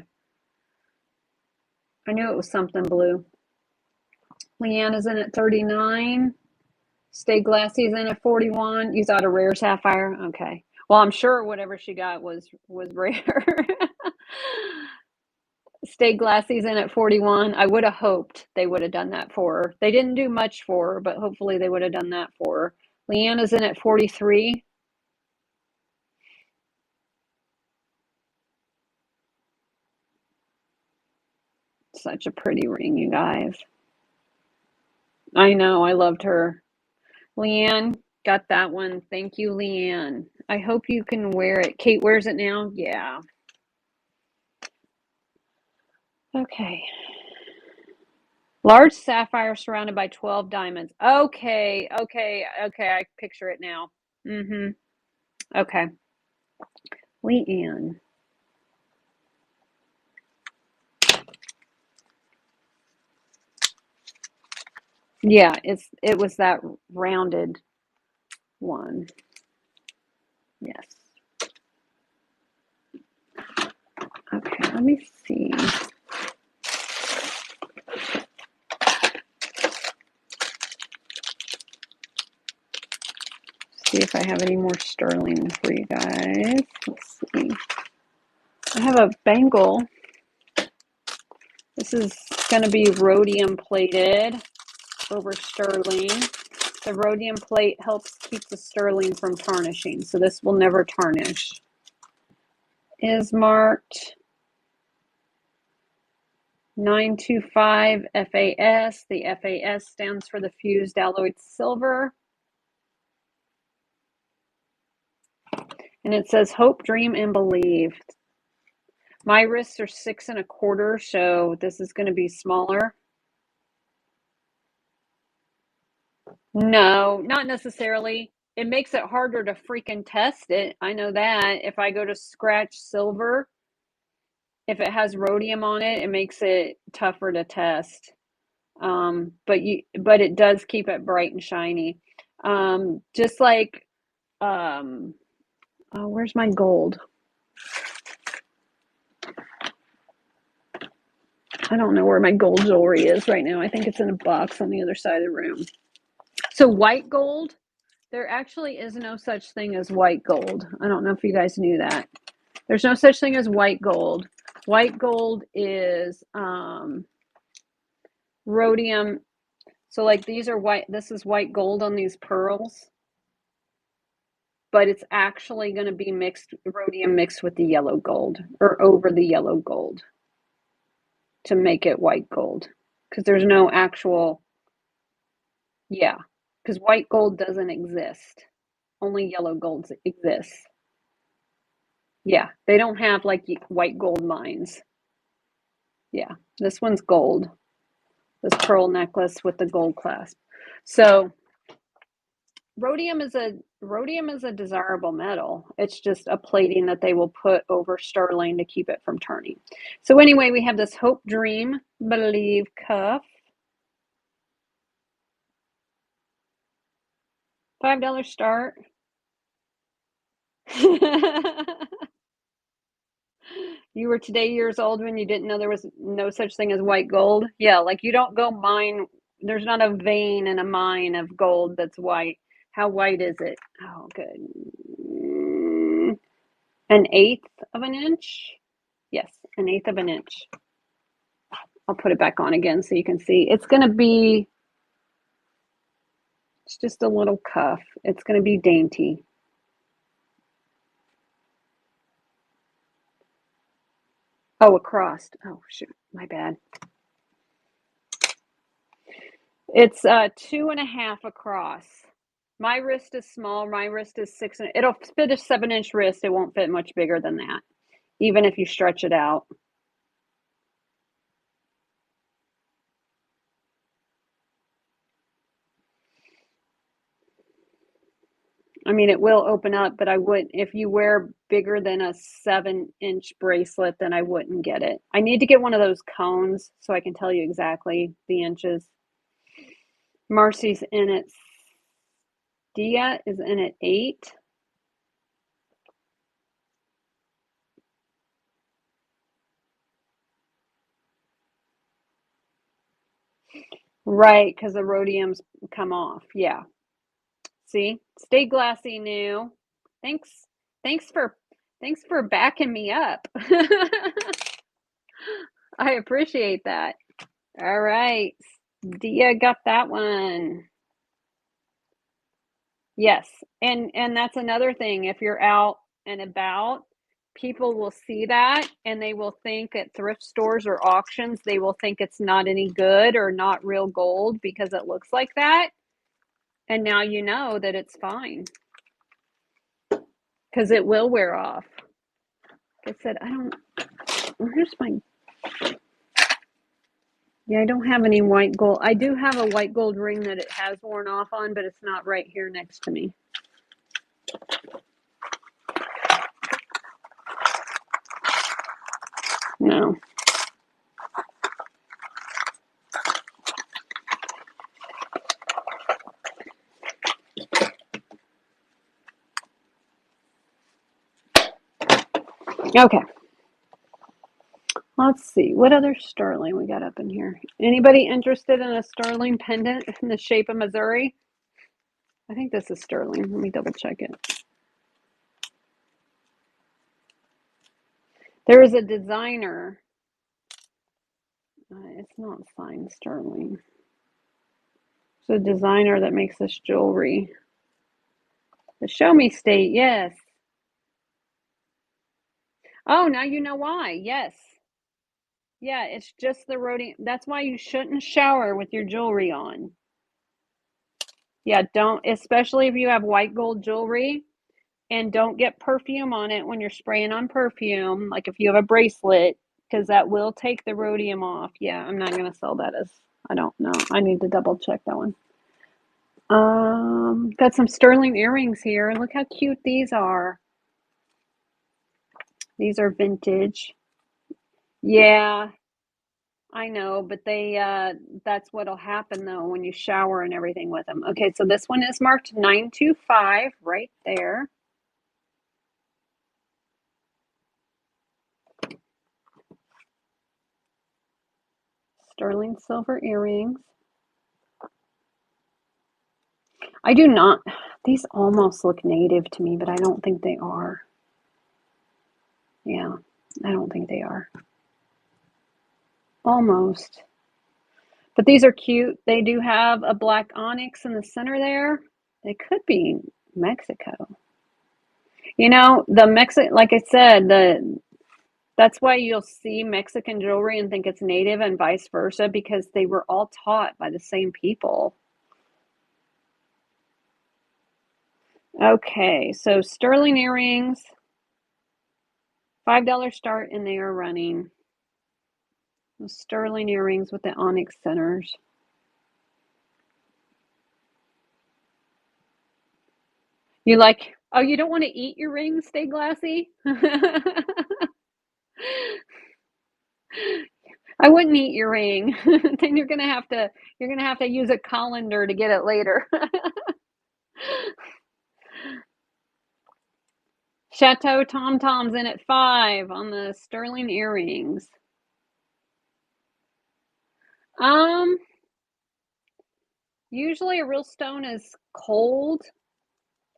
I knew it was something blue. Leanne is in at 39. Stay Glassy is in at 41. You thought a rare sapphire? Okay. Well, I'm sure whatever she got was rare. Stay Glassy's in at 41. I would have hoped they would have done that for her. They didn't do much for her, but hopefully they would have done that for her. Leanna's in at 43. Such a pretty ring, you guys. I know, I loved her. Leanne got that one. Thank you, Leanne. I hope you can wear it. Kate wears it now? Yeah. Okay. Large sapphire surrounded by 12 diamonds. Okay, I picture it now. Okay. Leanne. Yeah, it was that rounded one. Yes. Okay, let me see. See if I have any more sterling for you guys. Let's see. I have a bangle. This is going to be rhodium plated over sterling. The rhodium plate helps keep the sterling from tarnishing, so this will never tarnish. Is marked 925 FAS. The FAS stands for the fused alloyed silver. And it says hope, dream, and believe. My wrists are 6 1/4, so this is going to be smaller. No, not necessarily. It makes it harder to freaking test it. I know that. If I go to scratch silver, if it has rhodium on it, it makes it tougher to test. But it does keep it bright and shiny. Just like where's my gold? I don't know where my gold jewelry is right now. I think it's in a box on the other side of the room. So white gold, there actually is no such thing as white gold. I don't know if you guys knew that. There's no such thing as white gold. White gold is rhodium. So like these are white, this is white gold on these pearls, but it's actually going to be mixed, rhodium mixed with the yellow gold or over the yellow gold to make it white gold. Because there's no actual, yeah, because white gold doesn't exist. Only yellow gold exists. Yeah, they don't have like white gold mines. Yeah, this one's gold. This pearl necklace with the gold clasp. So rhodium is a desirable metal. It's just a plating that they will put over sterling to keep it from turning. So anyway, we have this hope, dream, believe cuff. $5 start. You were today years old when you didn't know there was no such thing as white gold? Yeah, like you don't go mine. There's not a vein in a mine of gold that's white. How white is it? Oh, good. An eighth of an inch? Yes, an eighth of an inch. I'll put it back on again so you can see. It's going to be, it's just a little cuff. It's going to be dainty. Oh, across. Oh, shoot. My bad. It's 2.5 across. My wrist is small. My wrist is 6. It'll fit a 7-inch wrist. It won't fit much bigger than that, even if you stretch it out. I mean, it will open up, but I wouldn't. If you wear bigger than a 7-inch bracelet, then I wouldn't get it. I need to get one of those cones so I can tell you exactly the inches. Marcy's in at Dia is in at 8. Right, because the rhodiums come off. Yeah. See? Stay glassy, new. Thanks. Thanks for thanks for backing me up. I appreciate that. All right. Dia got that one. Yes. And that's another thing. If you're out and about, people will see that and they will think at thrift stores or auctions, they will think it's not any good or not real gold because it looks like that. And now you know that it's fine. Because it will wear off. Like I said, where's my, yeah, I don't have any white gold. I do have a white gold ring that it has worn off on, but it's not right here next to me. No. Okay. Let's see. What other sterling we got up in here? Anybody interested in a sterling pendant in the shape of Missouri? I think this is sterling. Let me double check it. There is a designer. It's not fine sterling. It's a designer that makes this jewelry. The Show Me State, yes. Oh, now you know why. Yes. Yeah, it's just the rhodium. That's why you shouldn't shower with your jewelry on. Yeah, don't, especially if you have white gold jewelry, and don't get perfume on it when you're spraying on perfume, like if you have a bracelet, because that will take the rhodium off. Yeah, I'm not going to sell that as, I don't know. I need to double check that one. Got some sterling earrings here. Look how cute these are. These are vintage. Yeah, I know, but that's what'll happen though when you shower and everything with them. Okay, so this one is marked 925 right there. Sterling silver earrings. I do not, these almost look native to me, but I don't think they are. Yeah, I don't think they are. Almost. But these are cute. They do have a black onyx in the center there. They could be Mexico. You know, like I said, that's why you'll see Mexican jewelry and think it's native and vice versa, because they were all taught by the same people. Okay, so sterling earrings, $5 start, and they are running. The sterling earrings with the onyx centers. You like, oh, you don't want to eat your rings, stay glassy? I wouldn't eat your ring. Then you're gonna have to use a colander to get it later. Chateau Tom Tom's in at 5 on the sterling earrings. Usually a real stone is cold,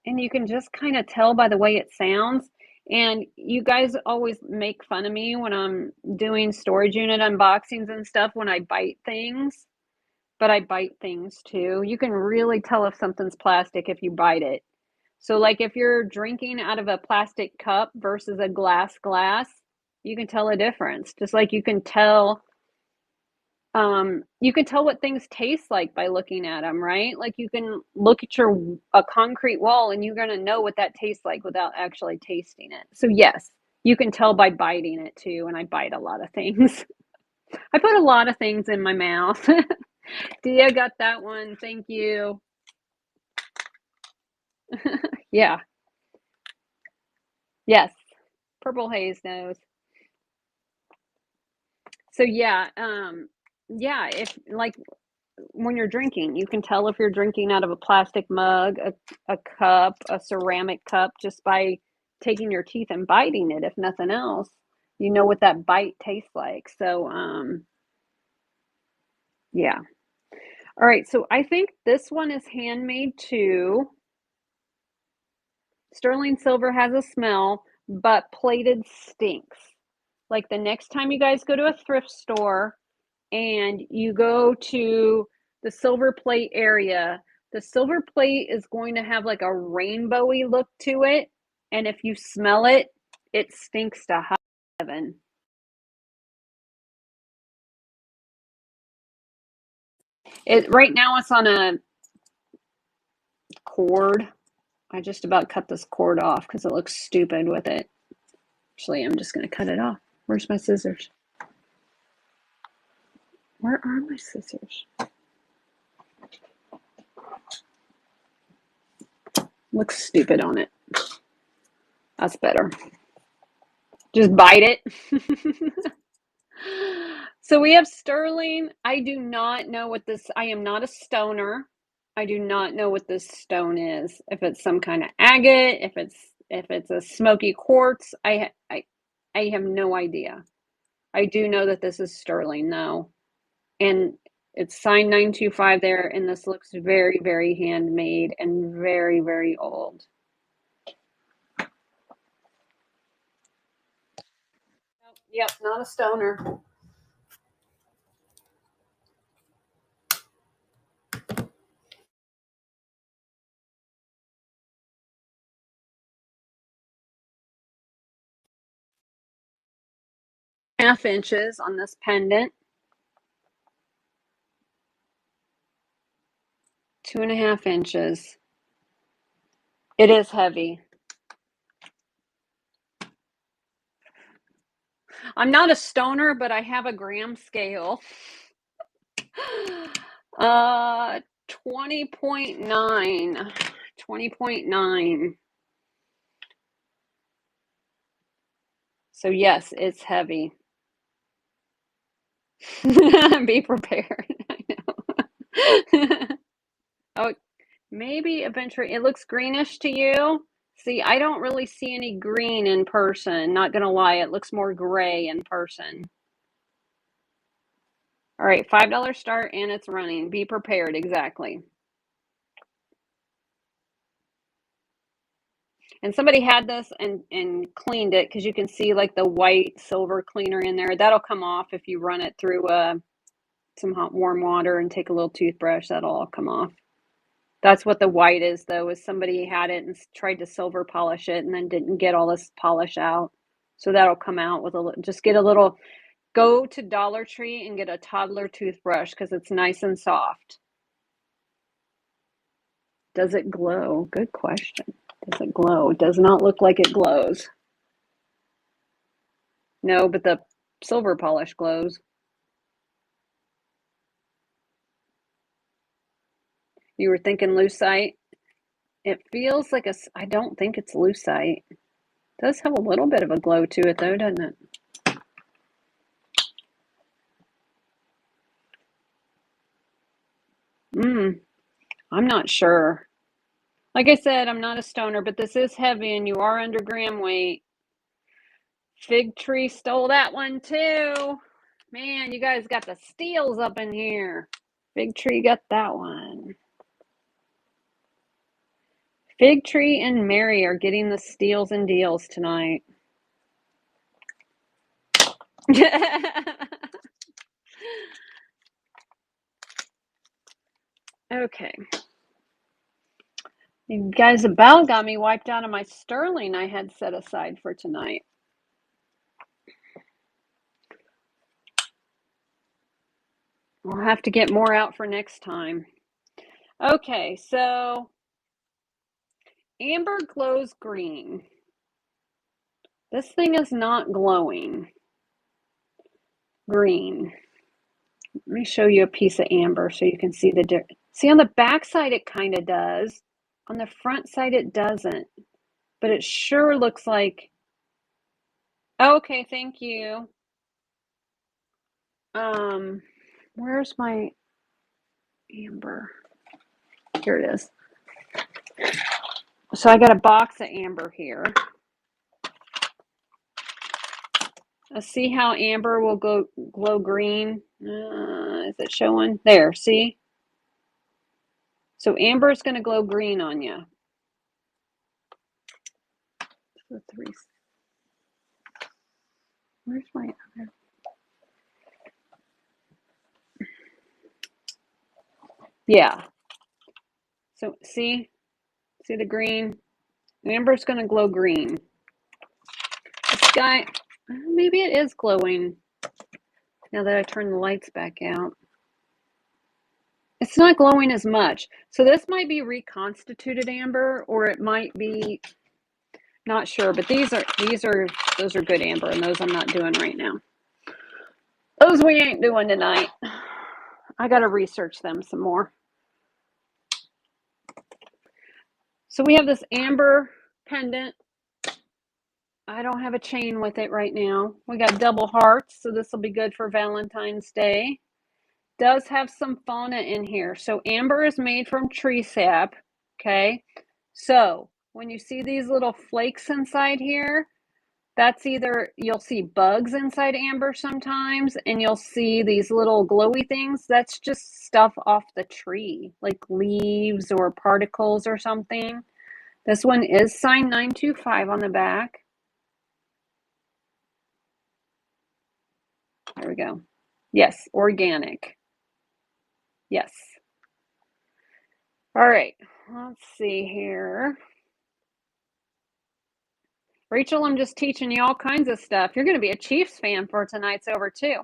and you can just kind of tell by the way it sounds. And you guys always make fun of me when I'm doing storage unit unboxings and stuff when I bite things, but I bite things too. You can really tell if something's plastic if you bite it. So, like if you're drinking out of a plastic cup versus a glass, you can tell a difference. Just like you can tell what things taste like by looking at them, right? Like you can look at a concrete wall and you're going to know what that tastes like without actually tasting it. So yes, you can tell by biting it too, and I bite a lot of things. I put a lot of things in my mouth. Dia got that one. Thank you. Yeah. Yes. Purple Haze knows. So yeah, if like when you're drinking, you can tell if you're drinking out of a plastic mug, a cup, a ceramic cup, just by taking your teeth and biting it, if nothing else. You know what that bite tastes like. So, yeah. All right, so I think this one is handmade too. Sterling silver has a smell, but plated stinks. Like the next time you guys go to a thrift store and you go to the silver plate area, the silver plate is going to have like a rainbowy look to it. And if you smell it, it stinks to high heaven. Right now it's on a cord. I just about cut this cord off because it looks stupid with it. Actually, I'm just going to cut it off. Where's my scissors? Where are my scissors? Looks stupid on it. That's better. Just bite it. So we have sterling. I do not know what this, I am not a stoner. I do not know what this stone is. If it's some kind of agate, if it's a smoky quartz, I have no idea. I do know that this is sterling though. And it's signed 925 there, and this looks very, very handmade and very, very old. Yep, not a stoner. Half inches on this pendant. 2.5 inches. It is heavy. I'm not a stoner, but I have a gram scale. 20.9. 20.9. So yes, it's heavy. Be prepared. I know. Oh, maybe eventually. It looks greenish to you. See, I don't really see any green in person. Not gonna lie, it looks more gray in person. All right, $5 start and it's running. Be prepared, exactly. And somebody had this and cleaned it because you can see like the white silver cleaner in there. That'll come off if you run it through some hot warm water and take a little toothbrush. That'll all come off. That's what the white is though, is somebody had it and tried to silver polish it and then didn't get all this polish out. So that'll come out with just get a little, go to Dollar Tree and get a toddler toothbrush because it's nice and soft. Does it glow? Good question. Does it glow? It does not look like it glows. No, but the silver polish glows. You were thinking lucite? It feels like I don't think it's lucite. It does have a little bit of a glow to it though, doesn't it? I'm not sure. Like I said, I'm not a stoner, but this is heavy and you are under gram weight. Fig Tree stole that one too. Man, you guys got the steals up in here. Fig Tree got that one. Fig Tree and Mary are getting the steals and deals tonight. Okay. You guys about got me wiped out of my sterling I had set aside for tonight. I'll have to get more out for next time. Okay, so amber glows green. This thing is not glowing green. Let me show you a piece of amber so you can see the difference. See, on the back side it kind of does. On the front side it doesn't. But it sure looks like... Okay, thank you. Where's my amber? Here it is. So I got a box of amber here. Let's see how amber will glow green. Is it showing? There, see? So amber is going to glow green on you. So where's my other? Yeah. So see the green? Amber's going to glow green. This guy, maybe it is glowing now that I turn the lights back out. It's not glowing as much. So this might be reconstituted amber, or it might be, not sure, but those are good amber, and those I'm not doing right now. Those we ain't doing tonight. I got to research them some more. So we have this amber pendant. I don't have a chain with it right now. We got double hearts, so this will be good for Valentine's Day. Does have some fauna in here. So amber is made from tree sap, okay? So when you see these little flakes inside here, that's either, you'll see bugs inside amber sometimes, and you'll see these little glowy things. That's just stuff off the tree, like leaves or particles or something. This one is signed 925 on the back. There we go. Yes, organic. Yes. All right, let's see here. Rachel, I'm just teaching you all kinds of stuff. You're going to be a Chiefs fan for tonight's over too.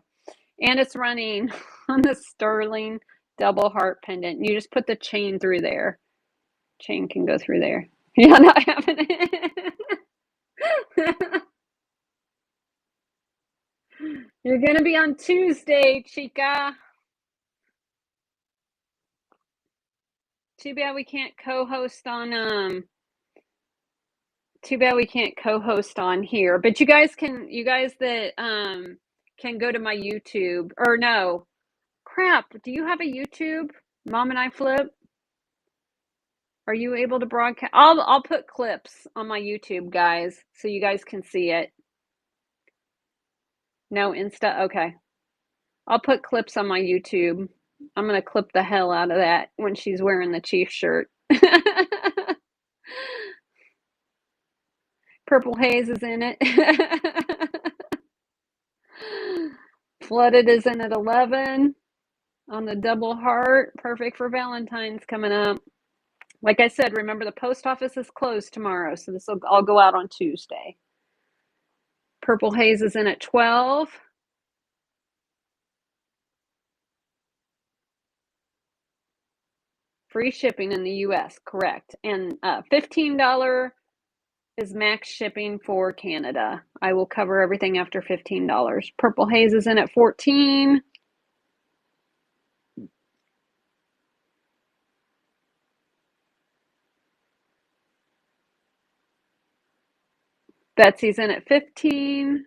And it's running on the sterling double heart pendant. You just put the chain through there. Chain can go through there. Yeah, not having it. You're going to be on Tuesday, Chica. Too bad we can't co-host on here. But you guys that can go to my YouTube, or no. Crap, do you have a YouTube? Mom and I Flip? Are you able to broadcast? I'll put clips on my YouTube, guys, so you guys can see it. No Insta? Okay. I'll put clips on my YouTube. I'm going to clip the hell out of that when she's wearing the Chief shirt. Purple Haze is in it. Flooded is in at 11 on the double heart. Perfect for Valentine's coming up. Like I said, remember the post office is closed tomorrow, so this will all go out on Tuesday. Purple Haze is in at 12. Free shipping in the US, correct. And $15 is max shipping for Canada. I will cover everything after $15. Purple Haze is in at 14. Betsy's in at 15.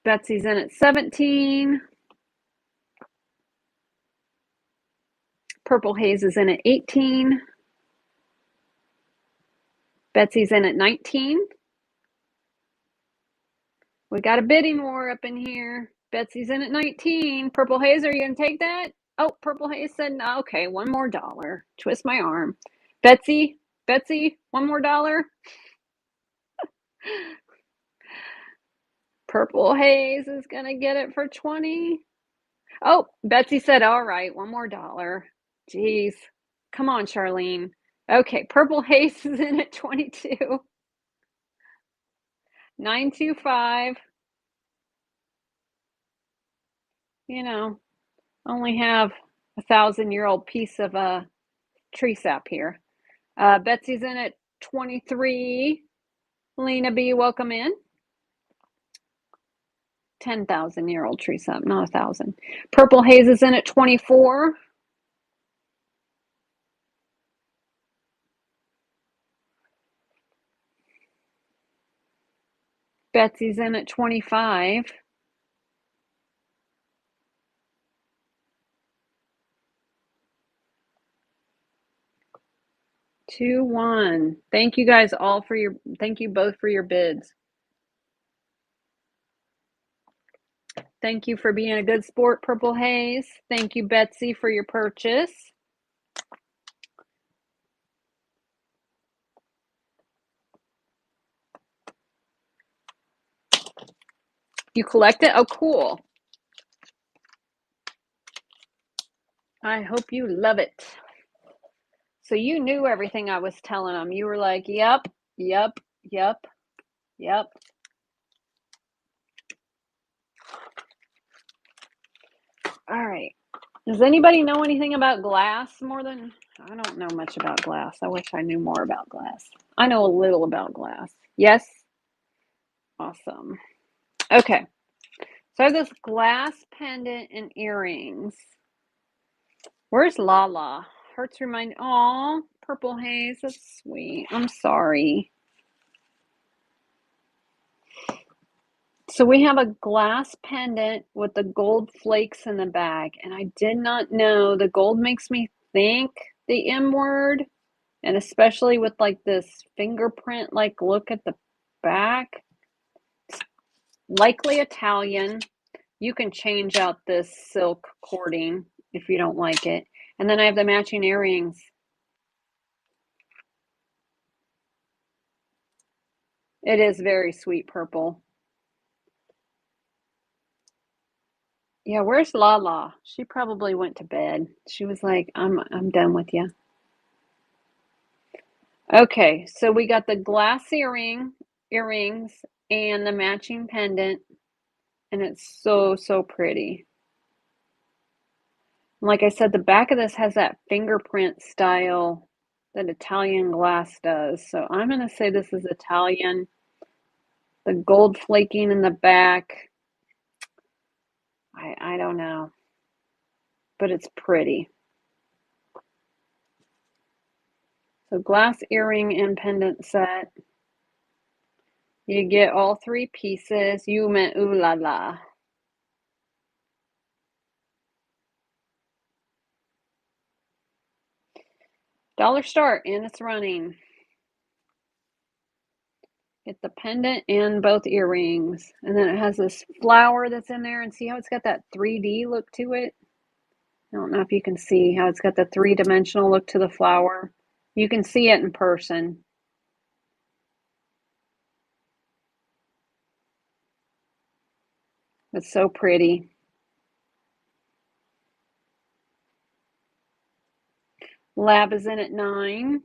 Betsy's in at 17. Purple Haze is in at 18. Betsy's in at 19. We got a bidding war up in here. Betsy's in at 19. Purple Haze, are you going to take that? Oh, Purple Haze said, no, okay, $1 more. Twist my arm. Betsy, $1 more. Purple Haze is going to get it for 20. Oh, Betsy said, all right, $1 more. Jeez. Come on, Charlene. Okay, Purple Haze is in at 22. 925. You know, only have a 1,000-year-old piece of a tree sap here. Betsy's in at 23. Lena B, welcome in. 10,000-year-old tree sap, not 1,000. Purple Haze is in at 24. Betsy's in at 25. Two, one. Thank you guys all for your, thank you both for your bids. Thank you for being a good sport, Purple Haze. Thank you, Betsy, for your purchase. You collect it? Oh, cool. I hope you love it. So you knew everything I was telling them. You were like, yep, yep, yep, yep. All right. Does anybody know anything about glass more than, I don't know much about glass. I wish I knew more about glass. I know a little about glass. Yes? Awesome. Okay. So I have this glass pendant and earrings. Where's Lala? Hearts remind, oh, Purple Haze, that's sweet. I'm sorry. So we have a glass pendant with the gold flakes in the bag, and I did not know the gold makes me think the M word, and especially with like this fingerprint like look at the back. It's likely Italian. You can change out this silk cording if you don't like it. And then I have the matching earrings. It is very sweet purple. Yeah, where's Lala? She probably went to bed. She was like, I'm done with you. Okay, so we got the glass earrings and the matching pendant, and it's so pretty. Like I said, the back of this has that fingerprint style that Italian glass does. So I'm going to say this is Italian. The gold flaking in the back, I don't know, but it's pretty. So glass earring and pendant set. You get all 3 pieces. You meant ooh la la. $1 start, and it's running. Get the pendant and both earrings. And then it has this flower that's in there. And see how it's got that 3D look to it? I don't know if you can see how it's got the 3-dimensional look to the flower. You can see it in person. It's so pretty. Lab is in at 9.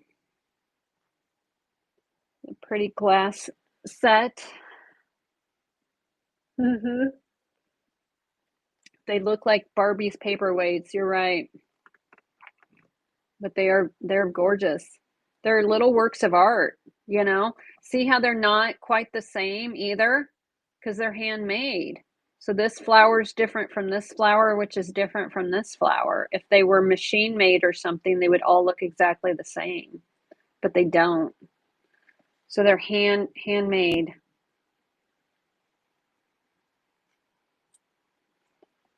A pretty glass set. They look like Barbie's paperweights. You're right. But they're gorgeous. They're little works of art, you know? See how they're not quite the same either? Because they're handmade. So this flower is different from this flower, which is different from this flower. If they were machine made or something, they would all look exactly the same, but they don't. So they're handmade.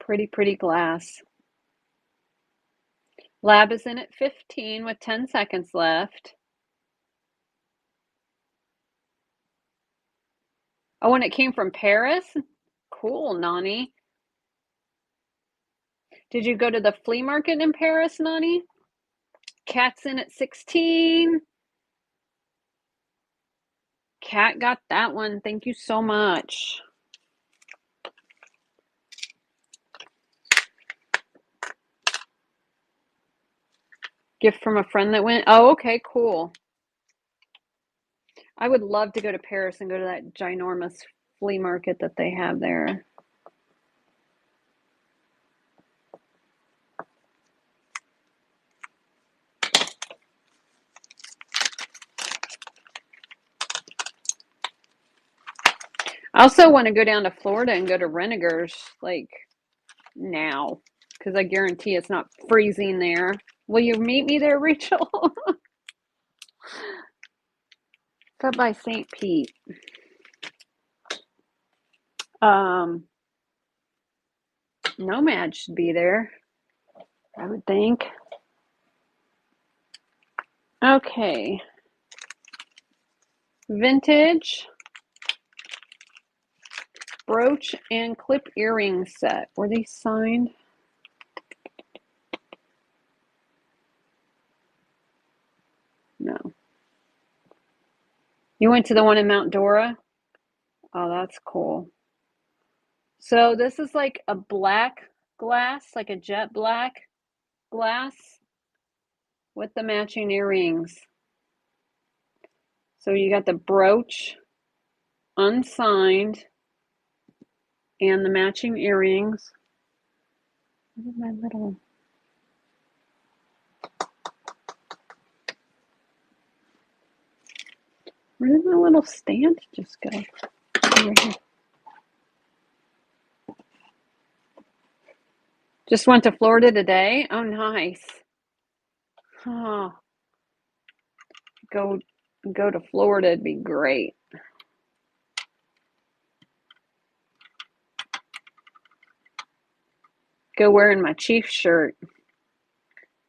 Pretty, pretty glass. Lab is in at 15 with 10 seconds left. Oh, and it came from Paris? Cool, Nani. Did you go to the flea market in Paris, Nani? Cat's in at 16. Cat got that one. Thank you so much. Gift from a friend that went. Oh, okay, cool. I would love to go to Paris and go to that ginormous flea market that they have there. I also want to go down to Florida and go to Renegers, like, now, because I guarantee it's not freezing there. Will you meet me there, Rachel? It's up by St. Pete. Nomad should be there, I would think. Okay. Vintage brooch and clip earring set. Were these signed? No. You went to the one in Mount Dora? Oh, that's cool. So this is like a black glass, like a jet black glass with the matching earrings. So you got the brooch unsigned and the matching earrings. Where did my little... Where did my little stand just go? Over here. Just went to Florida today. Oh, nice. Oh, go to Florida. It'd be great. Go wearing my Chiefs shirt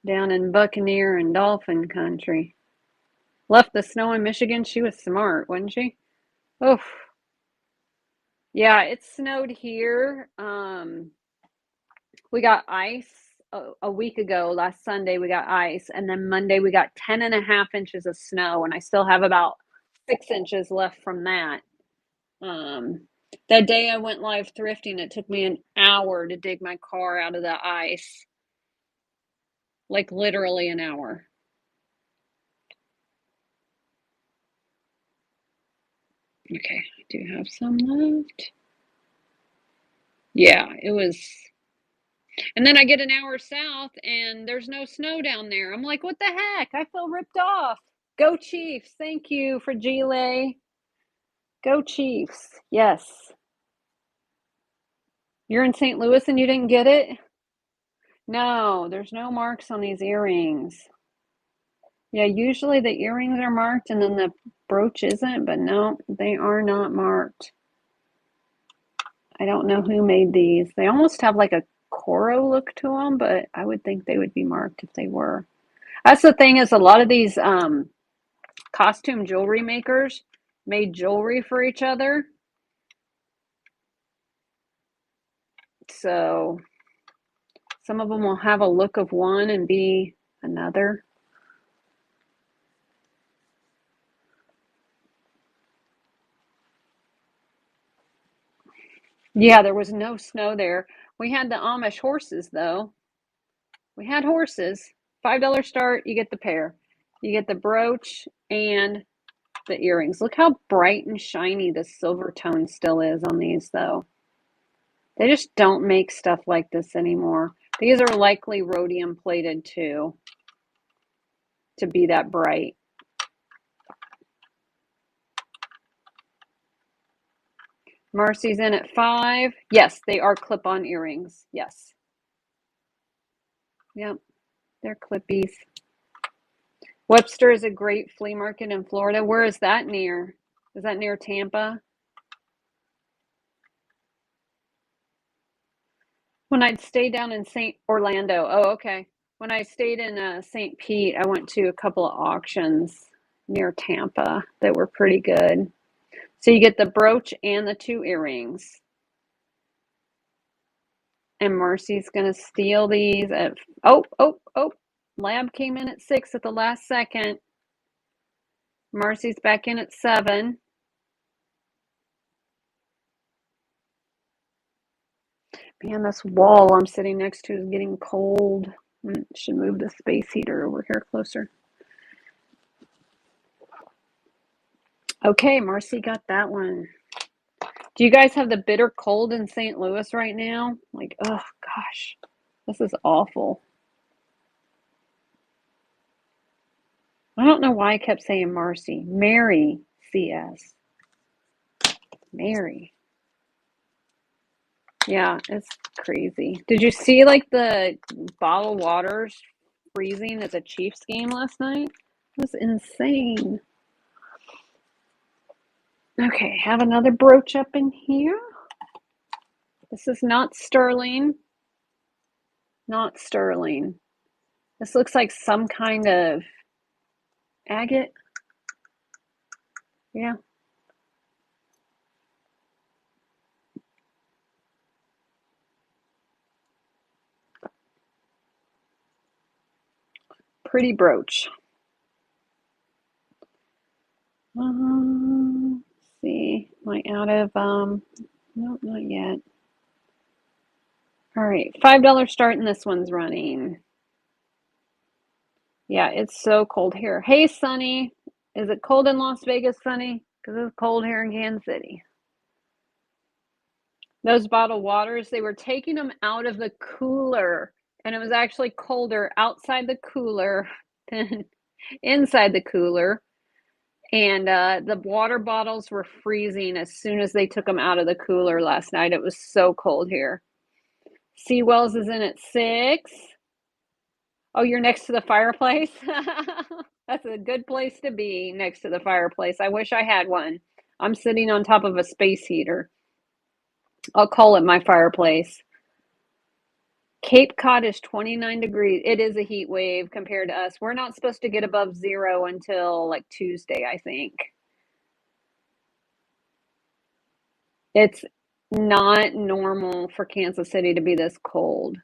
down in Buccaneer and Dolphin country. Left the snow in Michigan. She was smart, wasn't she? Oof. Yeah, it snowed here. We got ice a week ago. Last Sunday we got ice, and then Monday we got 10.5 inches of snow, and I still have about 6 inches left from that. That day I went live thrifting, it took me an hour to dig my car out of the ice. Like literally an hour. Okay, I do have some left. Yeah, it was. And then I get an hour south and there's no snow down there. I'm like, what the heck? I feel ripped off. Go Chiefs. Thank you for Gile. Go Chiefs. Yes. You're in St. Louis and you didn't get it? No, there's no marks on these earrings. Yeah, usually the earrings are marked and then the brooch isn't, but no, they are not marked. I don't know who made these. They almost have like a Coro look to them, but I would think they would be marked if they were. That's the thing, is a lot of these costume jewelry makers made jewelry for each other. So some of them will have a look of one and be another. Yeah, there was no snow there. We had the Amish horses, though. We had horses. $5 start, you get the pair. You get the brooch and the earrings. Look how bright and shiny the silver tone still is on these, though. They just don't make stuff like this anymore. These are likely rhodium plated, too, to be that bright. Marcy's in at 5. Yes, they are clip-on earrings. Yes. Yep, they're clippies. Webster is a great flea market in Florida. Where is that near? Is that near Tampa? when I'd stay down in St. Orlando. Oh, okay. When I stayed in St. Pete, I went to a couple of auctions near Tampa that were pretty good. So you get the brooch and the 2 earrings. And Marcy's gonna steal these at oh. Lab came in at 6 at the last second. Marcy's back in at 7. Man, this wall I'm sitting next to is getting cold. Should move the space heater over here closer. Okay, Marcy got that one. Do you guys have the bitter cold in St. Louis right now? Like, oh gosh, this is awful. I don't know why I kept saying Marcy. Mary CS. Mary. Yeah, it's crazy. Did you see like the bottled waters freezing at the Chiefs game last night? It was insane. Okay, have another brooch up in here. This is not sterling. Not sterling. This looks like some kind of agate. Yeah. Pretty brooch. Let's see. Am I out of no, not yet. All right, $5 start and this one's running. Yeah, it's so cold here. Hey, Sunny. Is it cold in Las Vegas, Sunny? Because it's cold here in Kansas City. Those bottled waters, they were taking them out of the cooler, and it was actually colder outside the cooler than inside the cooler. And the water bottles were freezing as soon as they took them out of the cooler last night. It was so cold here. Seawells is in at 6. Oh, you're next to the fireplace? That's a good place to be, next to the fireplace. I wish I had one. I'm sitting on top of a space heater. I'll call it my fireplace. Cape Cod is 29 degrees. It is a heat wave compared to us. We're not supposed to get above 0 until like Tuesday, I think. It's not normal for Kansas City to be this cold.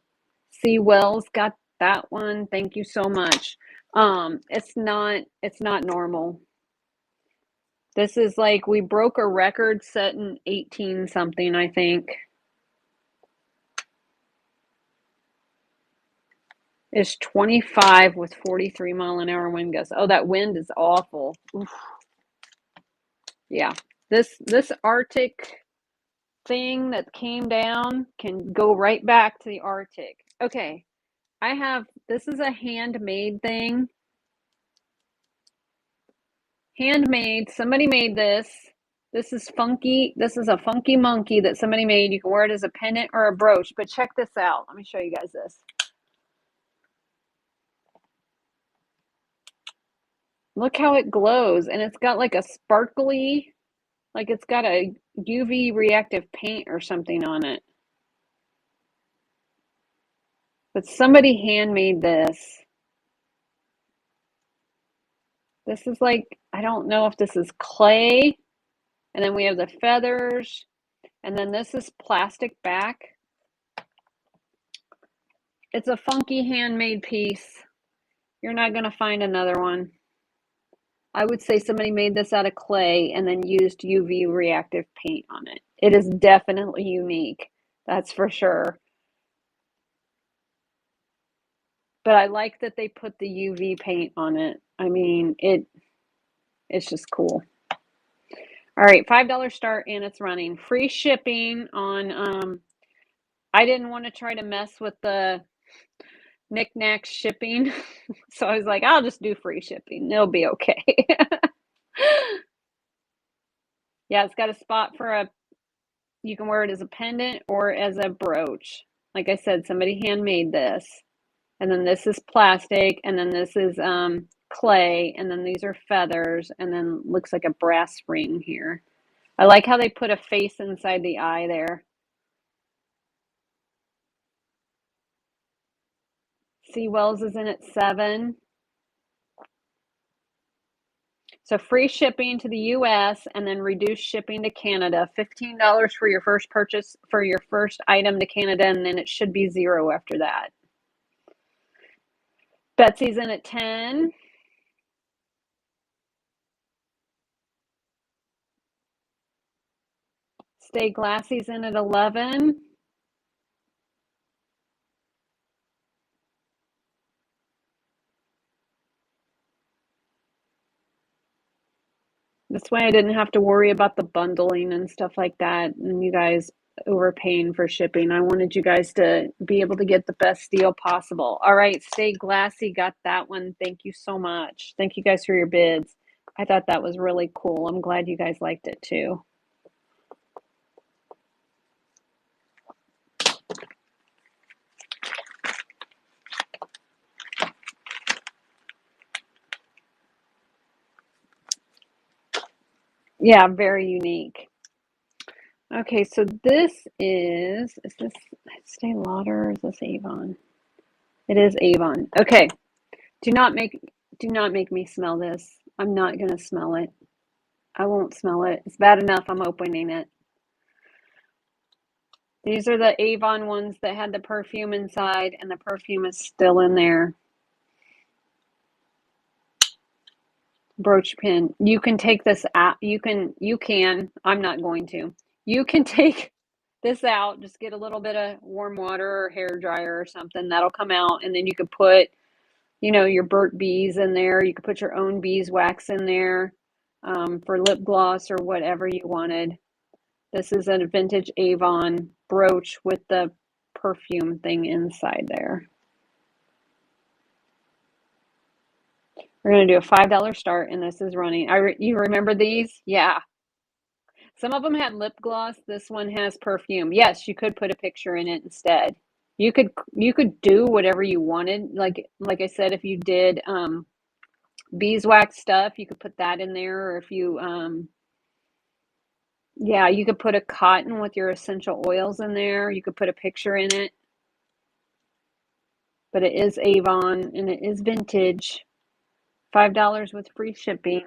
See, Wells got that one. Thank you so much. It's not normal. This is like we broke a record set in 18 something, I think. It's 25 with 43-mile-an-hour wind gusts. Oh, that wind is awful. Oof. Yeah. This Arctic thing that came down can go right back to the Arctic. Okay. This is a handmade thing. Handmade. Somebody made this. This is funky. This is a funky monkey that somebody made. You can wear it as a pendant or a brooch, but check this out. Let me show you guys this. Look how it glows, and it's got like a sparkly, like it's got a UV reactive paint or something on it. But somebody handmade this. This is like, I don't know if this is clay, and then we have the feathers, and then this is plastic back. It's a funky handmade piece. You're not going to find another one. I would say somebody made this out of clay and then used UV reactive paint on it. It is definitely unique. That's for sure. But I like that they put the UV paint on it. I mean, it's just cool. All right, $5 start and it's running. Free shipping on I didn't want to try to mess with the knickknack shipping. So I was like, I'll just do free shipping. It'll be okay. Yeah, it's got a spot for you can wear it as a pendant or as a brooch. Like I said, somebody handmade this. And then this is plastic, and then this is clay, and then these are feathers, and then looks like a brass ring here. I like how they put a face inside the eye there. Seawells is in at 7. So free shipping to the US and then reduced shipping to Canada. $15 for your first purchase for your first item to Canada, and then it should be 0 after that. Betsy's in at 10. Stay Glassy's in at 11. This way I didn't have to worry about the bundling and stuff like that and you guys overpaying for shipping. I wanted you guys to be able to get the best deal possible. All right, Stay Glassy got that one. Thank you so much. Thank you guys for your bids. I thought that was really cool. I'm glad you guys liked it too. Yeah, very unique. Okay, so this is this Estee Lauder or is this Avon? It is Avon. Okay. Do not make me smell this. I'm not gonna smell it. I won't smell it. It's bad enough I'm opening it. These are the Avon ones that had the perfume inside and the perfume is still in there. Brooch pin. You can take this out. You can, I'm not going to. You can take this out, just get a little bit of warm water or hair dryer or something. That'll come out and then you could put, your Burt's Bees in there. You could put your own beeswax in there for lip gloss or whatever you wanted. This is a vintage Avon brooch with the perfume thing inside there. We're going to do a $5 start, and this is running. You remember these? Yeah. Some of them had lip gloss. This one has perfume. Yes, you could put a picture in it instead. You could do whatever you wanted. Like I said, if you did beeswax stuff, you could put that in there. Or if you yeah, you could put a cotton with your essential oils in there. You could put a picture in it. But it is Avon and it is vintage. $5 with free shipping.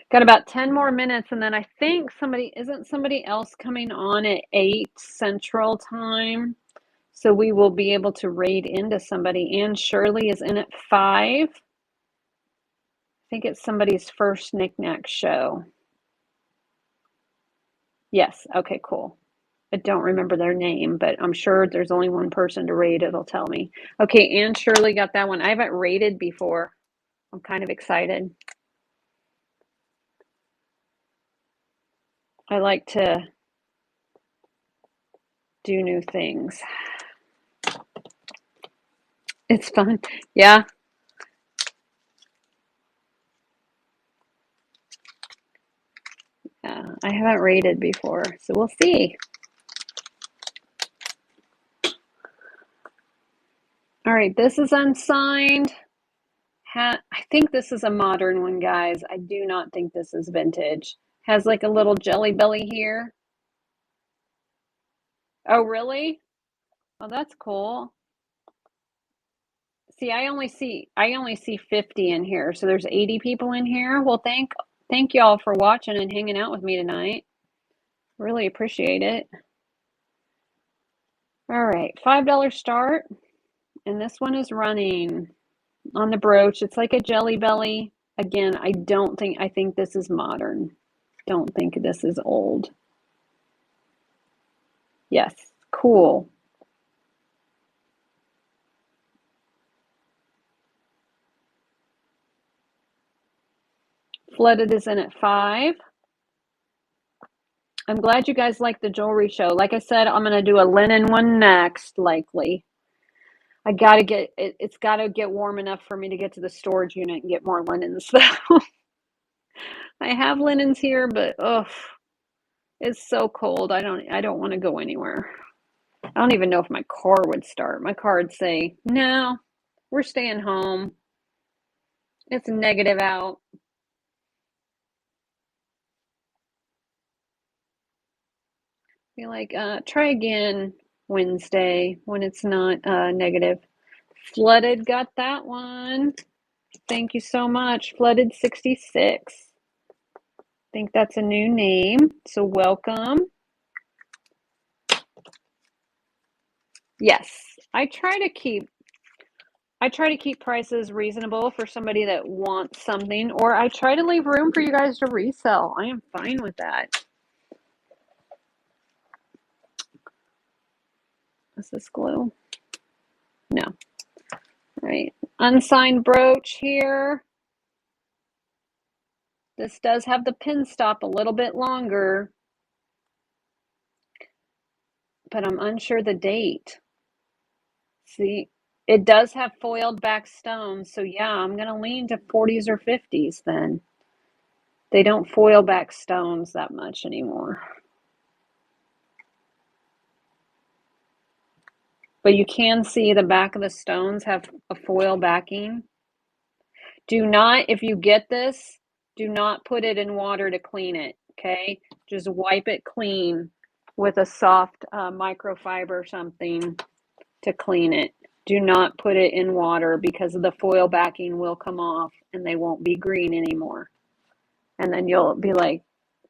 Got about 10 more minutes and then I think isn't somebody else coming on at 8 Central Time? So we will be able to raid into somebody. Anne Shirley is in at 5. I think it's somebody's first knickknack show. Yes, okay, cool. I don't remember their name, but I'm sure there's only one person to raid. It'll tell me. Okay, Anne Shirley got that one. I haven't raided before. I'm kind of excited. I like to do new things. It's fun. Yeah. Yeah, I haven't raided before, so we'll see. All right, this is unsigned. I think this is a modern one, guys. I do not think this is vintage. Has like a little jelly belly here. Oh, really? Oh, that's cool. See, I only see 50 in here, so there's 80 people in here. Well, thank y'all for watching and hanging out with me tonight. Really appreciate it. All right, $5 start, and this one is running on the brooch. It's like a jelly belly. Again, I think this is modern. Don't think this is old. Yes, cool. Flooded is in at 5. I'm glad you guys like the jewelry show. Like I said, I'm going to do a linen one next, likely. I got to get it's got to get warm enough for me to get to the storage unit and get more linens. I have linens here, but it's so cold. I don't want to go anywhere. I don't even know if my car would start. My car would say, "No, we're staying home. It's negative out." Be like, try again Wednesday when it's not negative. Flooded got that one. Thank you so much. Flooded 66. I think that's a new name. So welcome. Yes, I try to keep prices reasonable for somebody that wants something, or I try to leave room for you guys to resell. I am fine with that. Is this glue? No. All right. Unsigned brooch here. This does have the pin stop a little bit longer, but I'm unsure the date. See, it does have foiled back stones, so yeah, I'm going to lean to 40s or 50s then. They don't foil back stones that much anymore. But you can see the back of the stones have a foil backing. Do not, if you get this, do not put it in water to clean it, okay? Just wipe it clean with a soft microfiber or something to clean it. Do not put it in water because the foil backing will come off and they won't be green anymore. And then you'll be like,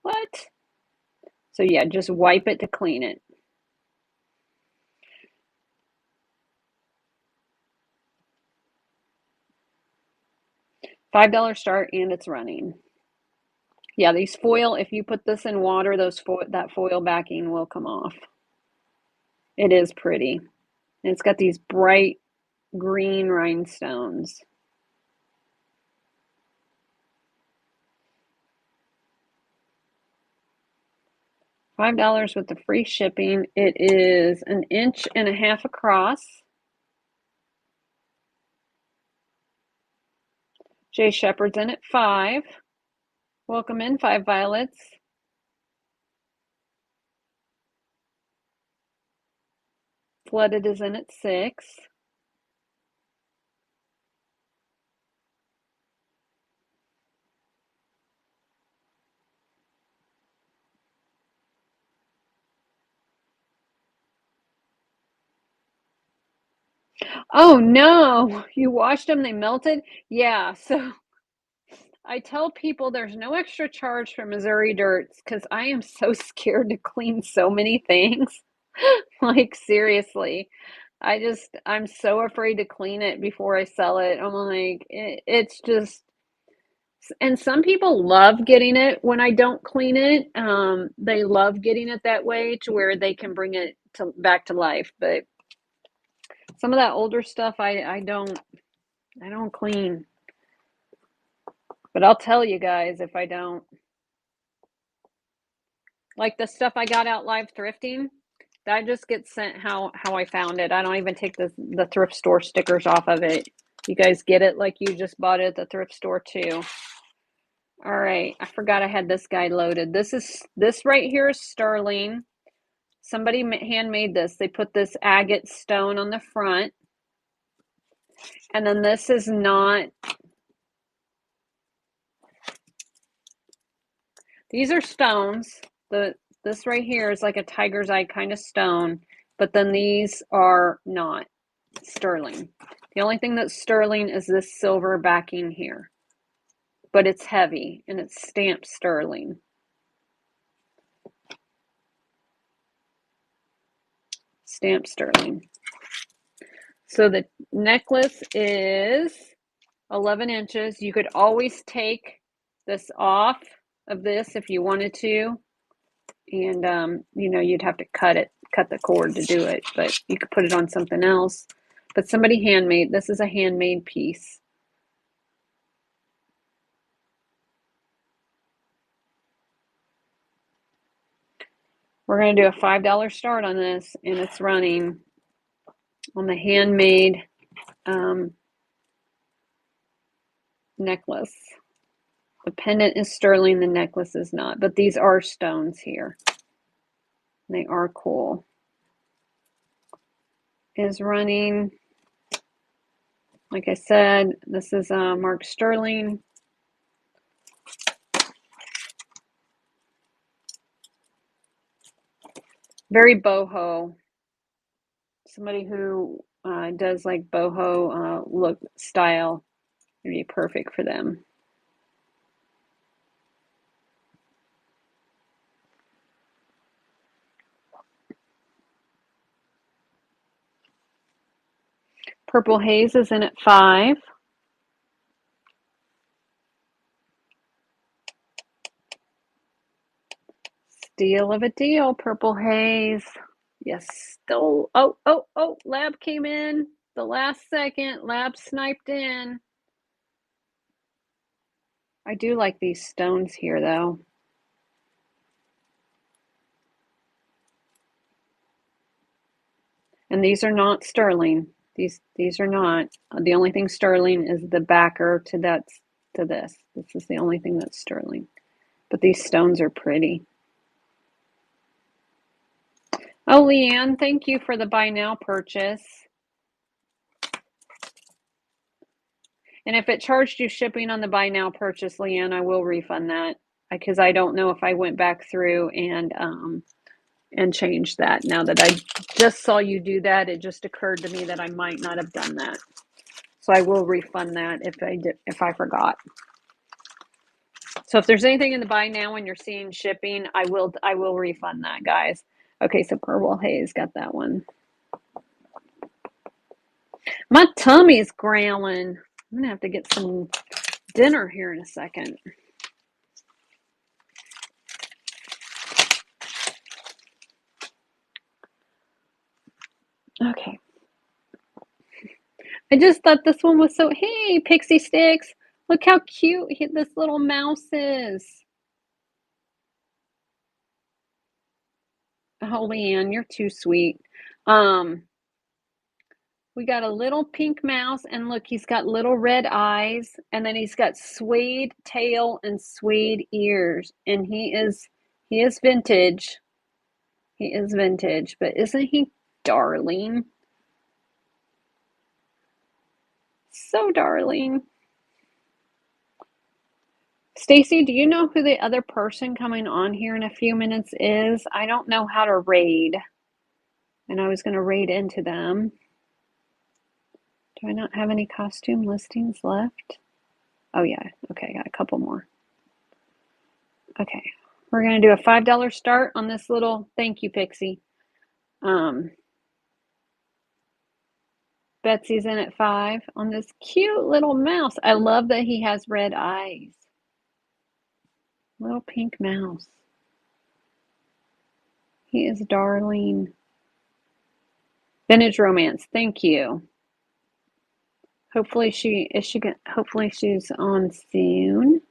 what? So yeah, just wipe it to clean it. $5 start and it's running. Yeah, these foil, if you put this in water, that foil backing will come off. It is pretty. And it's got these bright green rhinestones. $5 with the free shipping. It is 1.5 inches across. Jay Shepherd's in at 5. Welcome in, 5 Violets. Flooded is in at 6. Oh no, you washed them, they melted? Yeah, so I tell people there's no extra charge for Missouri Dirts because I am so scared to clean so many things. Like, seriously. I'm so afraid to clean it before I sell it. I'm like, it's just, and some people love getting it when I don't clean it. They love getting it that way to where they can bring it back to life. But some of that older stuff, I don't clean. But I'll tell you guys if I don't. Like the stuff I got out live thrifting, that just gets sent how I found it. I don't even take the thrift store stickers off of it. You guys get it like you just bought it at the thrift store too. All right, I forgot I had this guy loaded. This right here is sterling. Somebody handmade this. They put this agate stone on the front. And then this is not. These are stones. This right here is like a tiger's eye kind of stone, but then these are not sterling. The only thing that's sterling is this silver backing here, but it's heavy and it's stamped sterling. Stamped sterling. So the necklace is 11 inches. You could always take this off of this if you wanted to. And, you know, you'd have to cut the cord to do it, but you could put it on something else. But somebody handmade, this is a handmade piece. We're going to do a $5 start on this, and it's running on the handmade necklace. The pendant is sterling, the necklace is not, but these are stones here. They are cool. Is running, like I said, this is Mark Sterling. Very boho. Somebody who does like boho look style would be perfect for them. Purple Haze is in at 5. Steal of a deal, Purple Haze. Yes, still. Oh, Lab came in the last second. Lab sniped in. I do like these stones here, though. And these are not sterling. These are not. The only thing sterling is the backer to this. This is the only thing that's sterling. But these stones are pretty. Oh, Leanne, thank you for the buy now purchase. And if it charged you shipping on the buy now purchase, Leanne, I will refund that because I don't know if I went back through and changed that. Now that I just saw you do that, it just occurred to me that I might not have done that. So I will refund that if I forgot. So if there's anything in the buy now when you're seeing shipping, I will refund that, guys. Okay, so Purple Haze got that one. My tummy's growling. I'm gonna have to get some dinner here in a second. Okay. I just thought this one was so, hey, Pixie Sticks, look how cute this little mouse is. Oh, Leanne, you're too sweet. We got a little pink mouse, and look, he's got little red eyes, and then he's got suede tail and suede ears, and he is vintage. He is vintage, but isn't he darling? So darling. Stacy, do you know who the other person coming on here in a few minutes is? I don't know how to raid, and I was going to raid into them. Do I not have any costume listings left? Oh, yeah. Okay, got a couple more. Okay, we're going to do a $5 start on this little, thank you, Pixie. Betsy's in at 5 on this cute little mouse. I love that he has red eyes. Little pink mouse. He is darling. Vintage Romance, thank you. Hopefully hopefully she's on soon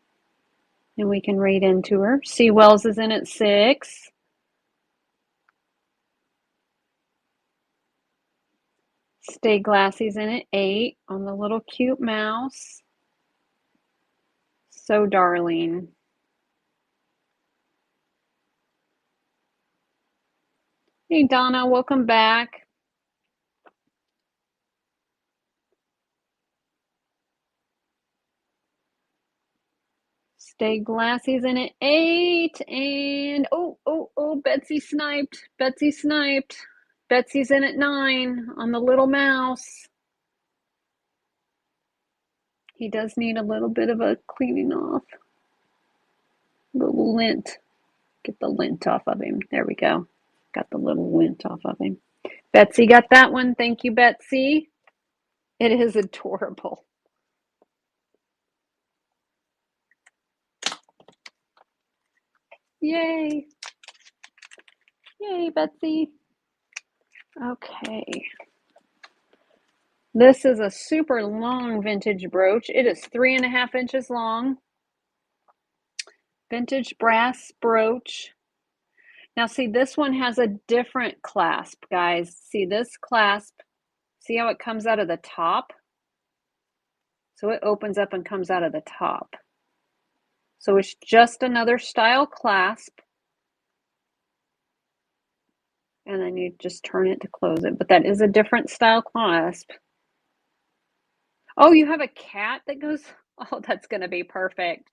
and we can raid into her. C Wells is in at 6. Stay Glassy's in at 8 on the little cute mouse. So darling. Hey Donna, welcome back. Stay Glassy's in at 8, and oh, Betsy sniped. Betsy sniped. Betsy's in at 9 on the little mouse. He does need a little bit of a cleaning off. A little lint. Get the lint off of him. There we go. Got the little lint off of him. Betsy got that one. Thank you, Betsy. It is adorable. Yay. Yay, Betsy. Okay. This is a super long vintage brooch. It is 3.5 inches long. Vintage brass brooch. Now see, this one has a different clasp, guys. See this clasp? See how it comes out of the top? So it opens up and comes out of the top. So it's just another style clasp. And then you just turn it to close it. But that is a different style clasp. Oh, you have a cat that goes? Oh, that's going to be perfect.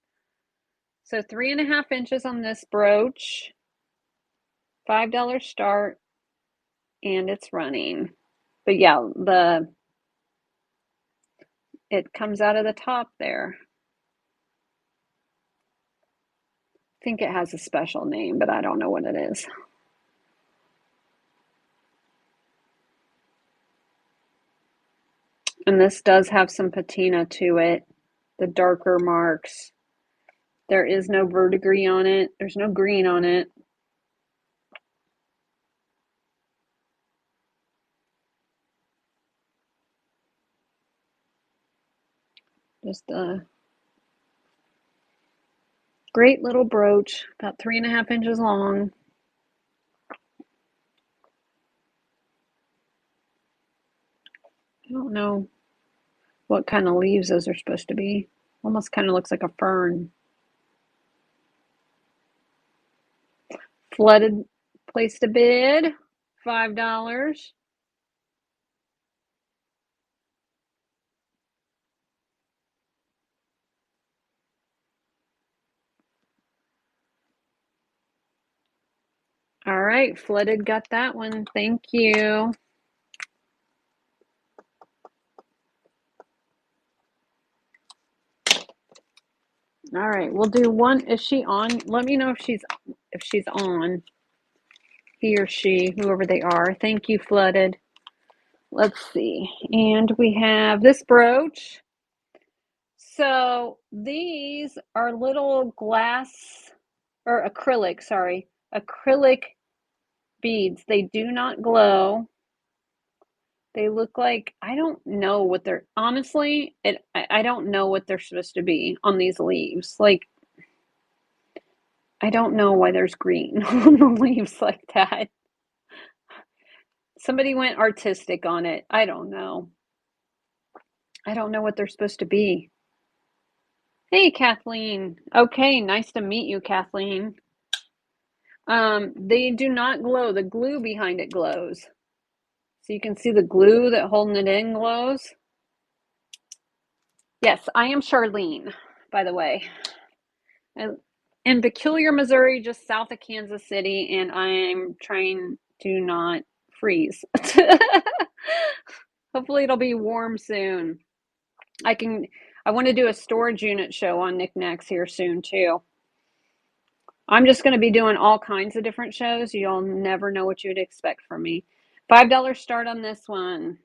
So 3.5 inches on this brooch. $5 start, and it's running. But yeah, it comes out of the top there. I think it has a special name, but I don't know what it is. And this does have some patina to it, the darker marks. There is no verdigris on it. There's no green on it. Just a great little brooch, about 3.5 inches long. I don't know what kind of leaves those are supposed to be. Almost kind of looks like a fern. Flooded placed a bid, $5. All right, Flooded got that one. Thank you. All right, we'll do one. Is she on? Let me know if she's on. He or she, whoever they are. Thank you, Flooded. Let's see. And we have this brooch. So these are little glass or acrylic, sorry, acrylic beads. They do not glow. They look like, I don't know what they're, honestly, I don't know what they're supposed to be on these leaves. Like, I don't know why there's green on the leaves like that. Somebody went artistic on it. I don't know. I don't know what they're supposed to be. Hey, Kathleen. Okay, nice to meet you, Kathleen. They do not glow. The glue behind it glows. So you can see the glue that holding it in glows. Yes, I am Charlene, by the way. In Peculiar, Missouri, just south of Kansas City, and I'm trying to not freeze. Hopefully it'll be warm soon. I want to do a storage unit show on knickknacks here soon too. I'm just going to be doing all kinds of different shows. You'll never know what you'd expect from me. $5 start on this one.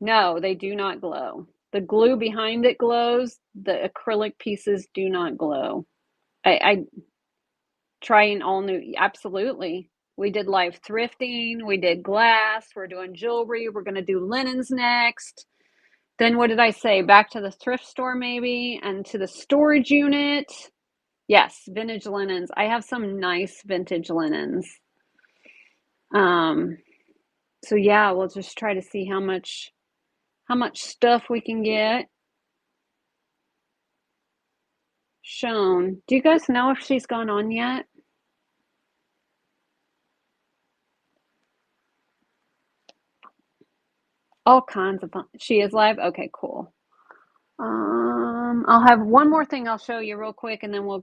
No, they do not glow. The glue behind it glows. The acrylic pieces do not glow. I trying all new, absolutely. We did live thrifting. We did glass. We're doing jewelry. We're going to do linens next. Then what did I say? Back to the thrift store maybe, and to the storage unit. Yes, vintage linens. I have some nice vintage linens. So yeah, we'll just try to see how much stuff we can get shown. Do you guys know if she's gone on yet? All kinds of fun. She is live? Okay, cool. I'll have one more thing I'll show you real quick, and then we'll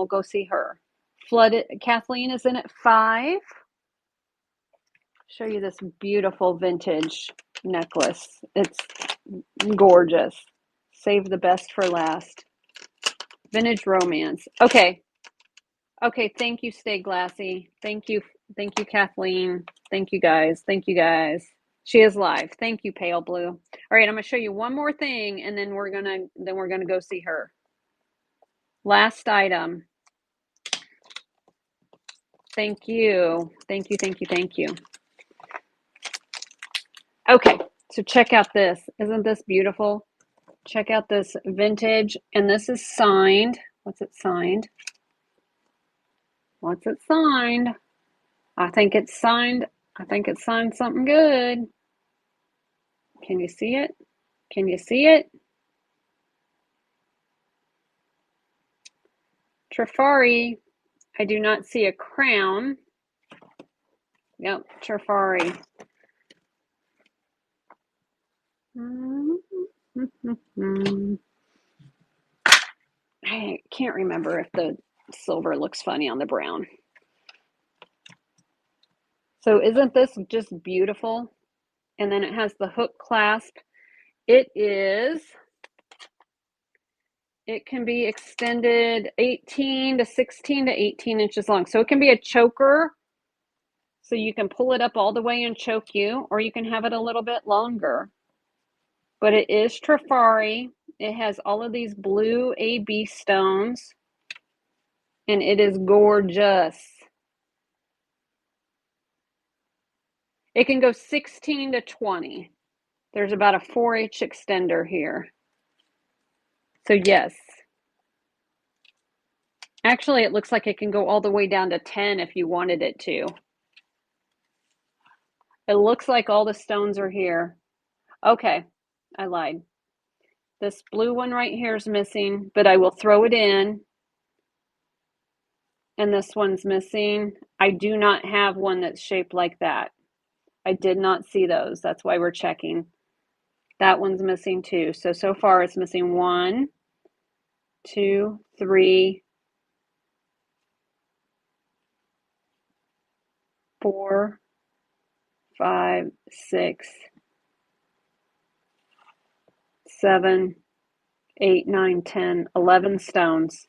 go see her. Flooded. Kathleen is in at 5. Show you this beautiful vintage necklace. It's gorgeous. Save the best for last. Vintage romance. Okay. Thank you, Stay Glassy. Thank you, Kathleen. Thank you guys. She is live. Thank you, Pale Blue. All right, I'm gonna show you one more thing, and then we're gonna go see her. Last item. Thank you. Okay, so check out this. Isn't this beautiful? Check out this vintage, and this is signed. What's it signed? I think it's signed something good. Can you see it? Trifari. I do not see a crown. Yep, Trifari. I can't remember if Silver looks funny on the brown. So isn't this just beautiful? And then it has the hook clasp. It can be extended 18 to 16 to 18 inches long. So it can be a choker. So you can pull it up all the way and choke you, or you can have it a little bit longer. But it is Trifari. It has all of these blue AB stones. And it is gorgeous. It can go 16 to 20. There's about a 4H extender here. So yes. Actually, it looks like it can go all the way down to 10 if you wanted it to. It looks like all the stones are here. Okay, I lied. This blue one right here is missing, but I will throw it in. And this one's missing. I do not have one that's shaped like that. I did not see those. That's why we're checking. That one's missing too. So far it's missing 1, 2, 3, 4, 5, 6, 7, 8, 9, 10, 11 stones.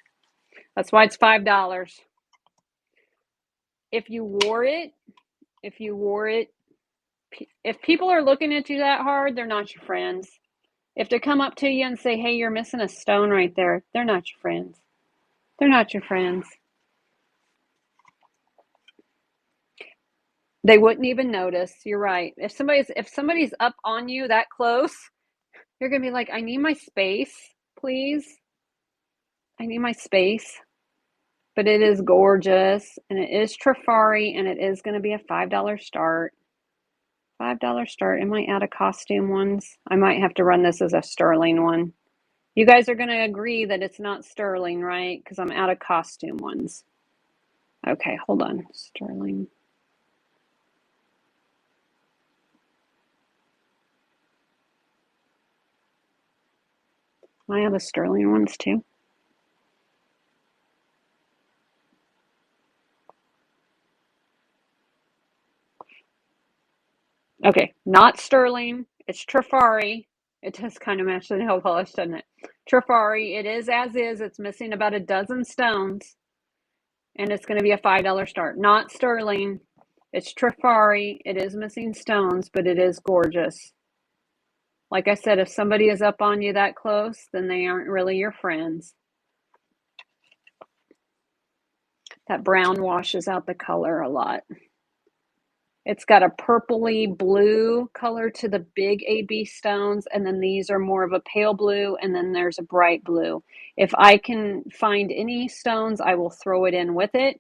That's why it's $5. If you wore it, if people are looking at you that hard, they're not your friends. If they come up to you and say, hey, you're missing a stone right there, they're not your friends. They're not your friends. They wouldn't even notice. You're right. If somebody's up on you that close, you're going to be like, I need my space, please. I need my space. But it is gorgeous, and it is Trifari, and it is going to be a $5 start. $5 start. Am I out of costume ones? I might have to run this as a sterling one. You guys are going to agree that it's not sterling, right? Because I'm out of costume ones. Okay, hold on. Sterling. I have the sterling ones too. Okay, not sterling. It's Trifari. It does kind of match the nail polish, doesn't it? Trifari. It is as is. It's missing about a dozen stones. And it's going to be a $5 start. Not sterling. It's Trifari. It is missing stones, but it is gorgeous. Like I said, if somebody is up on you that close, then they aren't really your friends. That brown washes out the color a lot. It's got a purpley blue color to the big AB stones, and then these are more of a pale blue, and then there's a bright blue. If I can find any stones, I will throw it in with it.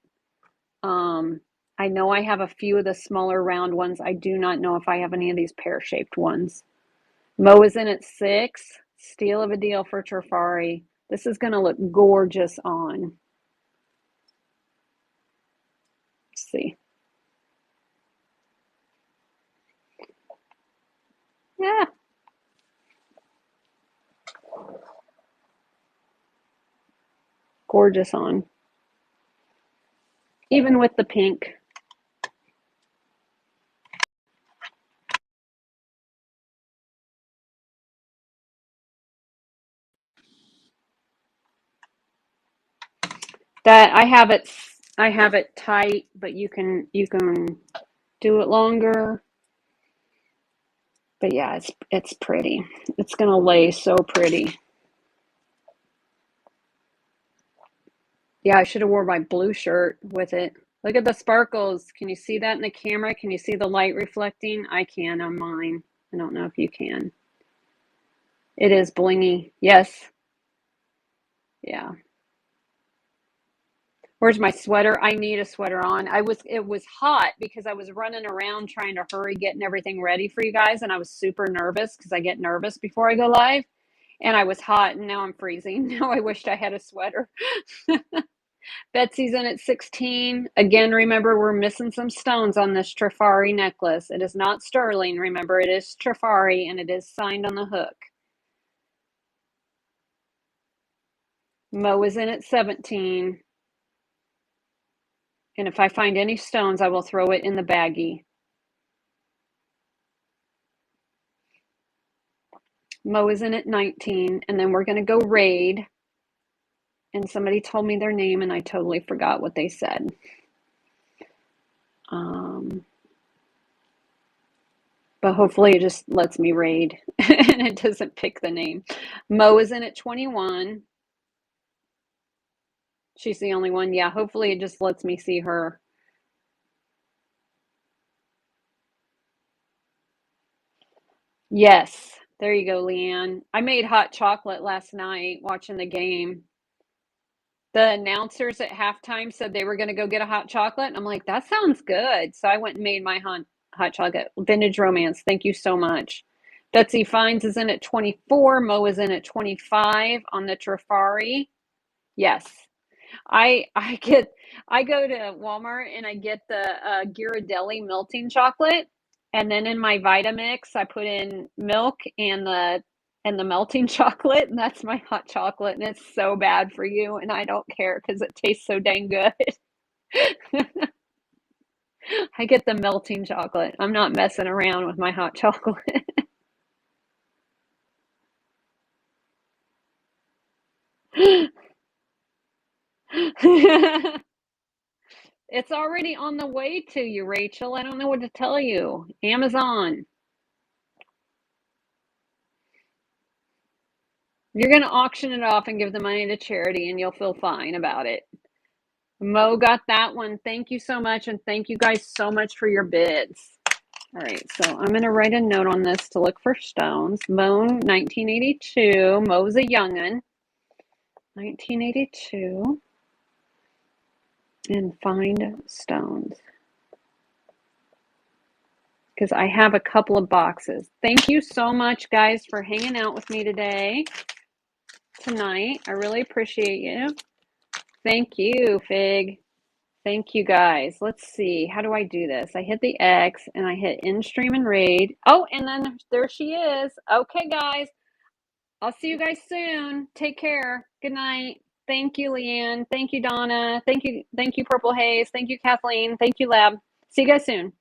I know I have a few of the smaller round ones. I do not know if I have any of these pear-shaped ones. Mo is in at 6. Steal of a deal for Trifari. This is going to look gorgeous on. Let's see. Yeah. Gorgeous on. Even with the pink. That I have it tight, but you can do it longer. But yeah, it's pretty. It's gonna lay so pretty. Yeah, I should have wore my blue shirt with it. Look at the sparkles. Can you see that in the camera? Can you see the light reflecting? I can on mine. I don't know if you can. It is blingy. Yes. Yeah. Where's my sweater? I need a sweater on. It was hot because I was running around trying to hurry getting everything ready for you guys, and I was super nervous because I get nervous before I go live. And I was hot, and now I'm freezing. Now I wished I had a sweater. Betsy's in at 16. Again, remember, we're missing some stones on this Trifari necklace. It is not sterling. Remember, it is Trifari, and it is signed on the hook. Mo is in at 17. And if I find any stones, I will throw it in the baggie. Mo is in at 19, and then we're going to go raid. And somebody told me their name, and I totally forgot what they said. But hopefully it just lets me raid and it doesn't pick the name. Mo is in at 21. She's the only one. Yeah, hopefully it just lets me see her. Yes, there you go, Leanne. I made hot chocolate last night watching the game. The announcers at halftime said they were going to go get a hot chocolate. And I'm like, that sounds good. So I went and made my hot chocolate. Vintage Romance. Thank you so much. Betsy Fines is in at 24. Mo is in at 25 on the Trifari. Yes. I go to Walmart and I get the Ghirardelli melting chocolate, and then in my Vitamix I put in milk and the melting chocolate, and that's my hot chocolate, and it's so bad for you, and I don't care because it tastes so dang good. I get the melting chocolate. I'm not messing around with my hot chocolate. It's already on the way to you, Rachel. I don't know what to tell you. Amazon. You're going to auction it off and give the money to charity, and you'll feel fine about it. Mo got that one. Thank you so much, and thank you guys so much for your bids. All right, so I'm going to write a note on this to look for stones. Mo, 1982. Mo's a young'un. 1982. And find stones. Because I have a couple of boxes. Thank you so much, guys, for hanging out with me tonight. I really appreciate you. Thank you, Fig. Thank you, guys. Let's see. How do I do this? I hit the X and I hit in stream and raid. Oh, and then there she is. Okay, guys. I'll see you guys soon. Take care. Good night. Thank you, Leanne. Thank you, Donna. Thank you, Purple Haze. Thank you, Kathleen. Thank you, Lab. See you guys soon.